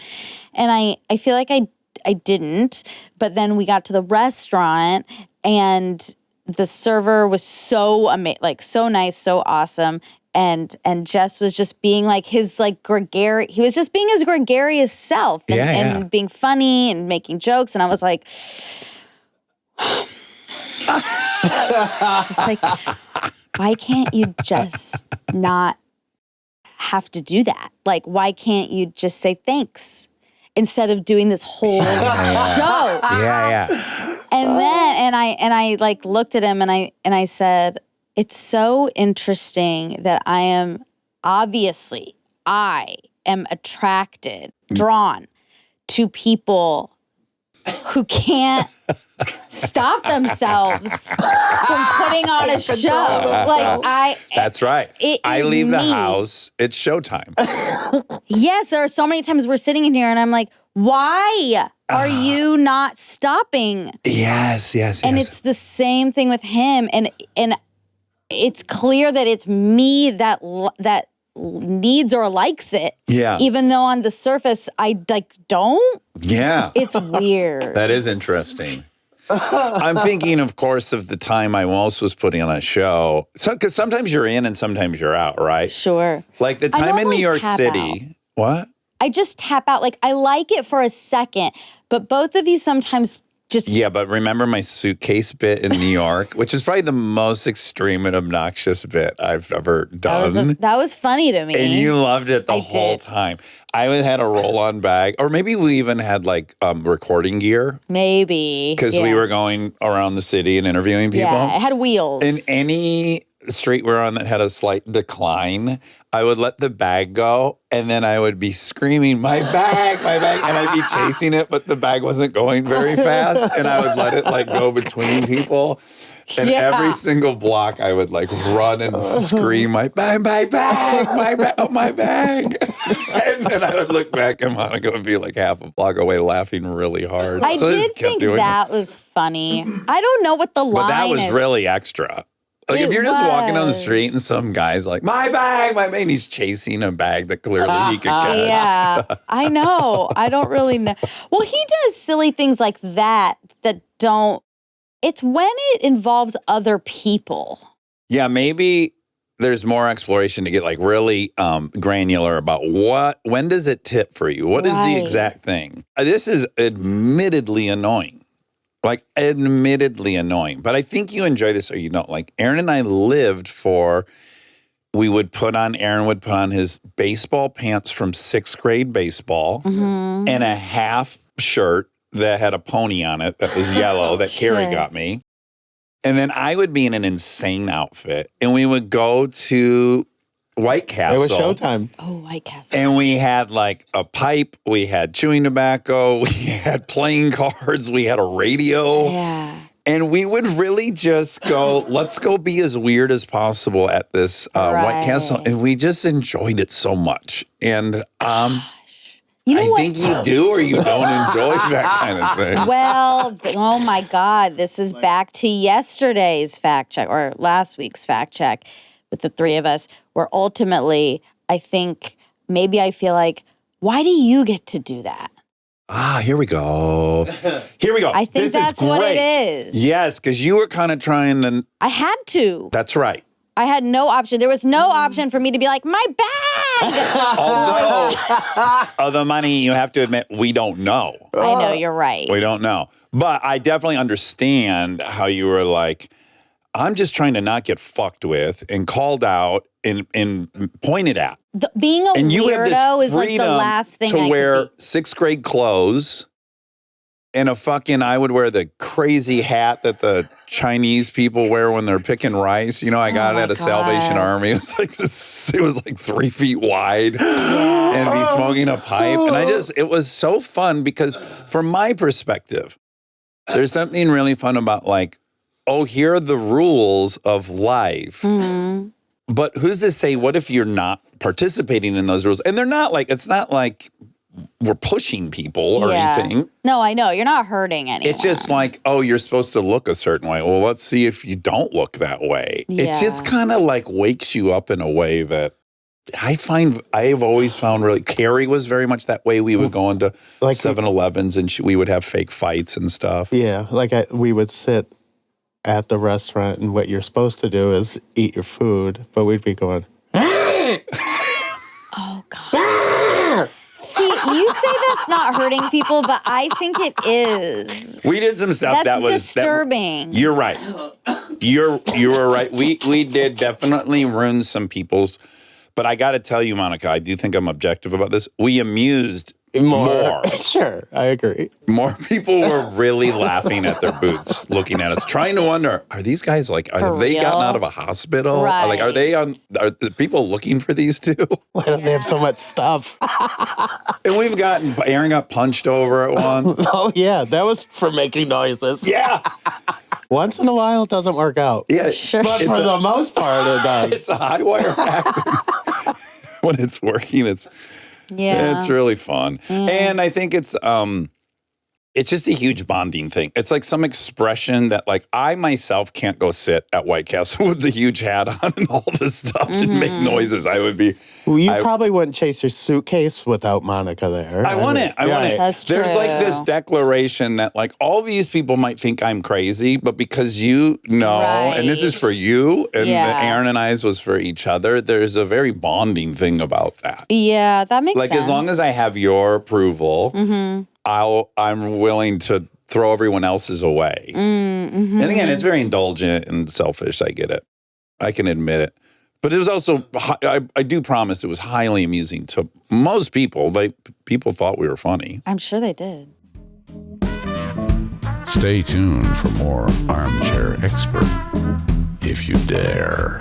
And I feel like I didn't. But then we got to the restaurant and the server was so amazing, like so nice, so awesome. And Jess was just being like his like gregarious, he was just being his gregarious self and being funny and making jokes. And I was like, it's like, why can't you just not have to do that? Like, why can't you just say thanks instead of doing this whole show? And then and I like looked at him and I said, it's so interesting that I am attracted, drawn to people who can't stop themselves from putting on a show. That's right. I leave the house. It's showtime. Yes, there are so many times we're sitting in here and I'm like, why are you not stopping? Yes. And it's the same thing with him. And it's clear that it's me that needs or likes it. Yeah. Even though on the surface I like don't. Yeah. It's weird. That is interesting. I'm thinking, of course, of the time I also was putting on a show. Because sometimes you're in and sometimes you're out, right? Sure. Like the time in New York City. What? I just tap out. Like, I like it for a second, but both of you sometimes just... Yeah, but remember my suitcase bit in New York, which is probably the most extreme and obnoxious bit I've ever done. That was funny to me. And you loved it the whole time. I had a roll-on bag, or maybe we even had like recording gear. Maybe. Because we were going around the city and interviewing people. Yeah, it had wheels. In any street we're on that had a slight decline, I would let the bag go, and then I would be screaming, my bag, and I'd be chasing it, but the bag wasn't going very fast, and I would let it like go between people. And every single block, I would like run and scream, my bag, oh, my bag. And then I would look back and Monica would be like half a block away laughing really hard. I did think that was funny. I don't know what the line is. But that was really extra. Like if you're just walking down the street and some guy's like, my bag, and he's chasing a bag that clearly he could catch. Yeah, I know. I don't really know. Well, he does silly things like that don't, it's when it involves other people. Yeah, maybe there's more exploration to get like really granular about when does it tip for you? What is the exact thing? This is admittedly annoying. Like, admittedly annoying. But I think you enjoy this or you don't. Like, Aaron and I lived Aaron would put on his baseball pants from 6th grade baseball and a half shirt that had a pony on it that was yellow that Carrie got me. And then I would be in an insane outfit. And we would go to White Castle. It was showtime. Oh, White Castle. And we had like a pipe, we had chewing tobacco, we had playing cards, we had a radio. Yeah. And we would really just go, let's go be as weird as possible at this White Castle. And we just enjoyed it so much. And you know I think you do or you don't enjoy that kind of thing. Well, oh my God, this is back to yesterday's fact check or last week's fact check with the three of us, where ultimately I think maybe I feel like, why do you get to do that? Here we go. I think that's what it is. Yes, because you were kind of trying to. I had to. That's right. I had no option. There was no option for me to be like, my bag. Although, Money, you have to admit, we don't know. I know, you're right. We don't know. But I definitely understand how you were like, I'm just trying to not get fucked with and called out and pointed at. Being a weirdo is like the last thing to wear 6th grade clothes and I would wear the crazy hat that the Chinese people wear when they're picking rice. You know, I got it at a Salvation Army. It was like 3 feet wide and be smoking a pipe. And it was so fun because from my perspective, there's something really fun about like, oh, here are the rules of life. Mm-hmm. But who's to say, what if you're not participating in those rules? And they're not like, it's not like we're pushing people or anything. No, I know. You're not hurting anyone. It's just like, oh, you're supposed to look a certain way. Well, let's see if you don't look that way. It just kind of like wakes you up in a way that I've always found really, Carrie was very much that way. We would go into Like 7-Elevens and we would have fake fights and stuff. Yeah, like we would sit at the restaurant, and what you're supposed to do is eat your food, but we'd be going, Oh, God. See, you say that's not hurting people, but I think it is. We did some stuff That's that was disturbing. You're right. You were right. We did definitely ruin some people's. But I got to tell you, Monica, I do think I'm objective about this. We amused more. Sure, I agree. More people were really laughing at their booths, looking at us, trying to wonder, are these guys like, are they real? gotten out of a hospital? Right. Like, are the people looking for these two? Why don't they have so much stuff? And Aaron got punched over at once. Oh, yeah, that was for making noises. Yeah. Once in a while, it doesn't work out. Yeah. Sure. But for the most part, it does. It's a high wire acting. When it's working, it's really fun. And I think it's just a huge bonding thing. It's like some expression that like I myself can't go sit at White Castle with the huge hat on and all this stuff and make noises. I would be. Well, you probably wouldn't chase your suitcase without Monica there. I want it. That's There's true. like this declaration that like all these people might think I'm crazy, but because you know, and this is for you, and Aaron and I's was for each other, there's a very bonding thing about that. Yeah, that makes sense. Like as long as I have your approval, I'm willing to throw everyone else's away. And again, it's very indulgent and selfish. I get it. I can admit it. But it was also, I do promise it was highly amusing to most people. People thought we were funny. I'm sure they did. Stay tuned for more Armchair Expert, if you dare.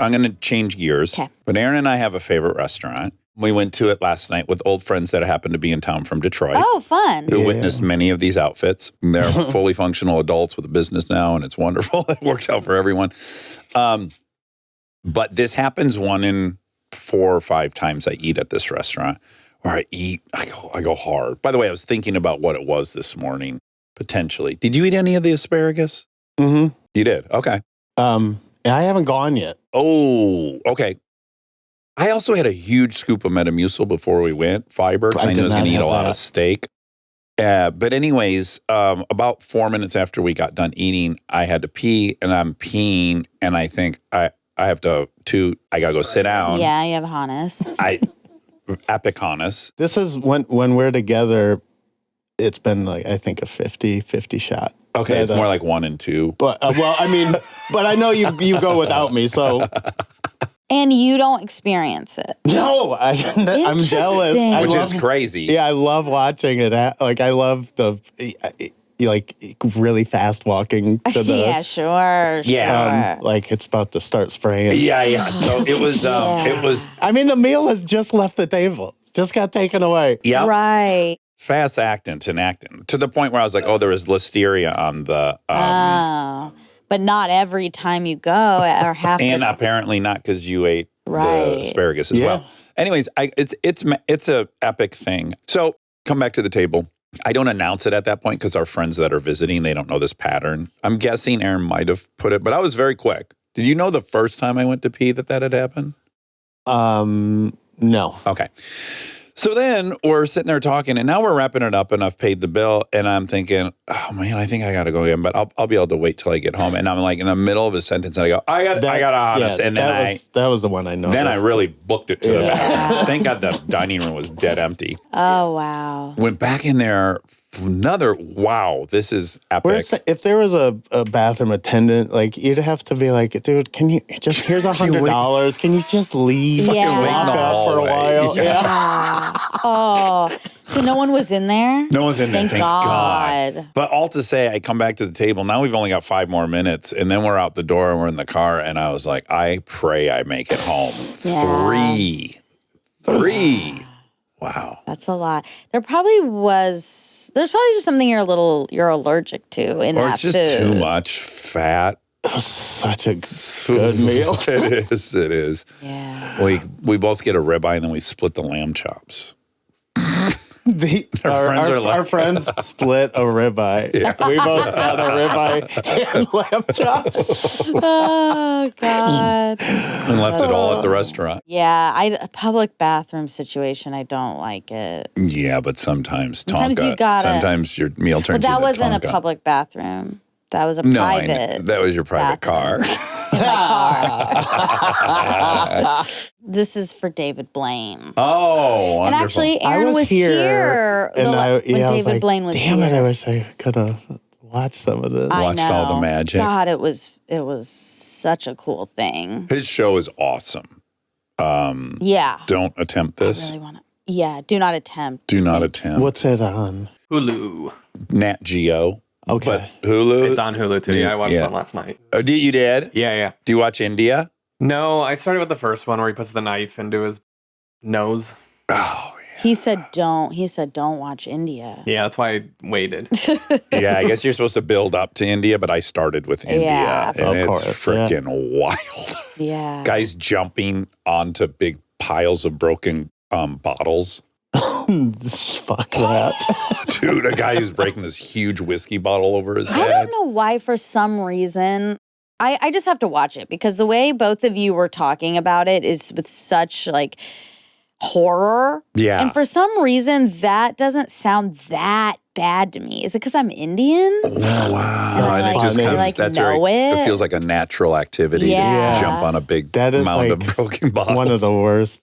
I'm going to change gears. Okay. But Aaron and I have a favorite restaurant. We went to it last night with old friends that happened to be in town from Detroit. Oh, fun. Who witnessed many of these outfits. They're fully functional adults with a business now, and it's wonderful. It worked out for everyone. But this happens 1 in 4 or 5 times I eat at this restaurant. Where I go hard. By the way, I was thinking about what it was this morning, potentially. Did you eat any of the asparagus? Mm-hmm. You did? Okay. I haven't gone yet. Oh, okay. I also had a huge scoop of Metamucil before we went, fiber, because I knew I was going to eat a lot of steak. But anyways, about 4 minutes after we got done eating, I had to pee, and I'm peeing, and I think I have to I got to go sit down. Yeah, you have Hannes. Epic Hannes. This is when we're together, it's been like, I think a 50-50 shot. Okay, it's more like 1 and 2. But well, I mean, but I know you go without me, so And you don't experience it. no, I'm jealous. Interesting. Which is crazy. Yeah, I love watching it. Like I love the like really fast walking to the Yeah, sure. like it's about to start spraying. Yeah. So it was. It was. I mean, the meal has just left the table. Just got taken away. Yeah. Right. Fast acting to the point where I was like, oh, there was listeria on the. But not every time you go or half And the time. apparently not because you ate Right. the asparagus as well. Anyways, it's a epic thing. So come back to the table. I don't announce it at that point because our friends that are visiting, they don't know this pattern. I'm guessing Aaron might have put it, but I was very quick. Did you know the first time I went to pee that had happened? No. Okay. So then we're sitting there talking, and now we're wrapping it up, and I've paid the bill, and I'm thinking, oh man, I think I got to go again, but I'll be able to wait till I get home. And I'm like in the middle of a sentence, and I go, I got to honest, and then that was the one I know. Then I really booked it to the back. Thank God the dining room was dead empty. Oh, wow. Went back in there. Wow, this is epic. If there was a bathroom attendant, like you'd have to be like, dude, can you just here's $100? Can you just leave? Yeah. Walk up for a while. Yeah. Oh, so no one was in there? No one's in there. Thank God. But all to say, I come back to the table. Now we've only got 5 more minutes, and then we're out the door and we're in the car. And I was like, I pray I make it home. Yeah. 3. Wow. That's a lot. There's probably just something you're allergic to in Or that it's just food. too much fat. It was such a good meal. It is. It is. Yeah. We both get a ribeye and then we split the lamb chops. Our friends split a ribeye. Yeah. We both had a ribeye and lamb chops. Oh God. And left it all at the restaurant. Yeah, a public bathroom situation. I don't like it. Yeah, but sometimes Sometimes Tonka. you gotta- Sometimes your meal turns But that into wasn't Tonka. a public bathroom. That was a No, I know. private. That was your private car. This is for David Blaine. Oh, wonderful. And actually, I Aaron was here and when I was David like, Blaine was damn here. it, I wish I could have watched some of this. I Watched all the know. magic. God, it was such a cool thing. His show is awesome. Yeah. Don't attempt I this. really want to. Yeah, do not attempt. Do not attempt. What's it on? Hulu. Nat Geo. Okay. But Hulu. It's on Hulu too. Yeah, I watched Yeah. that last night. Oh, you did? Yeah, yeah. Do you watch India? No, I started with the first one where he puts the knife into his nose. Oh, He said don't. He said don't watch India. Yeah, that's why I waited. yeah. I guess you're supposed to build up to India, but I started with India. Yeah. And Of it's course, freaking wild. Yeah. Guys jumping onto big piles of broken bottles. Fuck that. Dude, a guy who's breaking this huge whiskey bottle over his I head. don't know why, for some reason, I just have to watch it because the way both of you were talking about it is with such like horror. Yeah. And for some reason, that doesn't sound that bad to me. Is it because I'm Indian? Oh, wow. And And it just like, comes, like, that's know very, it. it feels like a natural activity Yeah. to jump on a big That is mound like of broken bottles. One of the worst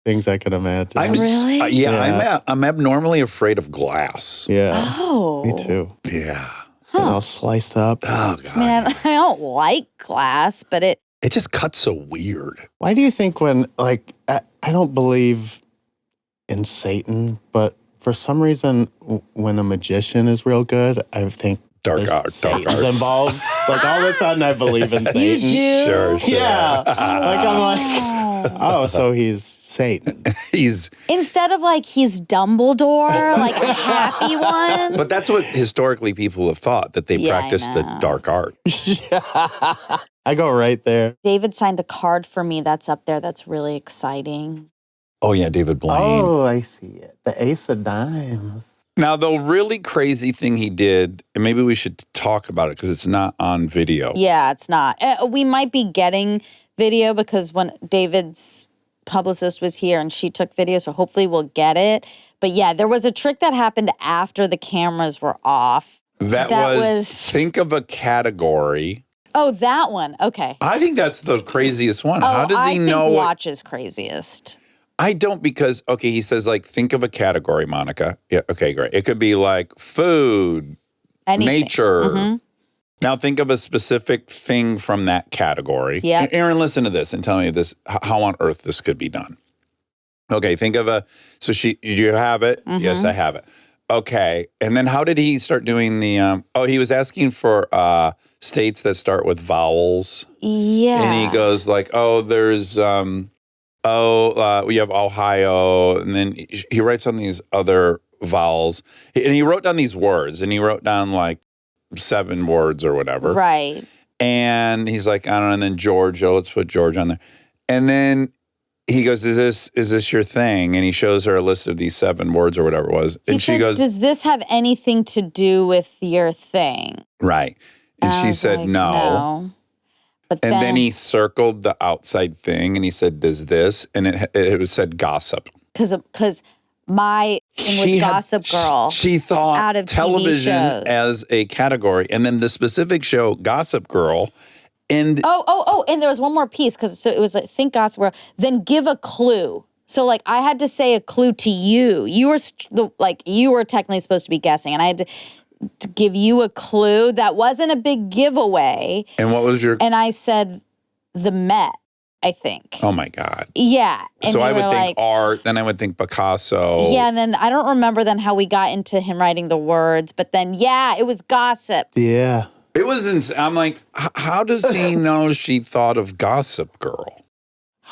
things I could imagine. Really? Yeah, I'm abnormally afraid of glass. Yeah. Oh. Me too. Yeah. And all sliced up. Oh, God. I mean, I don't like glass, but it. It just cuts so weird. Why do you think when, like, I don't believe in Satan, but for some reason, when a magician is real good, I think Dark there's arts. Satan's involved. Like, all of a sudden, I believe in Satan. You do? Sure. Yeah. Like, I'm like, oh, so he's Satan. He's, Instead of like he's Dumbledore, like a happy one. but that's what historically people have thought, that they Yeah, I practice the know. dark art. I go right there. David signed a card for me that's up there that's really exciting. Oh, yeah, David Blaine. Oh, I see it. The Ace of Dimes. Now, the really crazy thing he did, and maybe we should talk about it because it's not on video. Yeah, it's not. We might be getting video because when David's publicist was here and she took video, so hopefully we'll get it. But yeah, there was a trick that happened after the cameras were off. That was, think of a category. Oh, that one. Okay. I think that's the craziest one. Oh, How does I he think know what? watch is craziest. I don't, because, okay, he says, like, think of a category, Monica. Yeah, okay, great. It could be like food, Anything. nature. Mhm. Now think of a specific thing from that category. Yeah. Aaron, listen to this and tell me this, how on earth this could be done. Okay, think of do you have it? Mm-hmm. Yes, I have it. Okay, and then how did he start doing the, he was asking for states that start with vowels. Yeah. And he goes like, there's, we have Ohio. And then he writes on these other vowels. And he wrote down these words. And he wrote down like 7 words or whatever. Right. And he's like, I don't know. And then Georgia, let's put Georgia on there. And then he goes, is this your thing? And he shows her a list of these 7 words or whatever it was. And He she said, goes, does this have anything to do with your thing? right. And I she was said, like, no. But And then he circled the outside thing and he said, does this? And it said gossip. because my thing was Gossip Girl. She thought out of TV television shows. as a category. And then the specific show, Gossip Girl. And And there was one more piece because it was like, think Gossip Girl, then give a clue. So like I had to say a clue to you. You were technically supposed to be guessing, and I had to give you a clue that wasn't a big giveaway. and what was your, And I said the Met, I think. oh my God. Yeah. And So you I would were think like, art, then I would think Picasso. yeah, and then I don't remember then how we got into him writing the words, but then yeah, it was gossip. Yeah. It was, I'm like, how does he know she thought of Gossip Girl?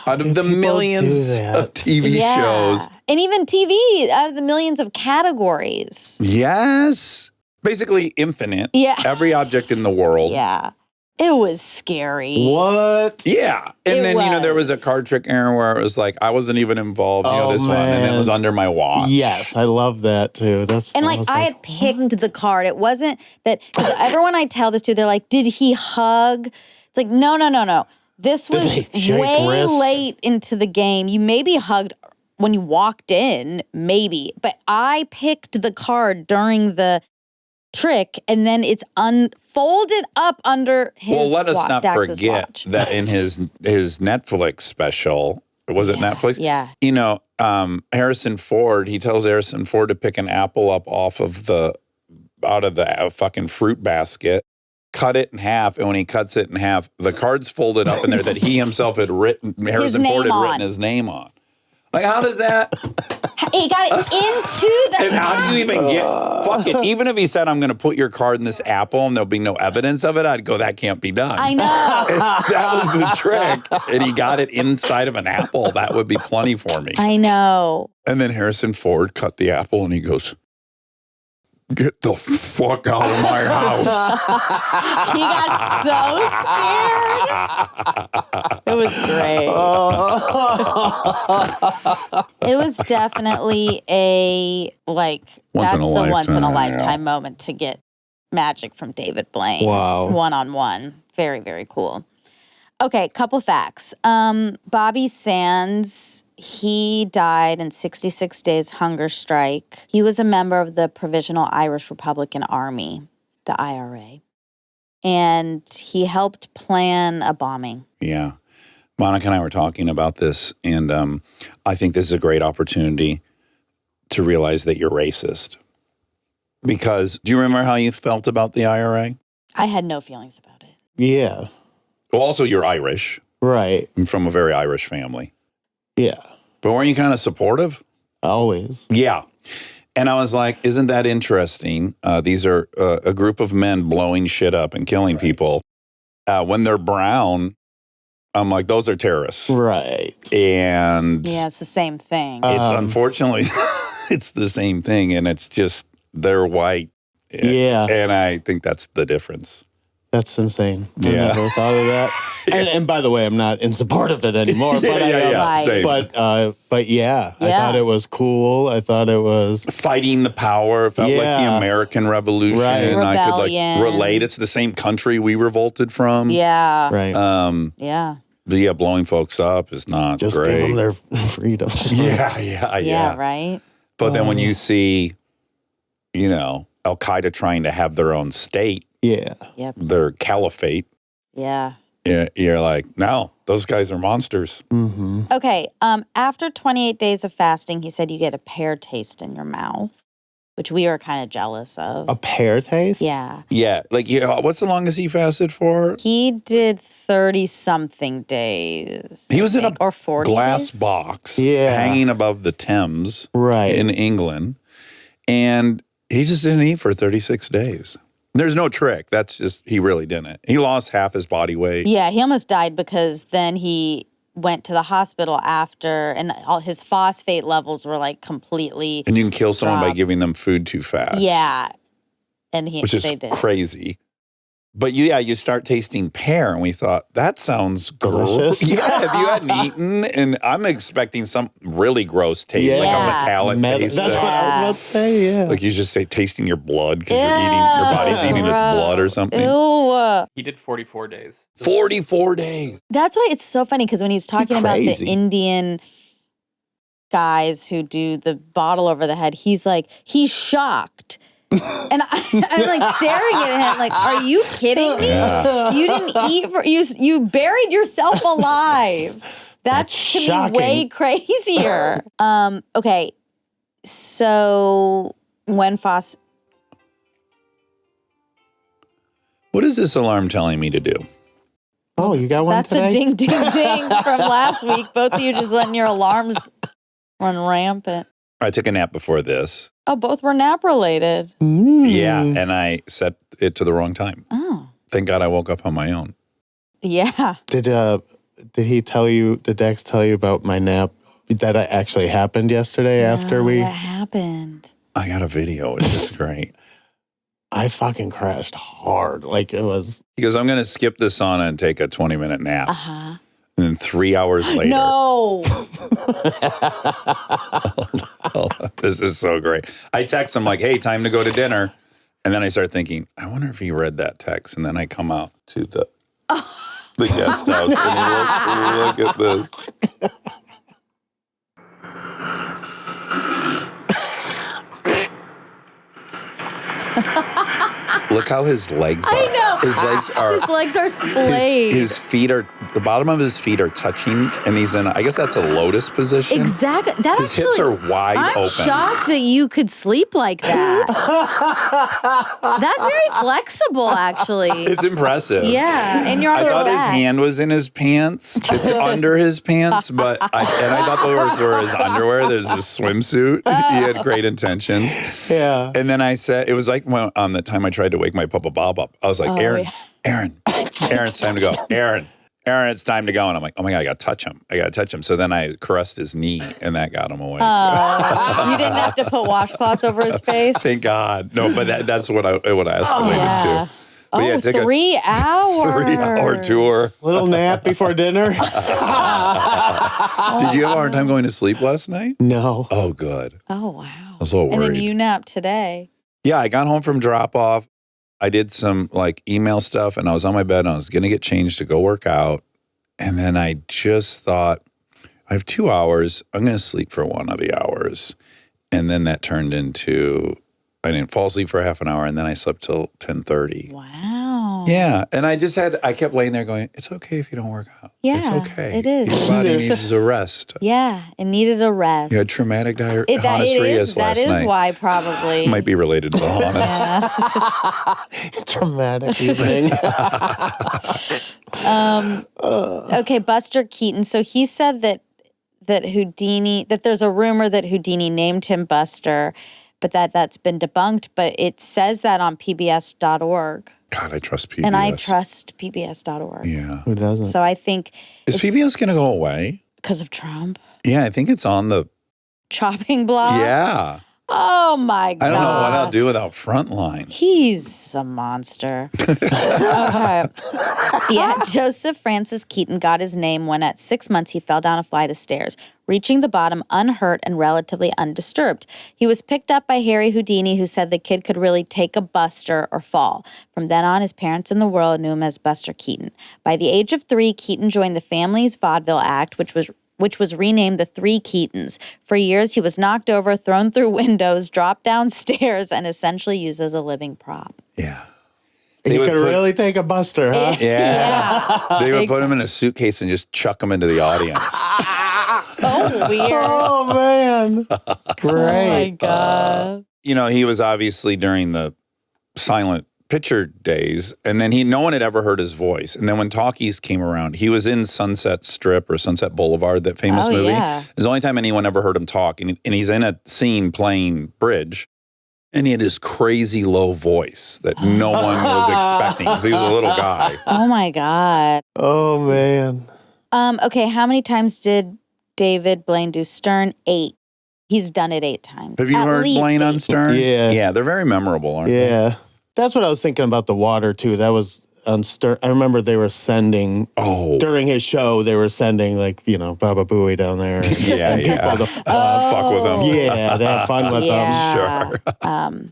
Out of the people millions do that? of TV Yeah. shows. And even TV, out of the millions of categories. Yes. Basically infinite. Yeah. Every object in the world. Yeah. It was scary. What? Yeah. And It then, there was a was. card trick error where it was like, I wasn't even involved, Oh, this one. And it man. was under my watch. Yes, I love that too. And like I had picked the card. It wasn't that because everyone I tell this to, they're like, "Did he hug?" It's like, no. This was they shake way wrists? late into the game. You maybe hugged when you walked in, maybe, but I picked the card during the trick, and then it's unfolded up under his. Well, let us not Dax's forget watch. that in his Netflix special, was it Netflix? Yeah. Harrison Ford, he tells Harrison Ford to pick an apple up out of the fucking fruit basket, cut it in half, and when he cuts it in half, the card's folded up in there that he himself had written, Harrison Ford had written his name on. Like, how does that? He got it into the. And how do you even get? Fuck it. Even if he said, "I'm going to put your card in this apple," and there'll be no evidence of it, I'd go, "That can't be done." I know. That was the trick, and he got it inside of an apple. That would be plenty for me. I know. And then Harrison Ford cut the apple, and he goes, "Get the fuck out of my house." He got so scared. It was great. It was definitely a Once that's in a a once in a lifetime, lifetime moment to get magic from David Blaine. Wow. One-on-one. Very, very cool. Okay, couple facts. Bobby Sands, he died in 66 days hunger strike. He was a member of the Provisional Irish Republican Army, the IRA. And he helped plan a bombing. Yeah. Monica and I were talking about this, and I think this is a great opportunity to realize that you're racist. Because do you remember how you felt about the IRA? I had no feelings about it. Yeah. Well, also, you're Irish. Right. I'm from a very Irish family. Yeah. But weren't you kind of supportive? Always. Yeah. And I was like, isn't that interesting? These are a group of men blowing shit up and killing people. When they're brown, I'm like, those are terrorists. Right. And Yeah, it's the same thing. it's unfortunately, it's the same thing. And it's just, they're white. Yeah. And I think that's the difference. That's insane. I Yeah. never thought of that. And by the way, I'm not in support of it anymore. But Right. Same. But yeah, I Yeah. thought it was cool. I thought it was Fighting the power felt like the Yeah. American Revolution. Right. I could Rebellion. relate. It's the same country we revolted from. Yeah. right. Yeah. But yeah, blowing folks up is not Just great. give them their freedoms. yeah. Yeah, right? But then when you see, Al Qaeda trying to have their own state, Yeah. Yep. their caliphate, Yeah. you're like, no, those guys are monsters. Mm-hmm. Okay. After 28 days of fasting, he said you get a pear taste in your mouth, which we were kind of jealous of. A pear taste? Yeah. Yeah. Like, what's the longest he fasted for? He did 30-something days. He was I in a think, or 40 glass days. box Yeah. hanging above the Thames Right. in England. And he just didn't eat for 36 days. There's no trick. That's just, he really didn't. He lost half his body weight. Yeah, he almost died because then he went to the hospital after, and all his phosphate levels were like completely. And you can kill someone by dropped. giving them food too fast. Yeah, and Which is they did. crazy. But you start tasting pear, and we thought, that sounds gross. Delicious. Yeah, have you hadn't eaten? And I'm expecting some really gross taste, like a Yeah. metallic taste. That's what I was about to say, yeah. Like you just say tasting your blood because your body's eating its blood or something. Ew. He did 44 days. 44 days. That's why it's so funny because when he's talking about the Crazy. Indian guys who do the bottle over the head, he's like, he's shocked. And I'm like staring at him like, are you kidding me? Yeah. You didn't eat for you buried yourself alive. That's to shocking. me way crazier. Okay. So when What is this alarm telling me to do? Oh, you got one that's today? a ding ding ding from last week. Both of you just letting your alarms run rampant. I took a nap before this. Oh, both were nap related. Yeah, and I set it to the wrong time. Oh. Thank God I woke up on my own. Yeah. Did he tell you, did Dax tell you about my nap that actually happened yesterday after we? What happened? I got a video. It's just great. I fucking crashed hard. Like it was. He goes, I'm going to skip the sauna and take a 20-minute nap. Uh-huh. And then 3 hours later. No. This is so great. I text him like, hey, time to go to dinner. And then I start thinking, I wonder if he read that text. And then I come out to the guest house and look at this. Look how his legs are. I know. His legs are splayed. His feet are, the bottom of his feet are touching, and he's in, I guess that's a lotus position. Exactly. That His hips are wide I'm open. shocked that you could sleep like that. That's very flexible, actually. It's impressive. Yeah, and you're on I your thought his back. hand was in his pants. It's under his pants, but I thought those were his underwear. There's his swimsuit. He had great intentions. Yeah. And then I said, it was like when, the time I tried to wake my Papa Bob up. I was like, Aaron, it's time to go. Aaron, it's time to go. And I'm like, oh my God, I got to touch him. So then I caressed his knee, and that got him away. You didn't have to put washcloths over his face? Thank God. No, but that's what I escalated to. But yeah, take 3 hours. 3 hour tour. Little nap before dinner. Did you have a hard time going to sleep last night? No. Oh, good. Oh, wow. I was a little And worried. then you napped today. Yeah, I got home from drop off. I did some like email stuff, and I was on my bed and I was going to get changed to go work out. And then I just thought, I have 2 hours. I'm going to sleep for one of the hours. And then that turned into, I didn't fall asleep for half an hour, and then I slept till 10:30. Wow. Yeah. And I kept laying there going, it's okay if you don't work out. Yeah, It's okay. it is. Your body needs a rest. Yeah, it needed a rest. You had traumatic That Honest last is night. why probably. Might be related to the Honest. Traumatic evening. Okay, Buster Keaton. So he said that Houdini, that there's a rumor that Houdini named him Buster, but that's been debunked. But it says that on PBS.org. God, I trust PBS. And I trust PBS.org. Yeah. Who doesn't? So I think Is PBS going to go away? because of Trump Yeah, I think it's on the. chopping block. Yeah. Oh my God. I don't know what I'll do without Frontline. He's a monster. Okay. Yeah, Joseph Francis Keaton got his name when at 6 months he fell down a flight of stairs, reaching the bottom unhurt and relatively undisturbed. He was picked up by Harry Houdini, who said the kid could really take a buster or fall. From then on, his parents and the world knew him as Buster Keaton. By the age of 3, Keaton joined the Family's Vaudeville Act, which was renamed the Three Keatons. For years, he was knocked over, thrown through windows, dropped downstairs, and essentially used as a living prop. Yeah. You could really take a Buster, huh? Yeah. They would put him in a suitcase and just chuck him into the audience. So weird. Oh, man. Great. Oh, my God. You know, he was obviously during the silent picture days, and then no one had ever heard his voice. And then when talkies came around, he was in Sunset Strip or Sunset Boulevard, that famous movie. Yeah. It was the only time anyone ever heard him talk. And he's in a scene playing bridge, and he had this crazy low voice that no one was expecting because he was a little guy. Oh, my God. Oh, man. Okay, how many times did David Blaine do Stern? 8. He's done it 8 times. Have you At heard least Blaine 8. on Stern? Yeah. Yeah, they're very memorable, aren't they? Yeah. That's what I was thinking about the water, too. That was on Stern. I remember they were sending, during his show, they were sending, like, Baba Booey down there. Yeah, yeah. Fuck with them. Yeah, they had fun with them. Yeah. Sure.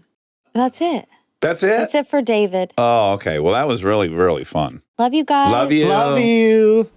That's it. That's it? That's it for David. Oh, okay. Well, that was really, really fun. Love you guys. Love you. Love you.